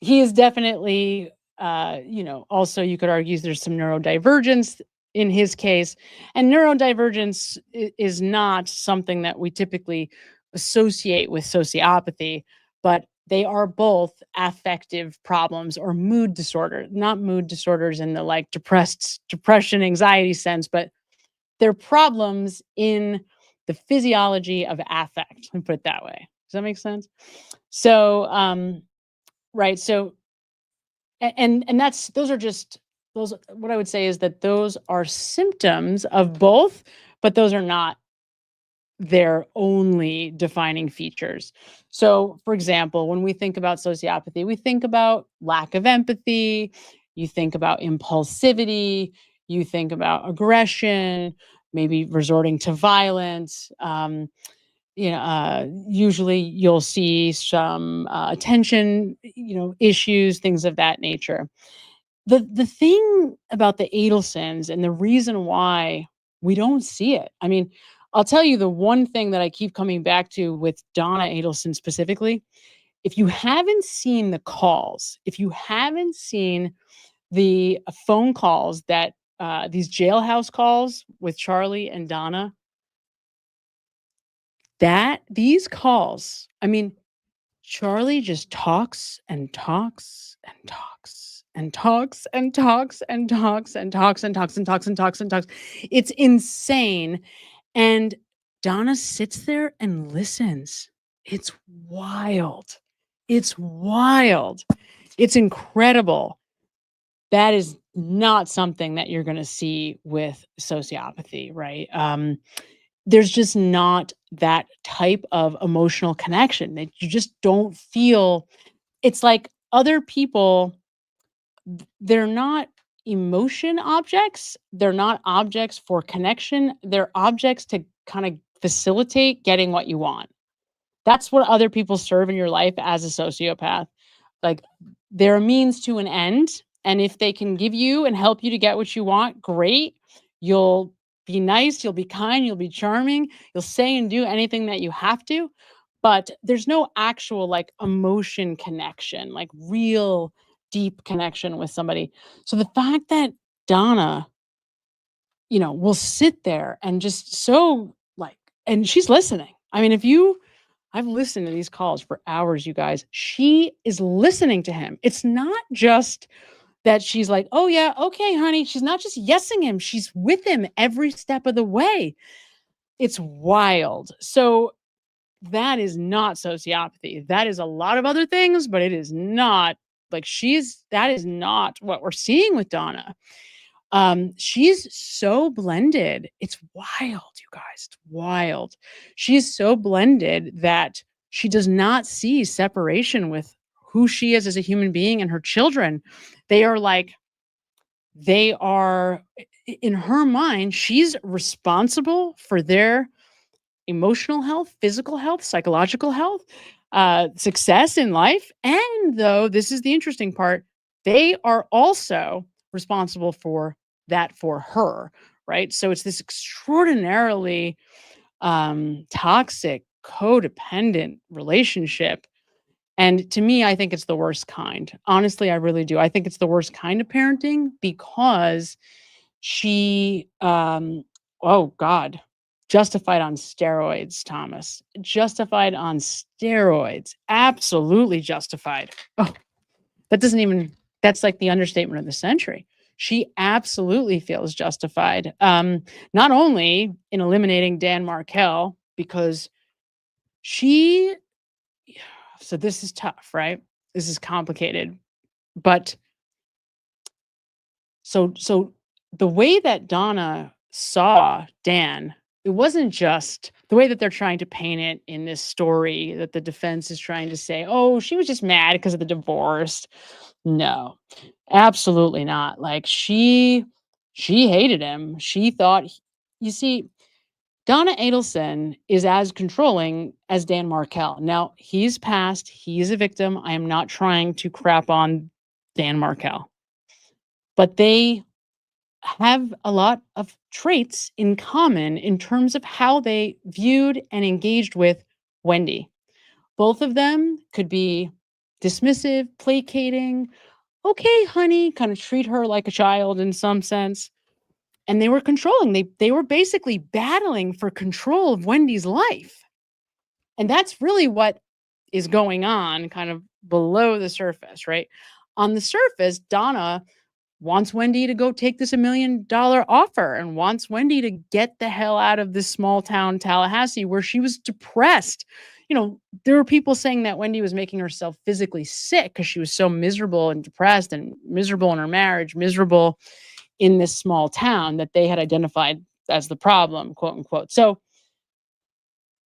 he is definitely, also you could argue there's some neurodivergence in his case. And neurodivergence is not something that we typically associate with sociopathy, but they are both affective problems or mood disorder, not mood disorders in the like depression, anxiety sense, but they're problems in the physiology of affect. Let me put it that way. Does that make sense? So, right. So, and those are just those. What I would say is that those are symptoms of both, but those are not their only defining features. So, for example, when we think about sociopathy, we think about lack of empathy, you think about impulsivity, you think about aggression, maybe resorting to violence. Usually you'll see some attention, issues, things of that nature. The thing about the Adelsons and the reason why we don't see it, I mean, I'll tell you the one thing that I keep coming back to with Donna Adelson specifically, if you haven't seen the calls, if you haven't seen the phone calls that these jailhouse calls with Charlie and Donna, these calls, I mean, Charlie just talks and talks and talks and talks and talks and talks and talks and talks and talks and talks and talks. It's insane. And Donna sits there and listens. It's wild. It's wild. It's incredible. That is not something that you're going to see with sociopathy, right? There's just not that type of emotional connection that you just don't feel. It's like other people, they're not emotion objects. They're not objects for connection. They're objects to kind of facilitate getting what you want. That's what other people serve in your life as a sociopath. Like they're a means to an end. And if they can give you and help you to get what you want, great. You'll be nice, you'll be kind, you'll be charming, you'll say and do anything that you have to. But there's no actual like emotion connection, like real deep connection with somebody. So the fact that Donna, will sit there and just so like, and she's listening. I mean, if you I've listened to these calls for hours, you guys. She is listening to him. It's not just that she's like, oh yeah, okay, honey. She's not just yesing him. She's with him every step of the way. It's wild. So that is not sociopathy. That is a lot of other things, but it is not like that is not what we're seeing with Donna. She's so blended. It's wild, you guys. It's wild. She's so blended that she does not see separation with who she is as a human being and her children. They are in her mind, she's responsible for their emotional health, physical health, psychological health, success in life. And though this is the interesting part, they are also responsible for that for her, right? So it's this extraordinarily toxic, codependent relationship. And to me, I think it's the worst kind. Honestly, I really do. I think it's the worst kind of parenting because she, oh God, justified on steroids, Thomas. Justified on steroids. Absolutely justified. Oh, that's like the understatement of the century. She absolutely feels justified. Not only in eliminating Dan Markel, because so this is tough, right? This is complicated. But so the way that Donna saw Dan, it wasn't just the way that they're trying to paint it in this story that the defense is trying to say, oh, she was just mad because of the divorce. No, absolutely not. Like she hated him. She thought, you see, Donna Adelson is as controlling as Dan Markel. Now, he's passed. He's a victim. I am not trying to crap on Dan Markel. But they have a lot of traits in common in terms of how they viewed and engaged with Wendy. Both of them could be dismissive, placating, okay, honey, kind of treat her like a child in some sense. And they were controlling. They were basically battling for control of Wendy's life. And that's really what is going on kind of below the surface, right? On the surface, Donna wants Wendy to go take this $1 million offer and wants Wendy to get the hell out of this small town Tallahassee where she was depressed. You know, there were people saying that Wendy was making herself physically sick because she was so miserable and depressed and miserable in her marriage, miserable in this small town that they had identified as the problem, quote unquote. So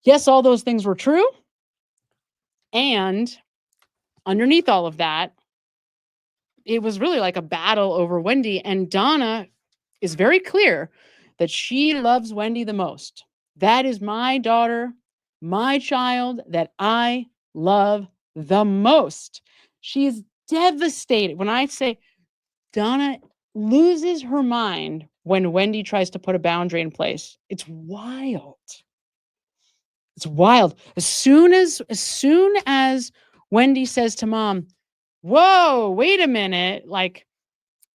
yes, all those things were true. And underneath all of that, it was really like a battle over Wendy. And Donna is very clear that she loves Wendy the most. That is my daughter, my child that I love the most. She is devastated. When I say Donna loses her mind when Wendy tries to put a boundary in place, it's wild. It's wild. As soon as Wendy says to mom, whoa, wait a minute. Like,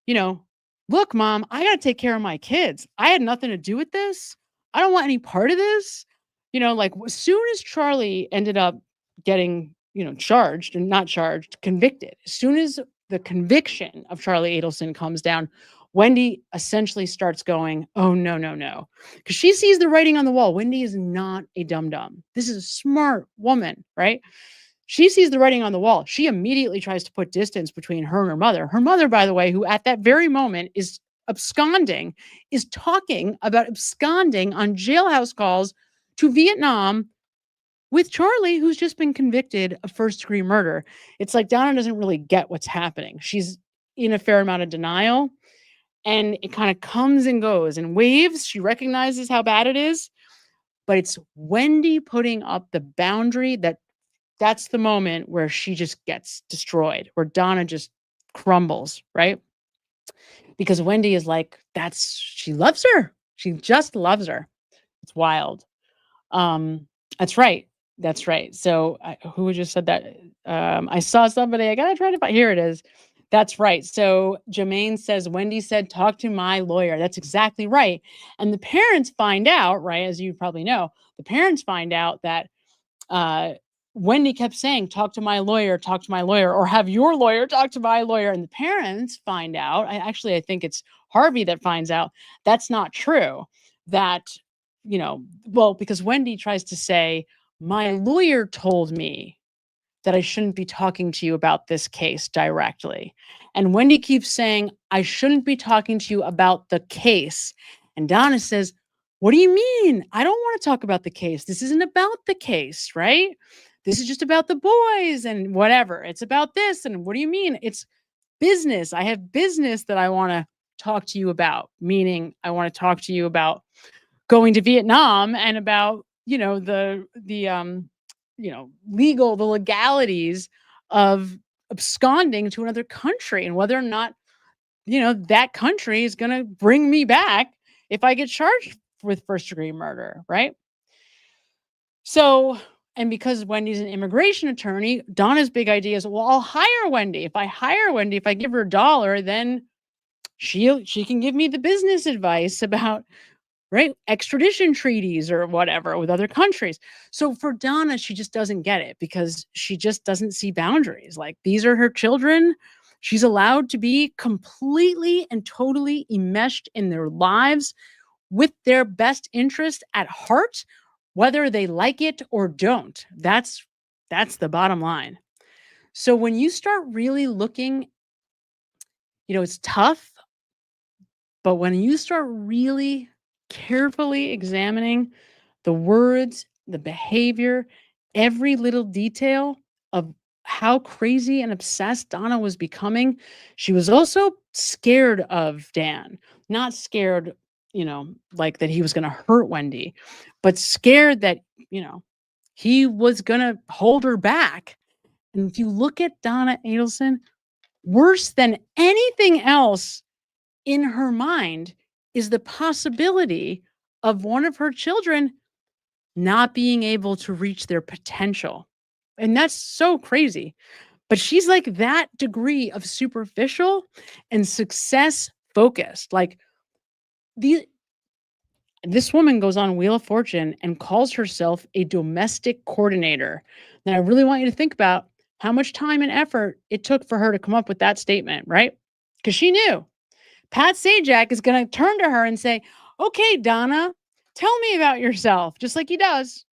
you know, look, mom, I got to take care of my kids. I had nothing to do with this. I don't want any part of this. You know, like as soon as Charlie ended up getting, charged and not charged, convicted, as soon as the conviction of Charlie Adelson comes down, Wendy essentially starts going, oh, no. Because she sees the writing on the wall. Wendy is not a dum-dum. This is a smart woman, right? She sees the writing on the wall. She immediately tries to put distance between her and her mother. Her mother, by the way, who at that very moment is absconding, is talking about absconding on jailhouse calls to Vietnam with Charlie, who's just been convicted of first-degree murder. It's like Donna doesn't really get what's happening. She's in a fair amount of denial, and it kind of comes and goes in waves. She recognizes how bad it is, but it's Wendy putting up the boundary that's the moment where she just gets destroyed, where Donna just crumbles, right? Because Wendy is like, she loves her. She just loves her. It's wild. That's right. So who just said that? I saw somebody, I got to try to find, here it is. That's right. So Jermaine says, Wendy said, talk to my lawyer. That's exactly right. And the parents find out, right, as you probably know, the parents find out that Wendy kept saying, talk to my lawyer, or have your lawyer talk to my lawyer. And the parents find out, I think it's Harvey that finds out that's not true. That, because Wendy tries to say, my lawyer told me that I shouldn't be talking to you about this case directly. And Wendy keeps saying, I shouldn't be talking to you about the case. And Donna says, what do you mean? I don't want to talk about the case. This isn't about the case, right? This is just about the boys and whatever. It's about this. And what do you mean? It's business. I have business that I want to talk to you about, meaning I want to talk to you about going to Vietnam and about, the legalities of absconding to another country and whether or not, that country is going to bring me back if I get charged with first-degree murder, right? So, and because Wendy's an immigration attorney, Donna's big idea is, well, I'll hire Wendy. If I hire Wendy, if I give her $1, then she can give me the business advice about, right, extradition treaties or whatever with other countries. So for Donna, she just doesn't get it because she just doesn't see boundaries. Like, these are her children. She's allowed to be completely and totally enmeshed in their lives with their best interest at heart, whether they like it or don't. That's the bottom line. So when you start really looking, it's tough, but when you start really carefully examining the words, the behavior, every little detail of how crazy and obsessed Donna was becoming, she was also scared of Dan. Not scared, like that he was going to hurt Wendy, but scared that, he was going to hold her back. And if you look at Donna Adelson, worse than anything else in her mind is the possibility of one of her children not being able to reach their potential. And that's so crazy. But she's like that degree of superficial and success focused. Like, this woman goes on Wheel of Fortune and calls herself a domestic coordinator. Now, I really want you to think about how much time and effort it took for her to come up with that statement, right? Because she knew Pat Sajak is going to turn to her and say, okay, Donna, tell me about yourself, just like he does.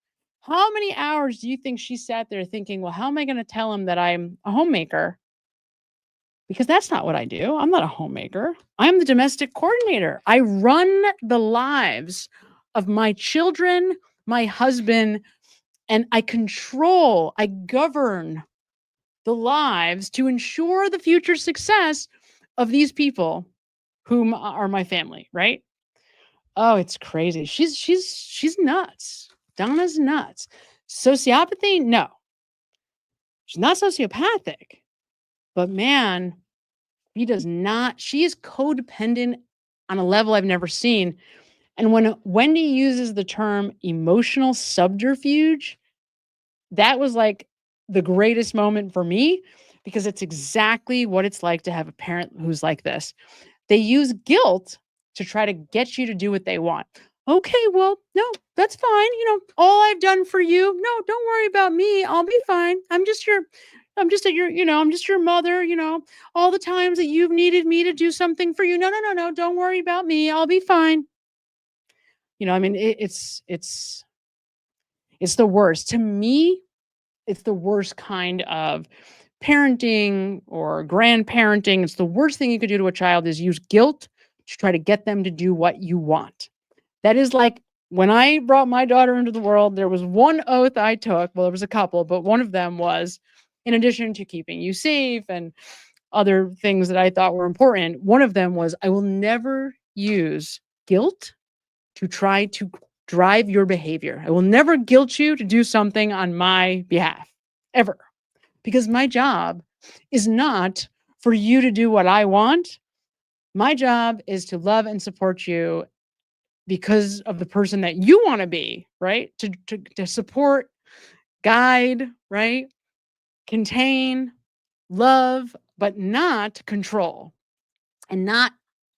How many hours do you think she sat there thinking, well, how am I going to tell him that I'm a homemaker? Because that's not what I do. I'm not a homemaker. I'm the domestic coordinator. I run the lives of my children, my husband, and I govern the lives to ensure the future success of these people whom are my family, right? Oh, it's crazy. She's nuts. Donna's nuts. Sociopathy? No. She's not sociopathic. But man, she is codependent on a level I've never seen. And when Wendy uses the term emotional subterfuge, that was like the greatest moment for me because it's exactly what it's like to have a parent who's like this. They use guilt to try to get you to do what they want. Okay, well, no, that's fine. All I've done for you. No, don't worry about me. I'll be fine. I'm just your mother, all the times that you've needed me to do something for you. No. Don't worry about me. I'll be fine. It's the worst. To me, it's the worst kind of parenting or grandparenting. It's the worst thing you could do to a child is use guilt to try to get them to do what you want. That is like when I brought my daughter into the world, there was one oath I took. Well, there was a couple, but one of them was, in addition to keeping you safe and other things that I thought were important, one of them was, I will never use guilt to try to drive your behavior. I will never guilt you to do something on my behalf, ever. Because my job is not for you to do what I want. My job is to love and support you because of the person that you want to be, right? To support, guide, right? Contain, love, but not control and not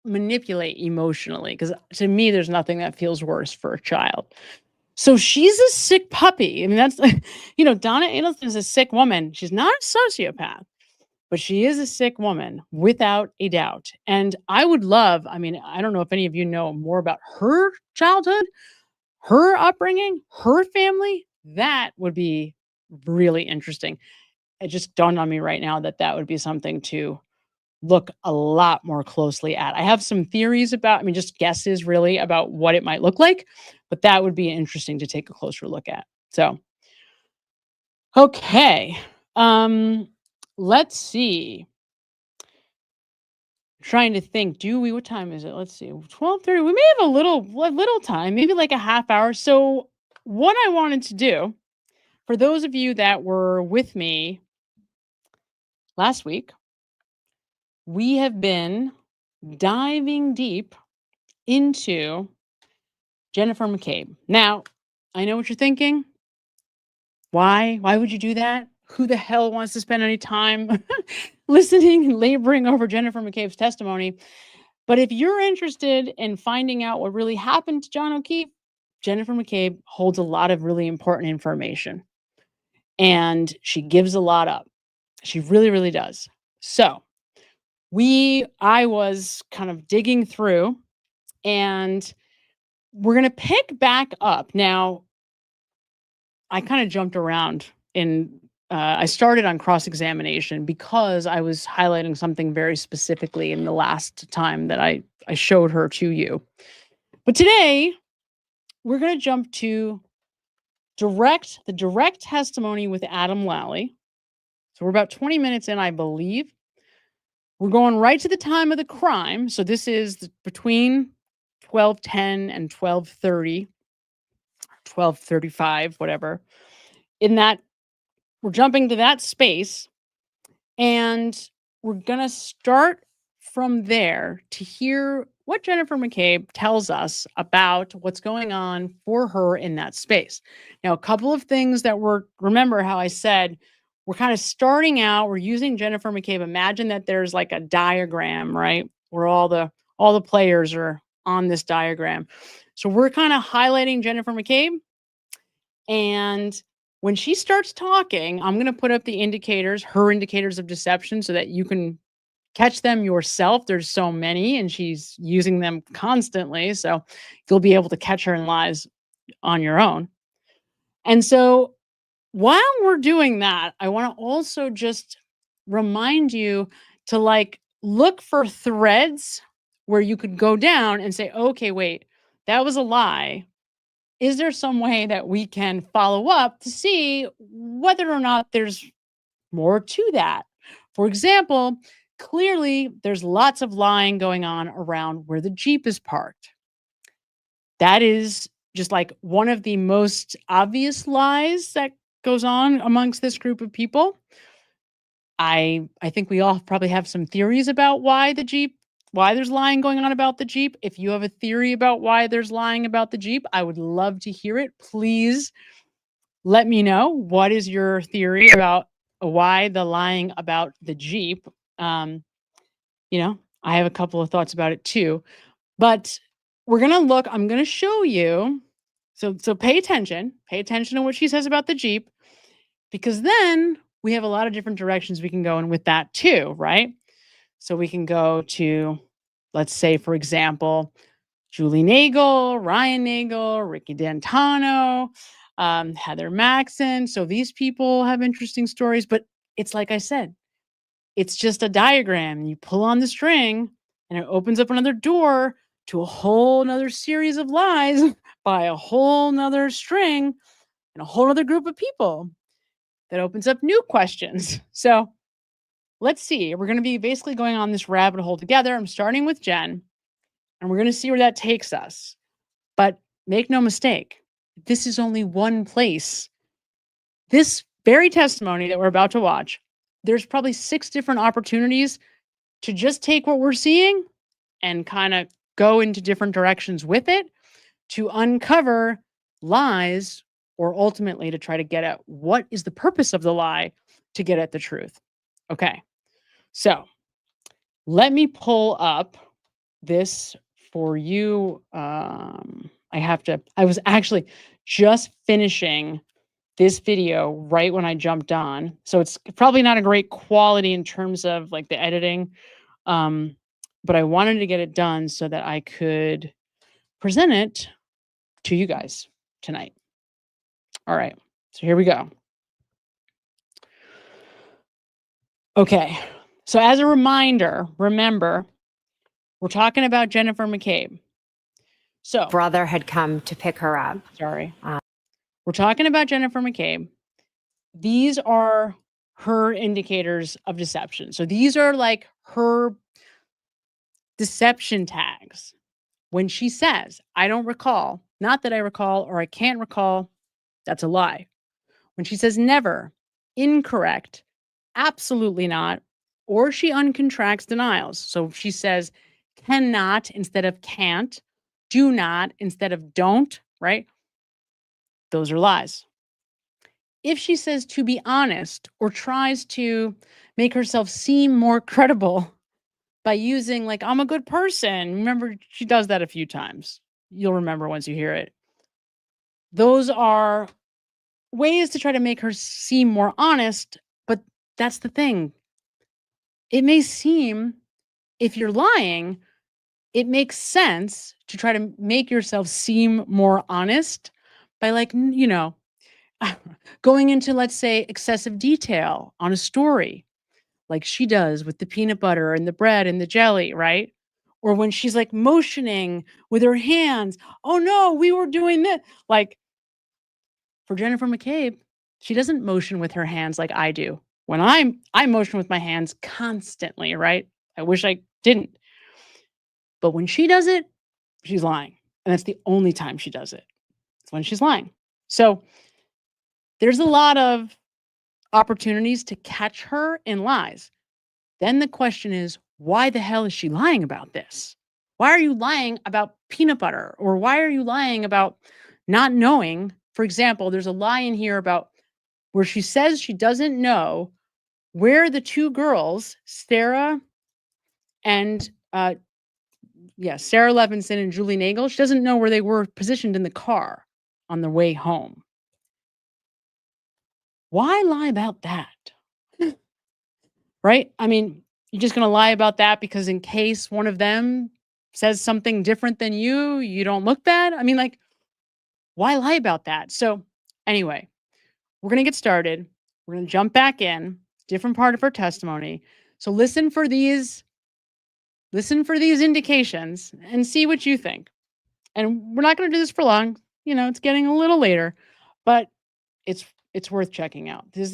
manipulate emotionally. Because to me, there's nothing that feels worse for a child. So she's a sick puppy. I mean, that's, Donna Adelson is a sick woman. She's not a sociopath, but she is a sick woman without a doubt. And I would love, I mean, I don't know if any of you know more about her childhood, her upbringing, her family. That would be really interesting. It just dawned on me right now that that would be something to look a lot more closely at. I have some theories about, I mean, just guesses really about what it might look like, but that would be interesting to take a closer look at. So, okay. Let's see. Trying to think, what time is it? Let's see, 12:30. We may have a little time, maybe like a half hour. So what I wanted to do, for those of you that were with me last week, we have been diving deep into Jennifer McCabe. Now, I know what you're thinking. Why? Why would you do that? Who the hell wants to spend any time listening and laboring over Jennifer McCabe's testimony? But if you're interested in finding out what really happened to John O'Keefe, Jennifer McCabe holds a lot of really important information. And she gives a lot up. She really, really does. So I was kind of digging through, and we're going to pick back up. Now, I kind of jumped around I started on cross-examination because I was highlighting something very specifically in the last time that I showed her to you. But today, we're going to jump to the direct testimony with Adam Lally. So we're about 20 minutes in, I believe. We're going right to the time of the crime. So this is between 12:10 and 12:30, 12:35, whatever. We're jumping to that space, and we're going to start from there to hear what Jennifer McCabe tells us about what's going on for her in that space. Now, a couple of things remember how I said, we're kind of starting out, we're using Jennifer McCabe. Imagine that there's like a diagram, right? Where all the players are on this diagram. So we're kind of highlighting Jennifer McCabe, and when she starts talking, I'm going to put up the indicators, her indicators of deception, so that you can catch them yourself. There's so many, and she's using them constantly. So you'll be able to catch her in lies on your own. And so while we're doing that, I want to also just remind you to look for threads where you could go down and say, okay, wait, that was a lie. Is there some way that we can follow up to see whether or not there's more to that? For example, clearly there's lots of lying going on around where the Jeep is parked. That is just like one of the most obvious lies that goes on amongst this group of people. I think we all probably have some theories about why there's lying going on about the Jeep. If you have a theory about why there's lying about the Jeep, I would love to hear it. Please let me know. What is your theory about why the lying about the Jeep? I have a couple of thoughts about it too, but we're going to look, I'm going to show you. So pay attention to what she says about the Jeep, because then we have a lot of different directions we can go in with that too, right? So we can go to, let's say, for example, Julie Nagel, Ryan Nagel, Ricky D'Antano, Heather Maxon. So these people have interesting stories, but it's like I said, it's just a diagram. You pull on the string and it opens up another door to a whole nother series of lies by a whole nother string and a whole other group of people that opens up new questions. So let's see. We're going to be basically going on this rabbit hole together. I'm starting with Jen, and we're going to see where that takes us. But make no mistake, this is only one place. This very testimony that we're about to watch, there's probably 6 different opportunities to just take what we're seeing and kind of go into different directions with it to uncover lies, or ultimately to try to get at what is the purpose of the lie to get at the truth. Okay, so let me pull up this for you. I I was actually just finishing this video right when I jumped on. So it's probably not a great quality in terms of like the editing. But I wanted to get it done so that I could present it to you guys tonight. All right. So here we go. Okay. So as a reminder, remember, we're talking about Jennifer McCabe. So brother had come to pick her up. Sorry. We're talking about Jennifer McCabe. These are her indicators of deception. So these are like her deception tags. When she says, I don't recall, not that I recall, or I can't recall, that's a lie. When she says never, incorrect, absolutely not, or she uncontracts denials. So if she says cannot instead of can't, do not instead of don't, right? Those are lies. If she says to be honest or tries to make herself seem more credible by using like, I'm a good person. Remember, she does that a few times. You'll remember once you hear it. Those are ways to try to make her seem more honest, but that's the thing. It may seem, if you're lying, it makes sense to try to make yourself seem more honest by like, you know, going into, let's say, excessive detail on a story, like she does with the peanut butter and the bread and the jelly, right? Or when she's like motioning with her hands, oh no, we were doing this. Like for Jennifer McCabe, she doesn't motion with her hands like I do. When I motion with my hands constantly, right? I wish I didn't. But when she does it, she's lying. And that's the only time she does it. It's when she's lying. So there's a lot of opportunities to catch her in lies. Then the question is, why the hell is she lying about this? Why are you lying about peanut butter? Or why are you lying about not knowing? For example, there's a lie in here about where she says she doesn't know where the two girls, Sarah and Sarah Levenson and Julie Nagel, she doesn't know where they were positioned in the car on the way home. Why lie about that? Right? I mean, you're just going to lie about that because in case one of them says something different than you don't look bad? I mean, like, why lie about that? So anyway, we're going to get started. We're going to jump back in, different part of her testimony. So listen for these indications and see what you think. And we're not going to do this for long. You know, it's getting a little later, but it's worth checking out. Because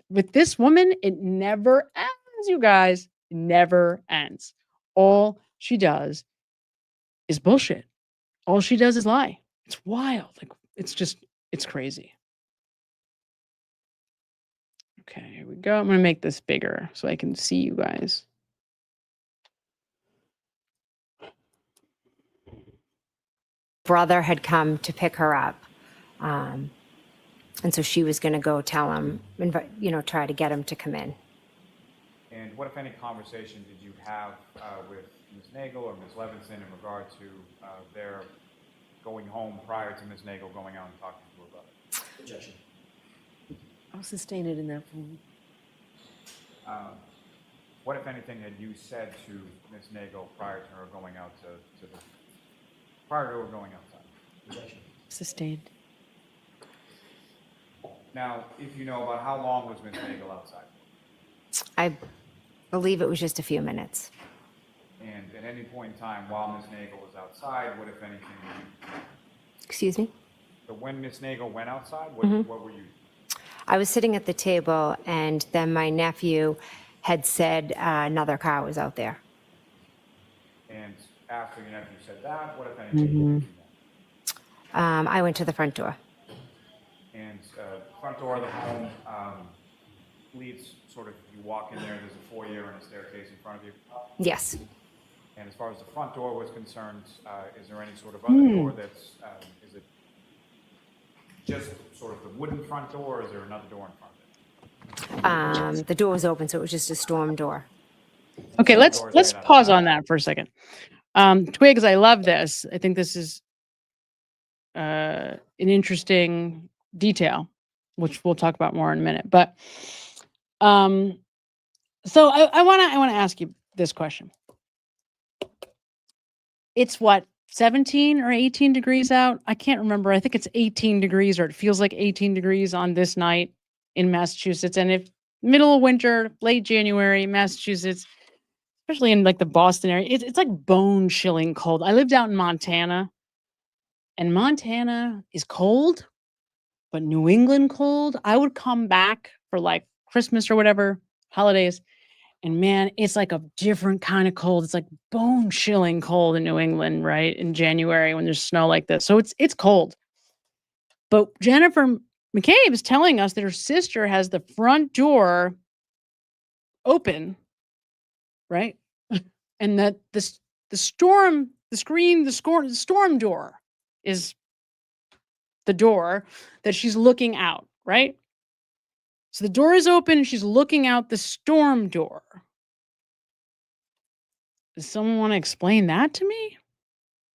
with this woman, it never ends, you guys. It never ends. All she does is bullshit. All she does is lie. It's wild. Like, it's crazy. Okay, here we go. I'm going to make this bigger so I can see you guys. Brother had come to pick her up. And so she was going to go tell him, try to get him to come in. And what, if any, conversation did you have with Ms. Nagel or Ms. Levenson in regard to their going home prior to Ms. Nagel going out and talking to her brother? Objection. I'll sustain it in that form. What, if anything, had you said to Ms. Nagel prior to her going out prior to her going outside? Objection. Sustained. Now, if you know, about how long was Ms. Nagel outside? I believe it was just a few minutes. And at any point in time while Ms. Nagel was outside, what, if anything, were you? Excuse me? But when Ms. Nagel went outside, what were you? I was sitting at the table, and then my nephew had said another car was out there. And after your nephew said that, what, if anything? I went to the front door. And front door of the home leads sort of, you walk in there, there's a foyer and a staircase in front of you? Yes. And as far as the front door was concerned, is there any sort of other door that's, is it just sort of the wooden front door, or is there another door in front of it? The door was open, so it was just a storm door. Okay, let's pause on that for a second. Twigs, I love this. I think this is an interesting detail, which we'll talk about more in a minute. But so I want to ask you this question. It's what, 17 or 18 degrees out? I can't remember. I think it's 18 degrees, or it feels like 18 degrees on this night in Massachusetts. And if middle of winter, late January, Massachusetts, especially in like the Boston area, it's like bone chilling cold. I lived out in Montana, and Montana is cold, but New England cold. I would come back for like Christmas or whatever, holidays, and man, it's like a different kind of cold. It's like bone chilling cold in New England, right? In January when there's snow like this. So it's cold. But Jennifer McCabe is telling us that her sister has the front door open, right? And that the storm door is the door that she's looking out, right? So the door is open and she's looking out the storm door. Does someone want to explain that to me?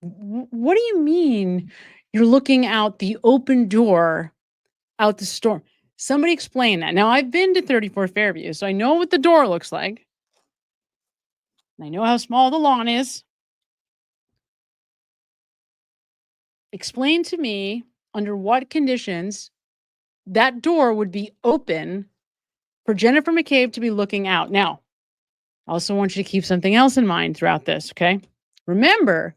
What do you mean you're looking out the open door out the storm? Somebody explain that. Now, I've been to 34 Fairview, so I know what the door looks like. I know how small the lawn is. Explain to me under what conditions that door would be open for Jennifer McCabe to be looking out. Now, I also want you to keep something else in mind throughout this, okay? Remember,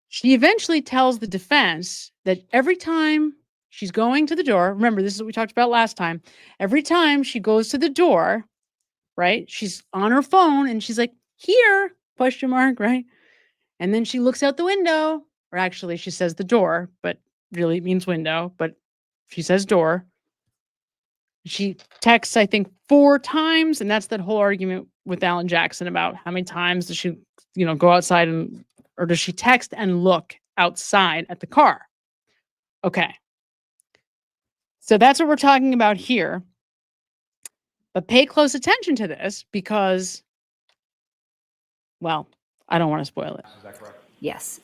she eventually tells the defense that every time she's going to the door, remember, this is what we talked about last time. Every time she goes to the door, right, she's on her phone and she's like, here, question mark, right? And then she looks out the window, or actually she says the door, but really it means window, but she says door. She texts, I think, 4 times, and that's that whole argument with Alan Jackson about how many times does she, go outside or does she text and look outside at the car? Okay. So that's what we're talking about here. But pay close attention to this because, well, I don't want to spoil it. Is that correct? Yes.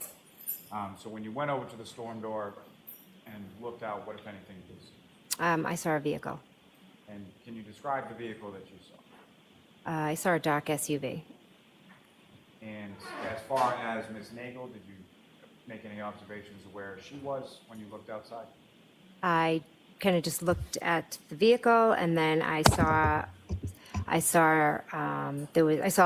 So when you went over to the storm door and looked out, what, if anything, did you see? I saw a vehicle. And can you describe the vehicle that you saw? I saw a dark SUV. And as far as Ms. Nagel, did you make any observations of where she was when you looked outside? I kind of just looked at the vehicle, and then I saw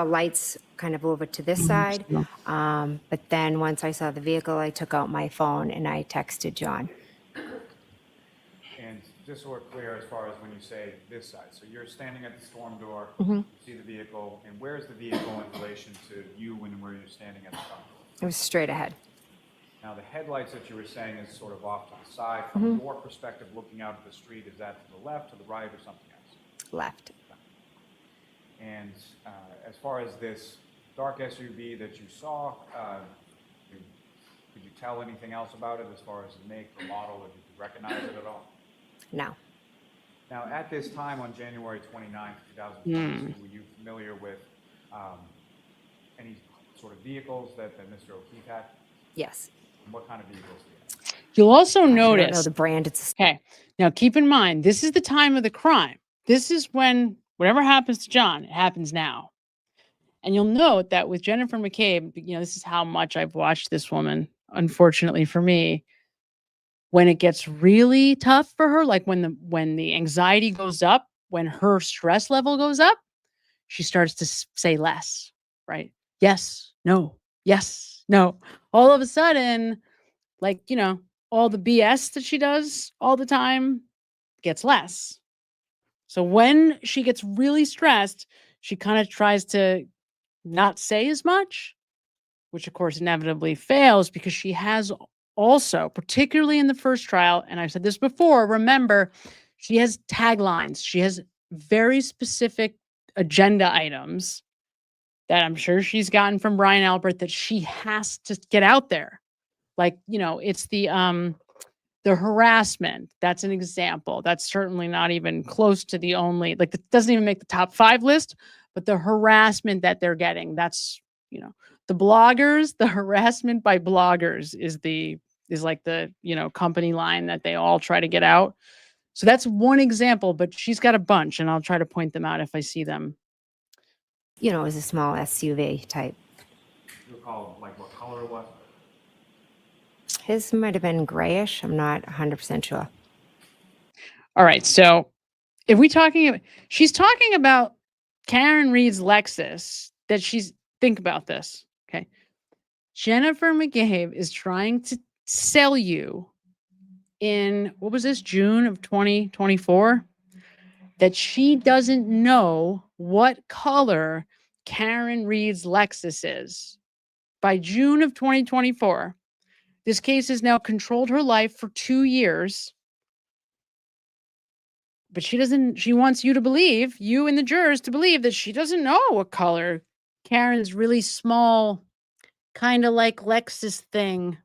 lights kind of over to this side. But then once I saw the vehicle, I took out my phone and I texted John. And just so we're clear, as far as when you say this side, so you're standing at the storm door, Mhm. you see the vehicle, and where's the vehicle in relation to you and where you're standing at the front door? It was straight ahead. Now, the headlights that you were saying is sort of off to the side. From Mhm. your perspective, looking out at the street, is that to the left, to the right, or something else? Left. And as far as this dark SUV that you saw, could you tell anything else about it as far as the make or model, or did you recognize it at all? No. Now, at this time on January 29th, 2022, were you familiar with any sort of vehicles that Mr. O'Keefe had? Yes. And what kind of vehicles did he have? You'll also I don't know notice the brand. Okay. Now keep in mind, this is the time of the crime. This is when whatever happens to John, it happens now. And you'll note that with Jennifer McCabe, this is how much I've watched this woman, unfortunately for me. When it gets really tough for her, like when the anxiety goes up, when her stress level goes up, she starts to say less, right? Yes, no, yes, no. All of a sudden, like, all the BS that she does all the time gets less. So when she gets really stressed, she kind of tries to not say as much, which of course inevitably fails because she has also, particularly in the first trial, and I've said this before, remember, she has taglines. She has very specific agenda items that I'm sure she's gotten from Brian Albert that she has to get out there. Like, it's the harassment. That's an example. That's certainly not even close to the only, like, it doesn't even make the top 5 list, but the harassment that they're getting, that's, the bloggers, the harassment by bloggers is the is like the, company line that they all try to get out. So that's one example, but she's got a bunch, and I'll try to point them out if I see them. It was a small SUV type. Do you recall like what color it was? His might have been grayish. I'm not 100% sure. All right. So if she's talking about Karen Reed's Lexus think about this. Okay. Jennifer McCabe is trying to sell you in, what was this, June of 2024, that she doesn't know what color Karen Reed's Lexus is. By June of 2024, this case has now controlled her life for 2 years. But she wants you to believe, you and the jurors to believe, that she doesn't know what color Karen's really small, kind of like Lexus thing.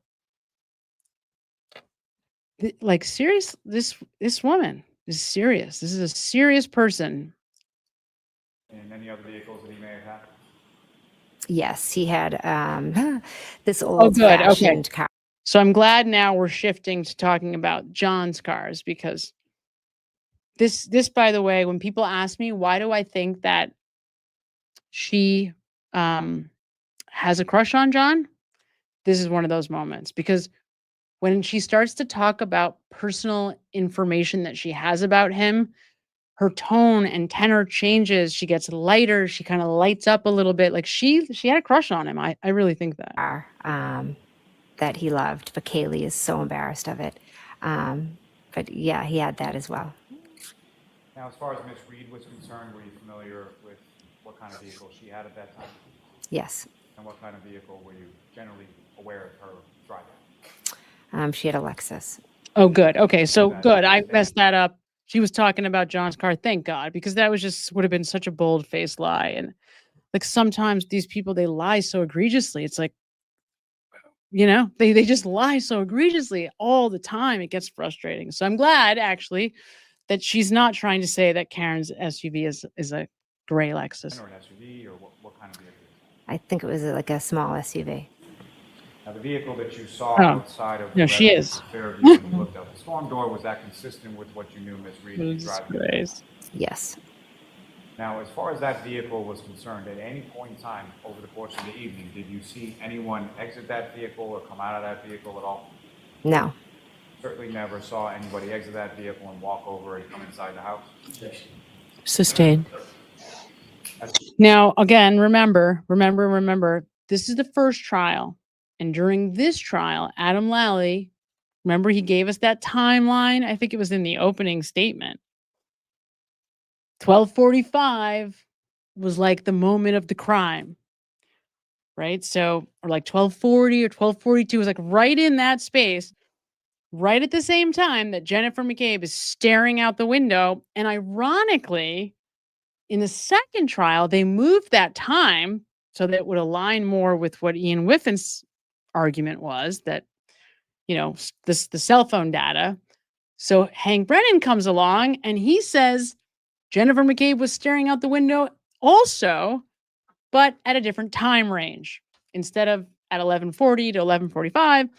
Like, serious, this woman is serious. This is a serious person. And any other vehicles that he may have had? Yes, he had this old-fashioned car. So I'm glad now we're shifting to talking about John's cars, because this, by the way, when people ask me, why do I think that she has a crush on John? This is one of those moments, because when she starts to talk about personal information that she has about him, her tone and tenor changes. She gets lighter. She kind of lights up a little bit. Like she had a crush on him. I really think that. That he loved, but Kaylee is so embarrassed of it. But yeah, he had that as well. Now, as far as Miss Reed was concerned, were you familiar with what kind of vehicle she had at that time? Yes. And what kind of vehicle were you generally aware of her driving? She had a Lexus. Oh, good. Okay, so good. I messed that up. She was talking about John's car. Thank God, because that would have been such a bold-faced lie. And like sometimes these people, they lie so egregiously. It's like, they just lie so egregiously all the time. It gets frustrating. So I'm glad actually that she's not trying to say that Karen's SUV is a gray Lexus. Or an SUV, or what kind of vehicle? I think it was like a small SUV. Now, the vehicle that you saw outside of she is. Fairview when you looked out the storm door, was that consistent with what you knew Ms. Reed was driving? Yes. Now, as far as that vehicle was concerned, at any point in time over the course of the evening, did you see anyone exit that vehicle or come out of that vehicle at all? No. Certainly never saw anybody exit that vehicle and walk over and come inside the house? Sustained. Now, again, remember, this is the first trial. And during this trial, Adam Lally, remember, he gave us that timeline. I think it was in the opening statement. 12:45 was like the moment of the crime, right? So, or like 12:40 or 12:42 was like right in that space, right at the same time that Jennifer McCabe is staring out the window. And ironically, in the second trial, they moved that time so that it would align more with what Ian Whiffin's argument was, that, the cell phone data. So Hank Brennan comes along and he says Jennifer McCabe was staring out the window also, but at a different time range. Instead of at 11:40 to 11:45,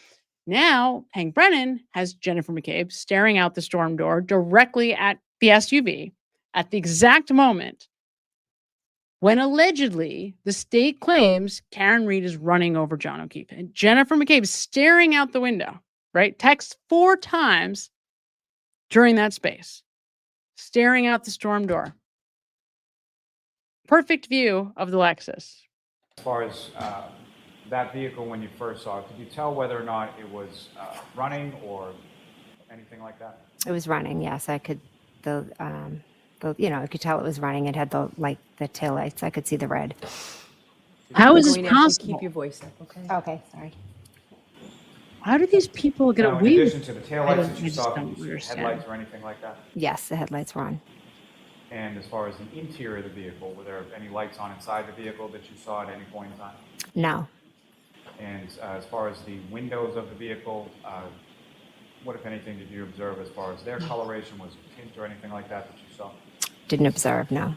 now Hank Brennan has Jennifer McCabe staring out the storm door directly at the SUV at the exact moment when allegedly the state claims Karen Reed is running over John O'Keefe. And Jennifer McCabe is staring out the window, right? Texts 4 times during that space, staring out the storm door. Perfect view of the Lexus. As far as that vehicle, when you first saw it, could you tell whether or not it was running or anything like that? It was running, yes. I could, I could tell it was running. It had the taillights. I could see the red. How is this Going to possible? keep your voice up, okay? Okay, sorry. How do these people get Now, away in with addition to the taillights that you saw, don't could you see understand. headlights or anything like that? Yes, the headlights were on. And as far as the interior of the vehicle, were there any lights on inside the vehicle that you saw at any point in time? No. And as far as the windows of the vehicle, what, if anything, did you observe as far as their coloration? Was it tint or anything like that you saw? Didn't observe, no.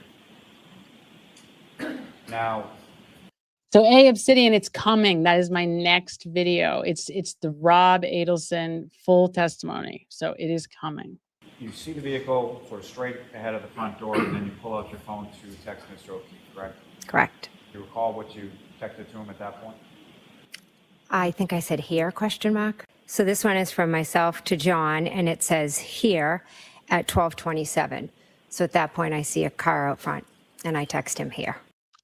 Now, So A Obsidian, it's coming. That is my next video. It's the Rob Adelson full testimony. So it is coming. You see the vehicle sort of straight ahead of the front door, and then you pull out your phone to text Mr. O'Keefe, correct? Correct. Do you recall what you texted to him at that point? I think I said here, question mark. So this one is from myself to John, and it says here at 12:27. So at that point, I see a car out front, and I text him here.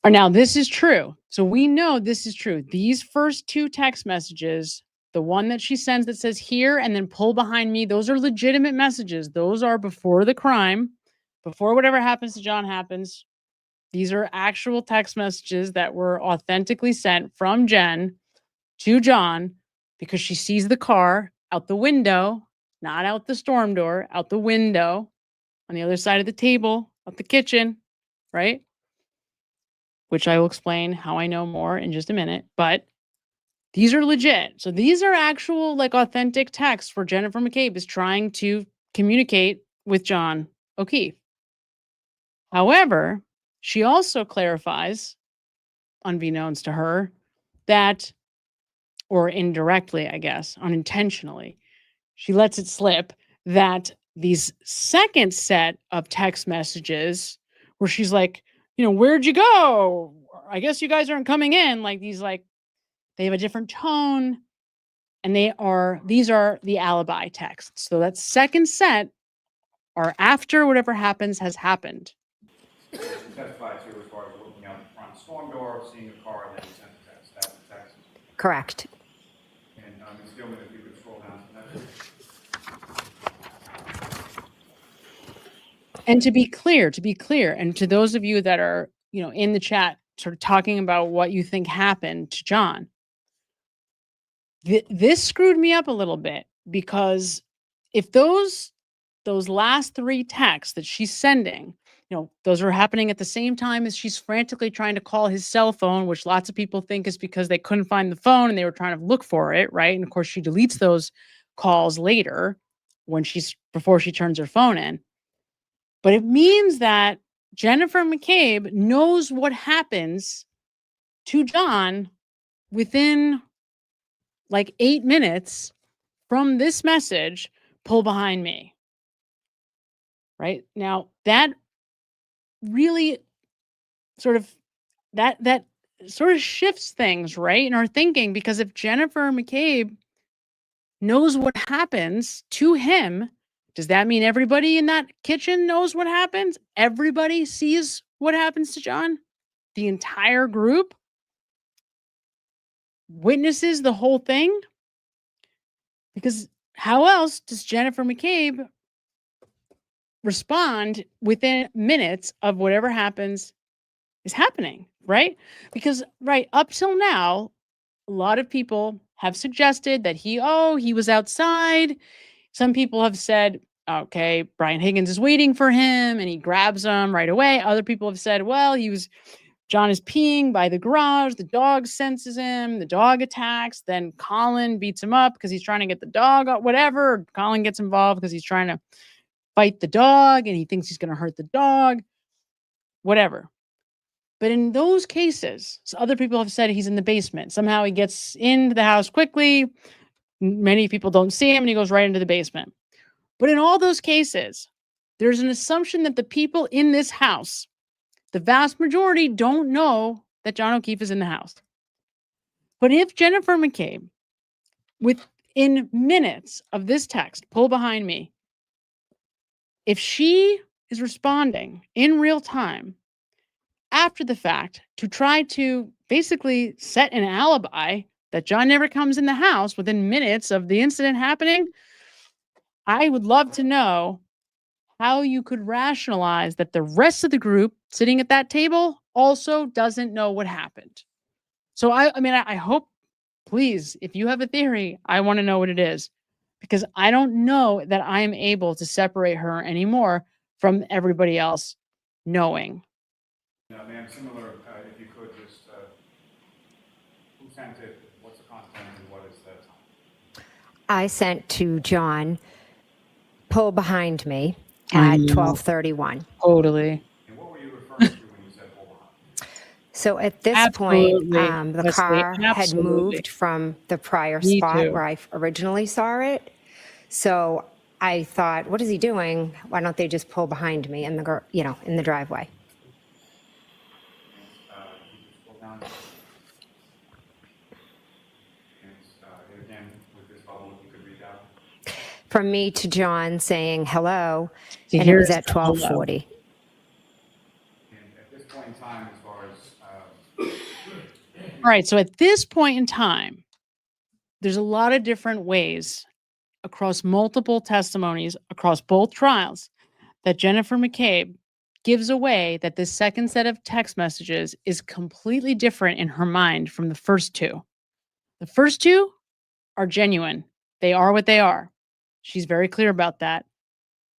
Now, this is true. So we know this is true. These first two text messages, the one that she sends that says here and then pull behind me, those are legitimate messages. Those are before the crime, before whatever happens to John happens. These are actual text messages that were authentically sent from Jen to John because she sees the car out the window, not out the storm door, out the window on the other side of the table, out the kitchen, right? Which I will explain how I know more in just a minute, but these are legit. So these are actual, like, authentic texts where Jennifer McCabe is trying to communicate with John O'Keefe. However, she also clarifies, unbeknownst to her, that, or indirectly, I guess, unintentionally, she lets it slip that these second set of text messages where she's like, you know, where'd you go? I guess you guys aren't coming in. Like these, like, they have a different tone, and these are the alibi texts. So that second set are after whatever happens has happened. You testified to as far as looking out the front storm door, seeing a car, and then you sent the text. That's the text. Correct. And Ms. Gilman, if you could scroll down to that. And to be clear, and to those of you that are, you know, in the chat, sort of talking about what you think happened to John, this screwed me up a little bit, because if those last three texts that she's sending, you know, those are happening at the same time as she's frantically trying to call his cell phone, which lots of people think is because they couldn't find the phone and they were trying to look for it, right? And of course, she deletes those calls later before she turns her phone in. But it means that Jennifer McCabe knows what happens to John within like 8 minutes from this message, pull behind me. Right? Now, that really sort of shifts things, right, in our thinking, because if Jennifer McCabe knows what happens to him, does that mean everybody in that kitchen knows what happens? Everybody sees what happens to John? The entire group witnesses the whole thing? Because how else does Jennifer McCabe respond within minutes of whatever happens is happening, right? Because up till now, a lot of people have suggested that he was outside. Some people have said, okay, Brian Higgins is waiting for him and he grabs him right away. Other people have said, well, John is peeing by the garage. The dog senses him. The dog attacks. Then Colin beats him up because he's trying to get the dog out, whatever. Colin gets involved because he's trying to fight the dog and he thinks he's going to hurt the dog, whatever. But in those cases, other people have said he's in the basement. Somehow he gets into the house quickly. Many people don't see him and he goes right into the basement. But in all those cases, there's an assumption that the people in this house, the vast majority, don't know that John O'Keefe is in the house. But if Jennifer McCabe, within minutes of this text, pull behind me, if she is responding in real time after the fact to try to basically set an alibi that John never comes in the house within minutes of the incident happening, I would love to know how you could rationalize that the rest of the group sitting at that table also doesn't know what happened. So I hope, please, if you have a theory, I want to know what it is, because I don't know that I am able to separate her anymore from everybody else knowing. Ma'am, similar, if you could just, who sent it, what's the content, and what is the time? I sent to John, pull behind me at 12:31. Totally. And what were you referring to when you said pull behind? So at this Absolutely. point, the Leslie, car had absolutely. moved from the prior Me spot too. where I originally saw it. So I thought, what is he doing? Why don't they just pull behind me in the, in the driveway? Again, with this bubble, if you could read out. From me to John saying hello, See, and it was here's at the hello. 12:40. And at this point in time, as far as All right. So at this point in time, there's a lot of different ways across multiple testimonies across both trials that Jennifer McCabe gives away that this second set of text messages is completely different in her mind from the first two. The first two are genuine. They are what they are. She's very clear about that.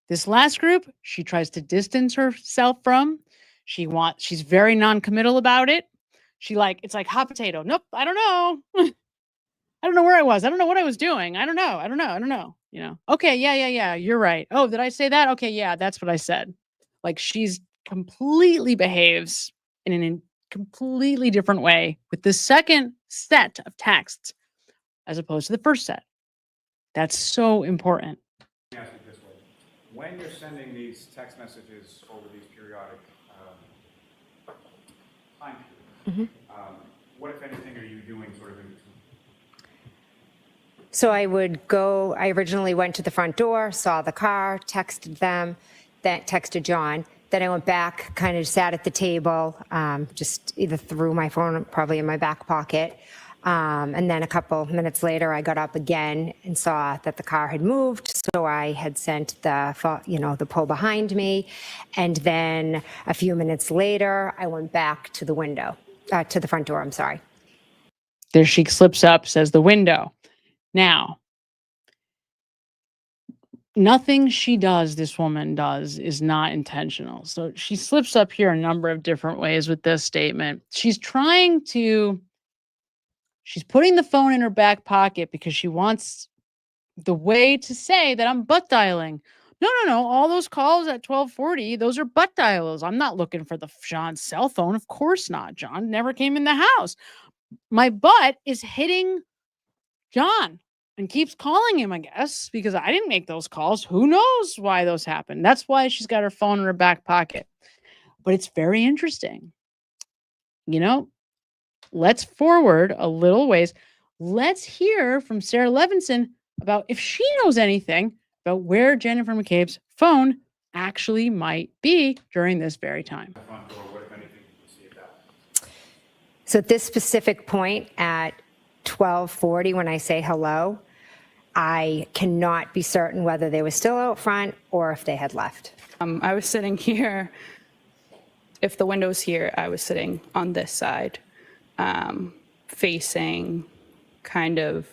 This last group, she tries to distance herself from. She's very non-committal about it. It's like hot potato. Nope, I don't know. I don't know where I was. I don't know what I was doing. I don't know. Okay, yeah. You're right. Oh, did I say that? Okay, yeah, that's what I said. Like she's completely behaves in a completely different way with the second set of texts as opposed to the first set. That's so important. Let me ask it this way. When you're sending these text messages over these periodic time periods, what, if anything, are you doing sort of in between? So I originally went to the front door, saw the car, texted them, then texted John. Then I went back, kind of sat at the table, just either threw my phone probably in my back pocket. And then a couple minutes later, I got up again and saw that the car had moved. So I had sent the pull behind me. And then a few minutes later, I went back to the window, to the front door, I'm sorry. There she slips up, says the window. Now, nothing this woman does, is not intentional. So she slips up here a number of different ways with this statement. She's putting the phone in her back pocket because she wants the way to say that I'm butt dialing. No. All those calls at 12:40, those are butt dials. I'm not looking for John's cell phone. Of course not. John never came in the house. My butt is hitting John and keeps calling him, I guess, because I didn't make those calls. Who knows why those happened? That's why she's got her phone in her back pocket. But it's very interesting. Let's forward a little ways. Let's hear from Sarah Levenson about if she knows anything about where Jennifer McCabe's phone actually might be during this very time. So at this specific point at 12:40, when I say hello, I cannot be certain whether they were still out front or if they had left. I was sitting here. If the window's here, I was sitting on this side, facing kind of,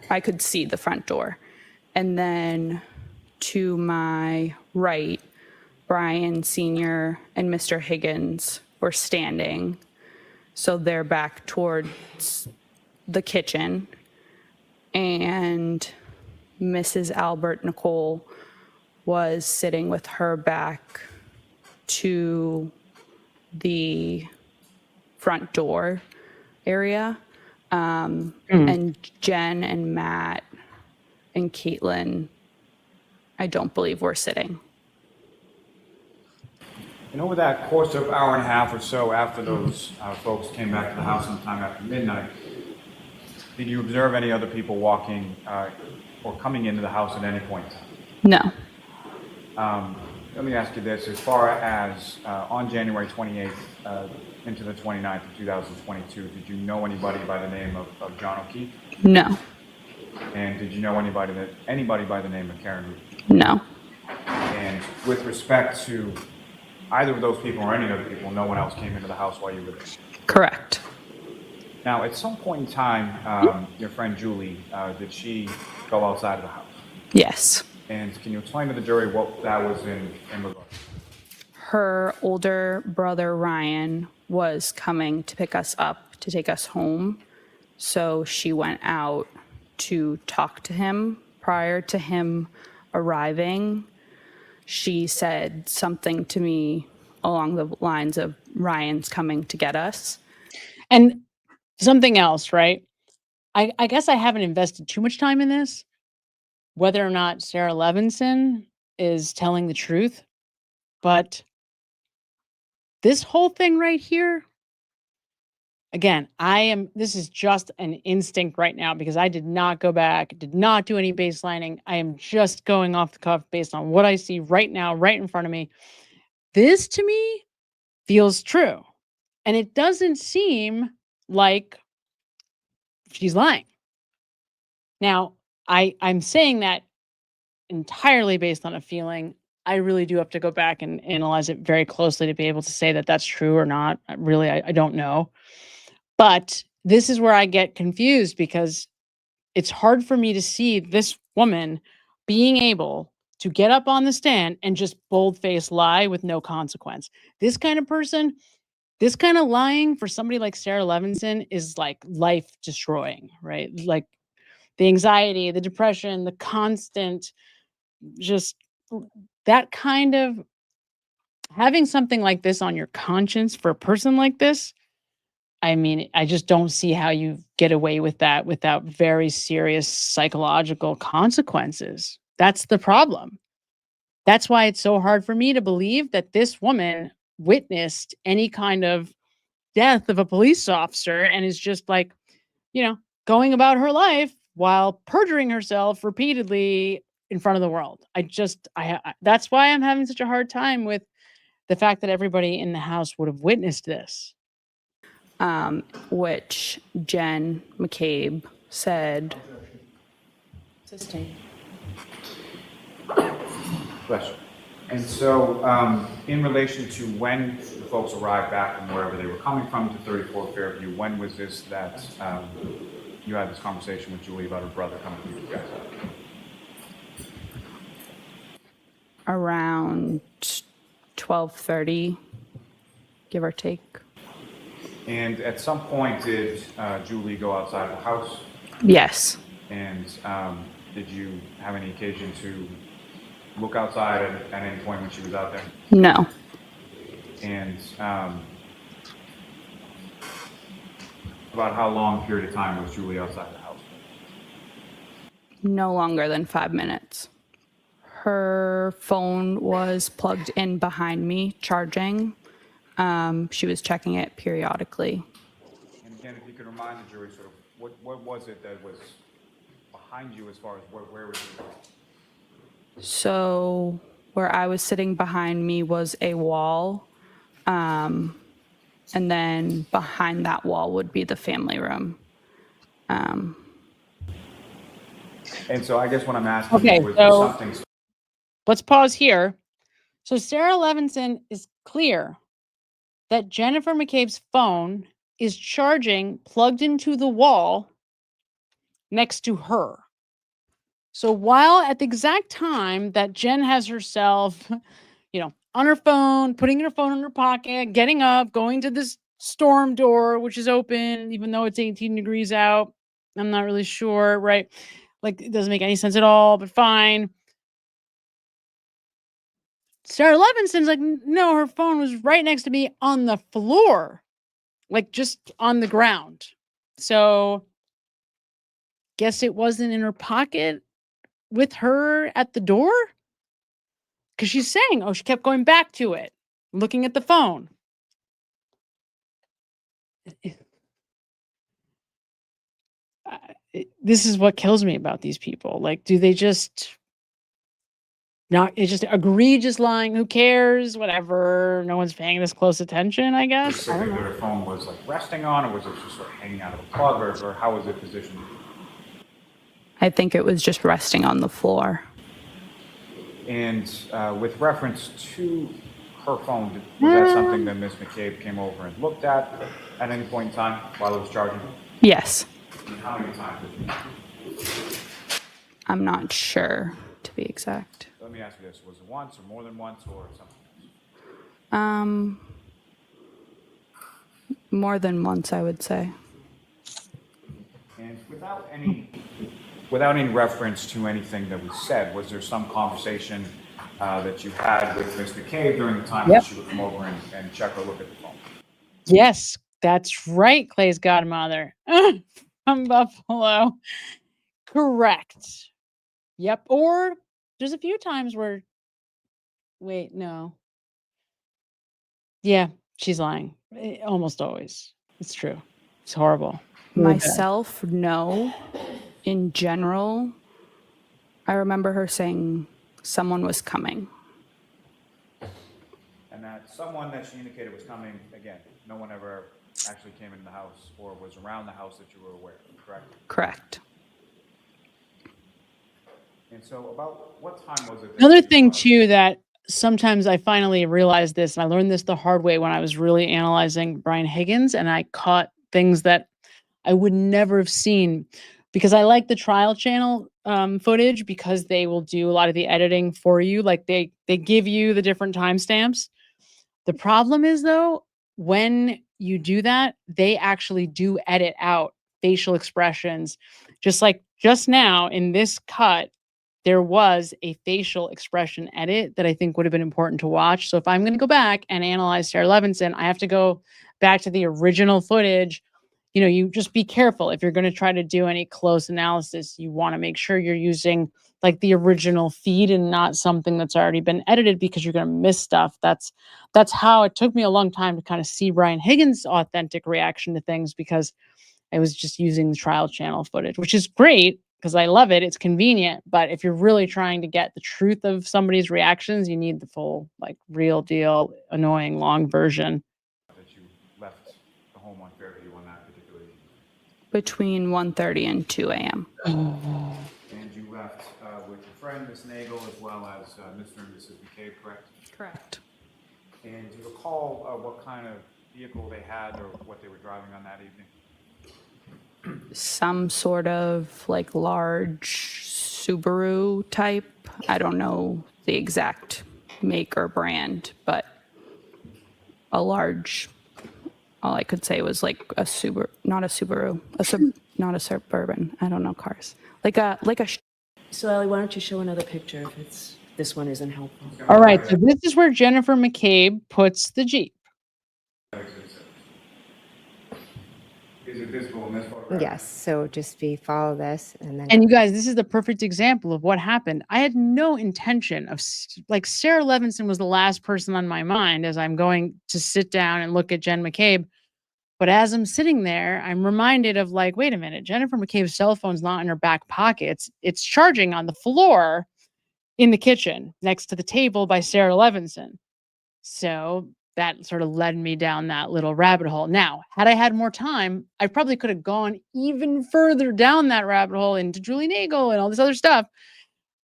I could see the front door. And then to my right, Brian Sr. and Mr. Higgins were standing. So they're back towards the kitchen. And Mrs. Albert Nicole was sitting with her back to the front door area. And Jen and Matt and Caitlin, I don't believe were sitting. And over that course of hour and a half or so after those folks came back to the house sometime after midnight, did you observe any other people walking or coming into the house at any point? No. Let me ask you this. As far as on January 28th into the 29th of 2022, did you know anybody by the name of John O'Keefe? No. And did you know anybody by the name of Karen Reed? No. And with respect to either of those people or any other people, no one else came into the house while you were there? Correct. Now, at some point in time, your friend Julie, did she go outside of the house? Yes. And can you explain to the jury what that was in regard to? Her older brother, Ryan, was coming to pick us up to take us home. So she went out to talk to him. Prior to him arriving, she said something to me along the lines of, Ryan's coming to get us. And something else, right? I guess I haven't invested too much time in this, whether or not Sarah Levenson is telling the truth. But this whole thing right here, again, this is just an instinct right now because I did not go back, did not do any baselining. I am just going off the cuff based on what I see right now, right in front of me. This to me feels true. And it doesn't seem like she's lying. Now, I'm saying that entirely based on a feeling. I really do have to go back and analyze it very closely to be able to say that that's true or not. Really, I don't know. But this is where I get confused because it's hard for me to see this woman being able to get up on the stand and just bold-faced lie with no consequence. This kind of person, this kind of lying for somebody like Sarah Levenson is like life-destroying, right? Like the anxiety, the depression, the constant, just that kind of having something like this on your conscience for a person like this. I mean, I just don't see how you get away with that without very serious psychological consequences. That's the problem. That's why it's so hard for me to believe that this woman witnessed any kind of death of a police officer and is just like, going about her life while perjuring herself repeatedly in front of the world. That's why I'm having such a hard time with the fact that everybody in the house would have witnessed this. Which Jen Mccabe said. Sustain. Question. And so, in relation to when the folks arrived back from wherever they were coming from to 34 Fairview, when was this that you had this conversation with Julie about her brother coming to you guys? Around 12:30, give or take. And at some point, did Julie go outside the house? Yes. And did you have any occasion to look outside at any point when she was out there? No. And about how long period of time was Julie outside the house? No longer than 5 minutes. Her phone was plugged in behind me, charging. She was checking it periodically. And again, if you could remind the jury sort of what was it that was behind you as far as where was you going? So where I was sitting behind me was a wall. And then behind that wall would be the family room. And so I guess what I'm asking Okay, was so something. let's pause here. So Sarah Levenson is clear that Jennifer McCabe's phone is charging plugged into the wall next to her. So while at the exact time that Jen has herself, on her phone, putting her phone in her pocket, getting up, going to this storm door, which is open, even though it's 18 degrees out. I'm not really sure, right? Like, it doesn't make any sense at all, but fine. Sarah Levenson's like, no, her phone was right next to me on the floor, like just on the ground. So guess it wasn't in her pocket with her at the door? Because she's saying, she kept going back to it, looking at the phone. This is what kills me about these people. Like, do they just it's just egregious lying? Who cares? Whatever. No one's paying this close attention, I guess. Specifically, her phone was like resting on, or was it just sort of hanging out of a plug, or how was it positioned? I think it was just resting on the floor. And with reference to her phone, was that something that Ms. McCabe came over and looked at any point in time while it was charging? Yes. And how many times did you? I'm not sure, to be exact. Let me ask you this: was it once, or more than once, or something else? More than once, I would say. And without any reference to anything that was said, was there some conversation that you had with Ms. McCabe during the time Yep. that she would come over and check or look at the phone. Yes, that's right, Clay's godmother. From Buffalo. Correct. Yep. Or there's a few times where, wait, no. Yeah, she's lying. Almost always. It's true. It's horrible. Really bad. Myself, no. In general, I remember her saying someone was coming. And that someone that she indicated was coming, again, no one ever actually came into the house or was around the house that you were aware of, correct? Correct. And so about what time was it? Another thing too that sometimes I finally realized this, and I learned this the hard way when I was really analyzing Brian Higgins, and I caught things that I would never have seen because I like the trial channel footage because they will do a lot of the editing for you. Like they give you the different timestamps. The problem is though, when you do that, they actually do edit out facial expressions. Just like just now in this cut, there was a facial expression edit that I think would have been important to watch. So if I'm going to go back and analyze Sarah Levenson, I have to go back to the original footage. You know, you just be careful. If you're going to try to do any close analysis, you want to make sure you're using like the original feed and not something that's already been edited because you're going to miss stuff. That's how it took me a long time to kind of see Brian Higgins' authentic reaction to things because I was just using the trial channel footage, which is great because I love it. It's convenient. But if you're really trying to get the truth of somebody's reactions, you need the full, like, real deal, annoying, long version. That you left the home on Fairview on that particular evening. Between 1:30 and 2 a.m. And you left with your friend, Miss Nagel, as well as Mr. and Mrs. McCabe, correct? Correct. And do you recall what kind of vehicle they had or what they were driving on that evening? Some sort of like large Subaru type. I don't know the exact make or brand, but a large, all I could say was like a Subaru, not a Subaru, not a Suburban. I don't know cars. So Ellie, why don't you show another picture if this one isn't helpful? All right, so this is where Jennifer McCabe puts the Jeep. Is it visible in this photograph? Yes, so just follow this and then. And you guys, this is the perfect example of what happened. I had no intention of, like, Sarah Levenson was the last person on my mind as I'm going to sit down and look at Jen McCabe. But as I'm sitting there, I'm reminded of, like, wait a minute, Jennifer McCabe's cell phone's not in her back pocket. It's charging on the floor in the kitchen next to the table by Sarah Levenson. So that sort of led me down that little rabbit hole. Now, had I had more time, I probably could have gone even further down that rabbit hole into Julie Nagel and all this other stuff.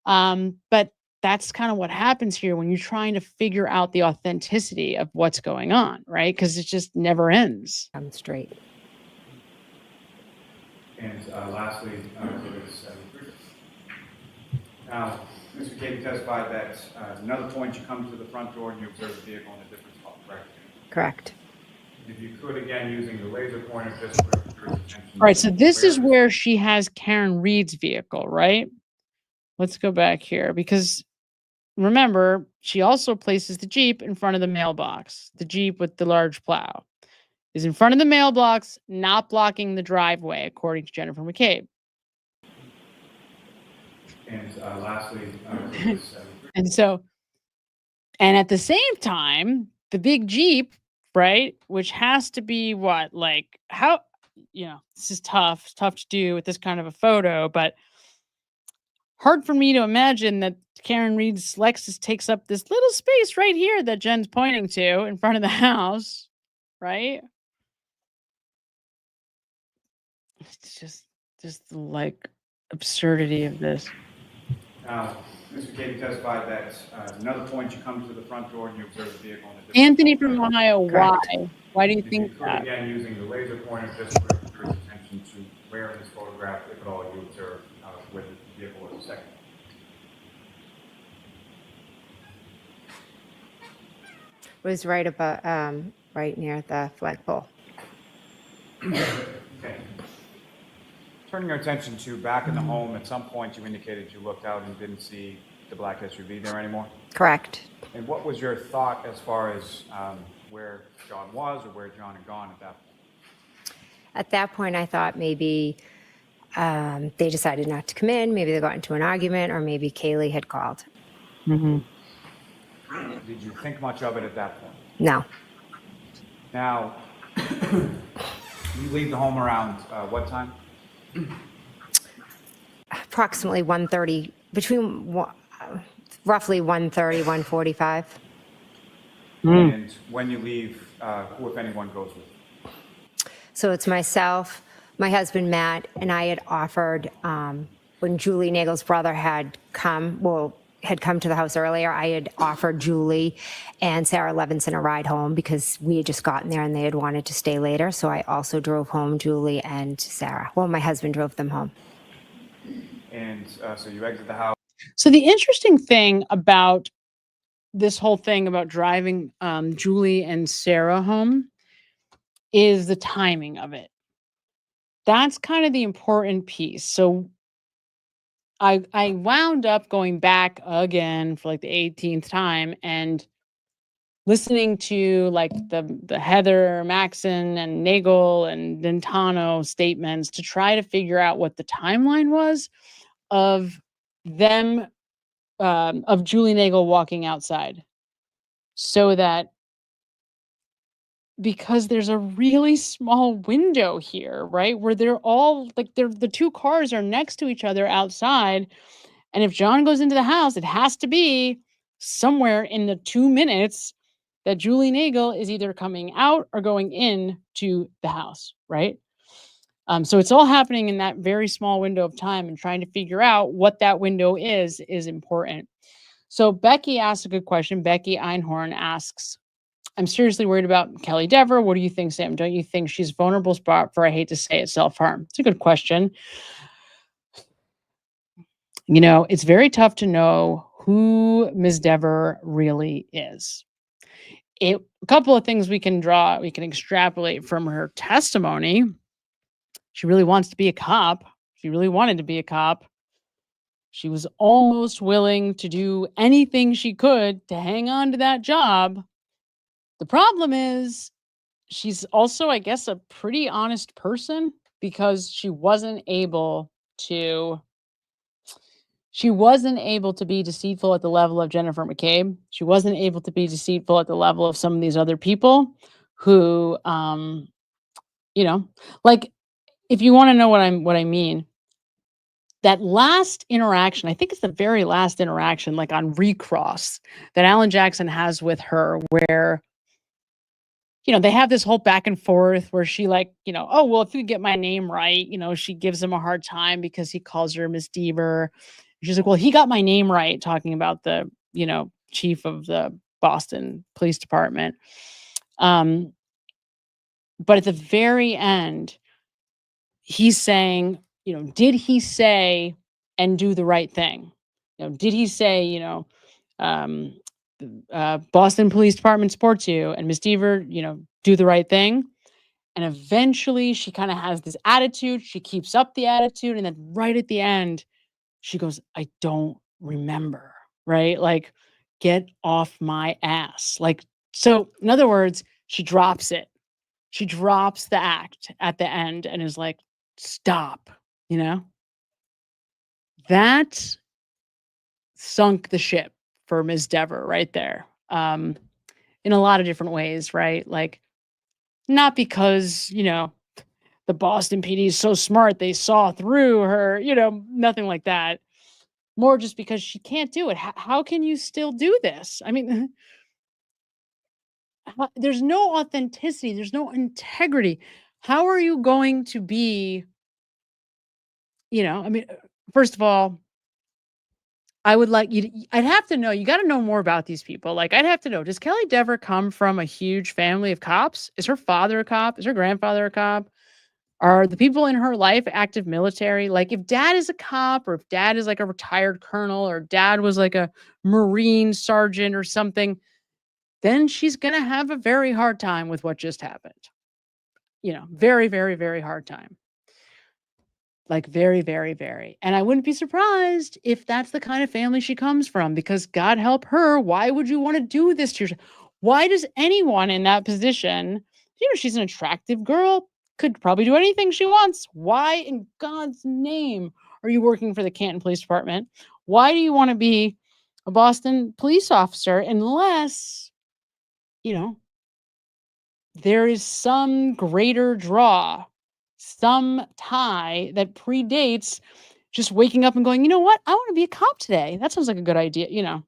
But that's kind of what happens here when you're trying to figure out the authenticity of what's going on, right? Because it just never ends. I'm straight. And lastly, now, Mr. McCabe testified that at another point you come to the front door and you observe the vehicle in a different spot, correct? Correct. If you could, again, using the laser pointer, just for your attention. All right, so this is where she has Karen Reed's vehicle, right? Let's go back here because remember, she also places the Jeep in front of the mailbox. The Jeep with the large plow is in front of the mailbox, not blocking the driveway, according to Jennifer McCabe. And lastly, and at the same time, the big Jeep, right, which has to be what, like, how, this is tough. It's tough to do with this kind of a photo, but hard for me to imagine that Karen Reed's Lexus takes up this little space right here that Jen's pointing to in front of the house, right? It's just like absurdity of this. Now, Mr. McCabe testified that at another point you come to the front door and you observe the vehicle in a different Anthony spot, from correct? Ohio, Correct. why do you If think you could, that? again, using the laser pointer, just for your attention to where in this photograph, if at all, you observe where the vehicle was a second. It was right about, right near the flagpole. Okay. Turning your attention to back in the home, at some point you indicated you looked out and didn't see the black SUV there anymore? Correct. And what was your thought as far as where John was or where John had gone at that point? At that point, I thought maybe they decided not to come in. Maybe they got into an argument, or maybe Kaylee had called. Did you think much of it at that point? No. Now, you leave the home around what time? Approximately 1:30, roughly 1:30, 1:45. And when you leave, who, if anyone, goes with you? So it's myself, my husband Matt, and I had offered, when Julie Nagel's brother had come to the house earlier, I had offered Julie and Sarah Levenson a ride home because we had just gotten there and they had wanted to stay later. So I also drove home Julie and Sarah. Well, my husband drove them home. And so you exit the house. So the interesting thing about this whole thing about driving Julie and Sarah home is the timing of it. That's kind of the important piece. So I wound up going back again for like the 18th time and listening to like the Heather, Maxon, and Nagel and Dentano statements to try to figure out what the timeline was of them, of Julie Nagel walking outside. So that, because there's a really small window here, right? Where they're all like, the two cars are next to each other outside. And if John goes into the house, it has to be somewhere in the 2 minutes that Julie Nagel is either coming out or going in to the house, right? So it's all happening in that very small window of time, and trying to figure out what that window is important. So Becky asks a good question. Becky Einhorn asks, I'm seriously worried about Kelly Dever. What do you think, Sam? Don't you think she's vulnerable spot for, I hate to say it, self-harm? It's a good question. You know, it's very tough to know who Ms. Dever really is. A couple of things we can extrapolate from her testimony. She really wants to be a cop. She really wanted to be a cop. She was almost willing to do anything she could to hang on to that job. The problem is she's also, I guess, a pretty honest person, because she wasn't able to be deceitful at the level of Jennifer McCabe. She wasn't able to be deceitful at the level of some of these other people who, like, if you want to know what I mean, that last interaction, I think it's the very last interaction, like on Recross, that Alan Jackson has with her, where, they have this whole back and forth where she oh, well, if you get my name right, she gives him a hard time because he calls her Miss Dever. She's like, well, he got my name right, talking about the, chief of the Boston Police Department. But at the very end, he's saying, did he say and do the right thing? Did he say, Boston Police Department supports you, and Miss Dever, do the right thing? And eventually she kind of has this attitude. She keeps up the attitude. And then right at the end, she goes, I don't remember, right? Like, get off my ass. Like, so in other words, she drops it. She drops the act at the end and is like, stop, That sunk the ship for Ms. Dever right there. In a lot of different ways, right? Like, not because, the Boston PD is so smart, they saw through her, nothing like that. More just because she can't do it. How can you still do this? I mean, there's no authenticity. There's no integrity. How are you going to be, first of all, I'd have to know, you got to know more about these people. Like, I'd have to know, does Kelly Dever come from a huge family of cops? Is her father a cop? Is her grandfather a cop? Are the people in her life active military? Like, if dad is a cop, or if dad is like a retired colonel, or dad was like a Marine sergeant or something, then she's going to have a very hard time with what just happened. Very, very, very hard time. Like very, very, very. And I wouldn't be surprised if that's the kind of family she comes from, because God help her. Why would you want to do this to yourself? Why does anyone in that position, she's an attractive girl, could probably do anything she wants. Why in God's name are you working for the Canton Police Department? Why do you want to be a Boston police officer unless, there is some greater draw, some tie that predates just waking up and going, you know what? I want to be a cop today. That sounds like a good idea,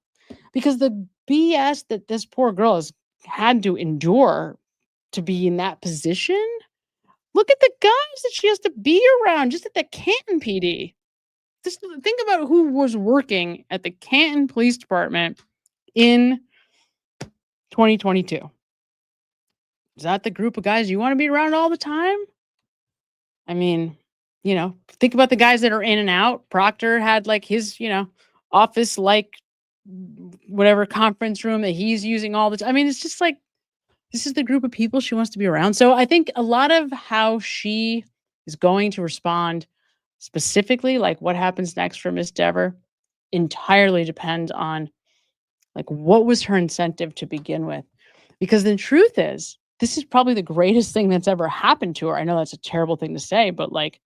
because the BS that this poor girl has had to endure to be in that position. Look at the guys that she has to be around just at the Canton PD. Just think about who was working at the Canton Police Department in 2022. Is that the group of guys you want to be around all the time? I mean, think about the guys that are in and out. Proctor had like his, office, like whatever conference room that he's using all the time. I mean, it's just like, this is the group of people she wants to be around. So I think a lot of how she is going to respond specifically, like what happens next for Miss Dever, entirely depends on like what was her incentive to begin with. Because the truth is, this is probably the greatest thing that's ever happened to her. I know that's a terrible thing to say, but like,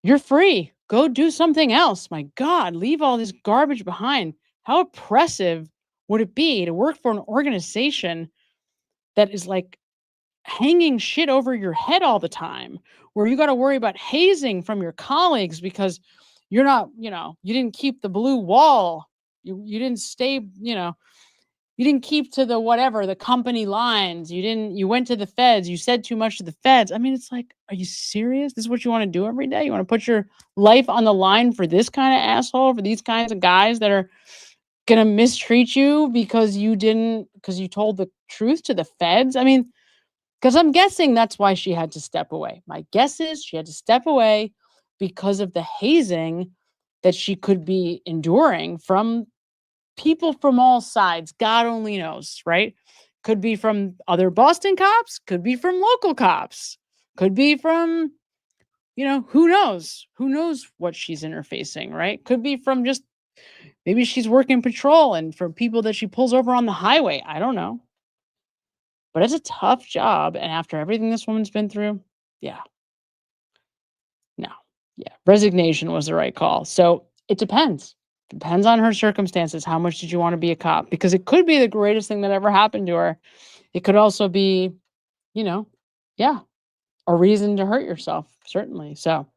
you're free. Go do something else. My God, leave all this garbage behind. How oppressive would it be to work for an organization that is like hanging shit over your head all the time, where you got to worry about hazing from your colleagues because you're not, you didn't keep the blue wall. You didn't stay, you didn't keep to the company lines. You went to the feds. You said too much to the feds. I mean, it's like, are you serious? This is what you want to do every day? You want to put your life on the line for this kind of asshole, for these kinds of guys that are going to mistreat you because you told the truth to the feds? I mean, because I'm guessing that's why she had to step away. My guess is she had to step away because of the hazing that she could be enduring from people from all sides. God only knows, right? Could be from other Boston cops, could be from local cops, could be from, who knows? Who knows what she's interfacing, right? Could be from just, maybe she's working patrol and from people that she pulls over on the highway. I don't know. But it's a tough job. And after everything this woman's been through, resignation was the right call. So it depends. Depends on her circumstances. How much did you want to be a cop? Because it could be the greatest thing that ever happened to her. It could also be, a reason to hurt yourself, certainly. So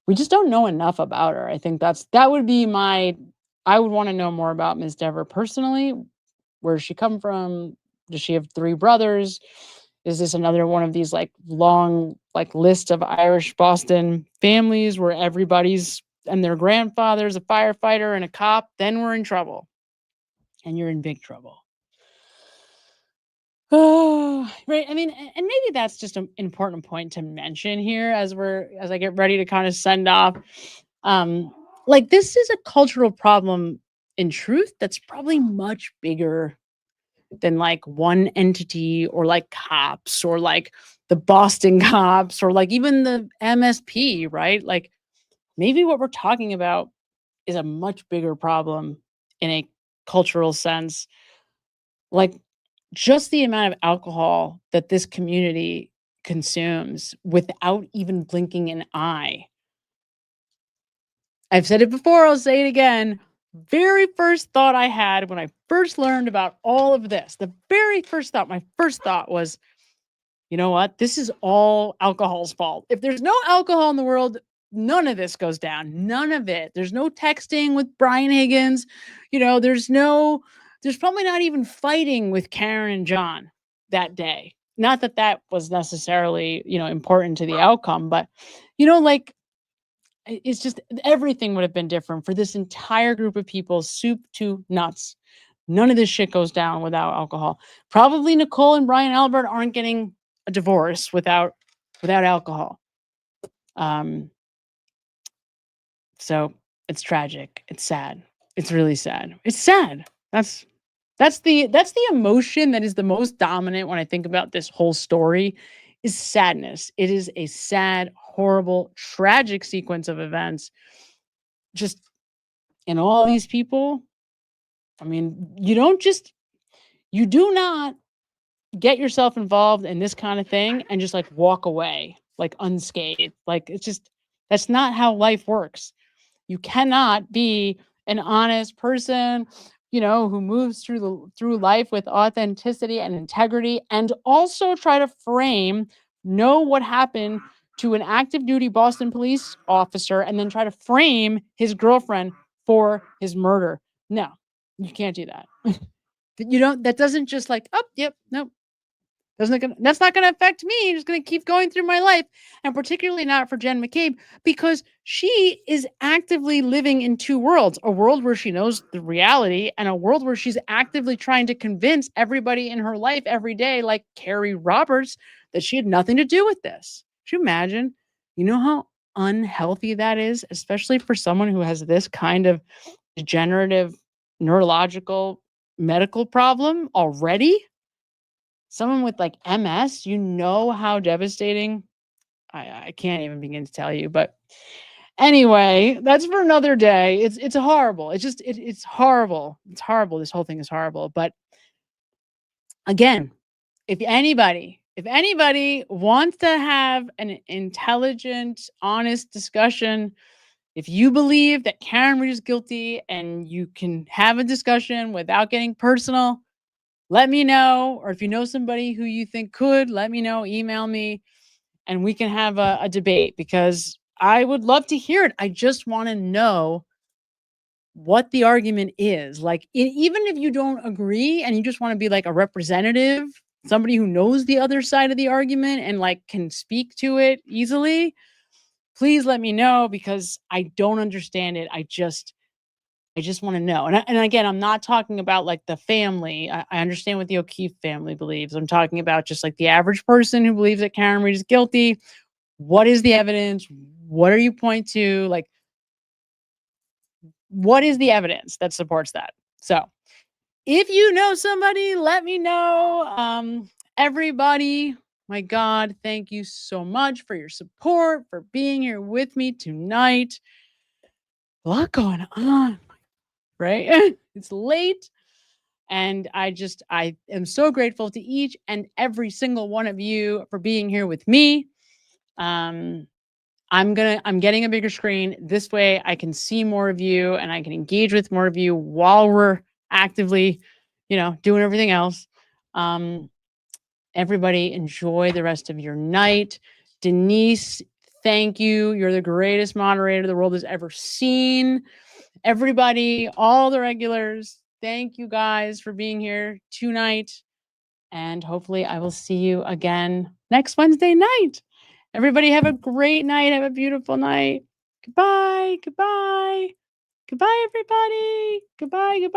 we just don't know enough about her. I think that would be I would want to know more about Ms. Dever personally. Where does she come from? Does she have 3 brothers? Is this another one of these like long list of Irish Boston families where everybody's and their grandfather's a firefighter and a cop? Then we're in trouble. And you're in big trouble. Oh, right. I mean, and maybe that's just an important point to mention here as I get ready to kind of send off. This is a cultural problem in truth that's probably much bigger than like one entity or like cops or like the Boston cops or like even the MSP, right? Like maybe what we're talking about is a much bigger problem in a cultural sense. Like just the amount of alcohol that this community consumes without even blinking an eye. I've said it before, I'll say it again. Very first thought I had when I first learned about all of this, my first thought was, you know what? This is all alcohol's fault. If there's no alcohol in the world, none of this goes down. None of it. There's no texting with Brian Higgins. There's probably not even fighting with Karen and John that day. Not that was necessarily, important to the outcome, but, it's just everything would have been different for this entire group of people, soup to nuts. None of this shit goes down without alcohol. Probably Nicole and Brian Albert aren't getting a divorce without alcohol. So it's tragic. It's sad. It's really sad. It's sad. That's the emotion that is the most dominant when I think about this whole story is sadness. It is a sad, horrible, tragic sequence of events. Just in all these people, I mean, you do not get yourself involved in this kind of thing and just like walk away like unscathed. Like that's not how life works. You cannot be an honest person, who moves through life with authenticity and integrity, and also try to know what happened to an active duty Boston police officer, and then try to frame his girlfriend for his murder. No, you can't do that. That doesn't just like, oh, yep, nope. That's not gonna affect me. I'm just gonna keep going through my life, and particularly not for Jen Mccabe, because she is actively living in two worlds: a world where she knows the reality, and a world where she's actively trying to convince everybody in her life every day, like Carrie Roberts, that she had nothing to do with this. Could you imagine? You know how unhealthy that is, especially for someone who has this kind of degenerative neurological medical problem already? Someone with like MS, how devastating. I can't even begin to tell you. But anyway, that's for another day. It's horrible. It's horrible. It's horrible. This whole thing is horrible. But again, if anybody wants to have an intelligent, honest discussion, if you believe that Karen Reed is guilty and you can have a discussion without getting personal, let me know. Or if you know somebody who you think could, let me know, email me, and we can have a debate, because I would love to hear it. I just want to know what the argument is. Like, even if you don't agree and you just want to be like a representative, somebody who knows the other side of the argument and like can speak to it easily, please let me know, because I don't understand it. I just want to know. And again, I'm not talking about like the family. I understand what the O'Keefe family believes. I'm talking about just like the average person who believes that Karen Reed is guilty. What is the evidence? What are you point to? Like, what is the evidence that supports that? So if you know somebody, let me know. Everybody, my God, thank you so much for your support, for being here with me tonight. A lot going on, right? It's late. And I am so grateful to each and every single one of you for being here with me. I'm getting a bigger screen. This way I can see more of you and I can engage with more of you while we're actively, doing everything else. Everybody enjoy the rest of your night. Denise, thank you. You're the greatest moderator the world has ever seen. Everybody, all the regulars, thank you guys for being here tonight. And hopefully I will see you again next Wednesday night. Everybody have a great night. Have a beautiful night. Goodbye. Goodbye. Goodbye, everybody. Goodbye. Goodbye.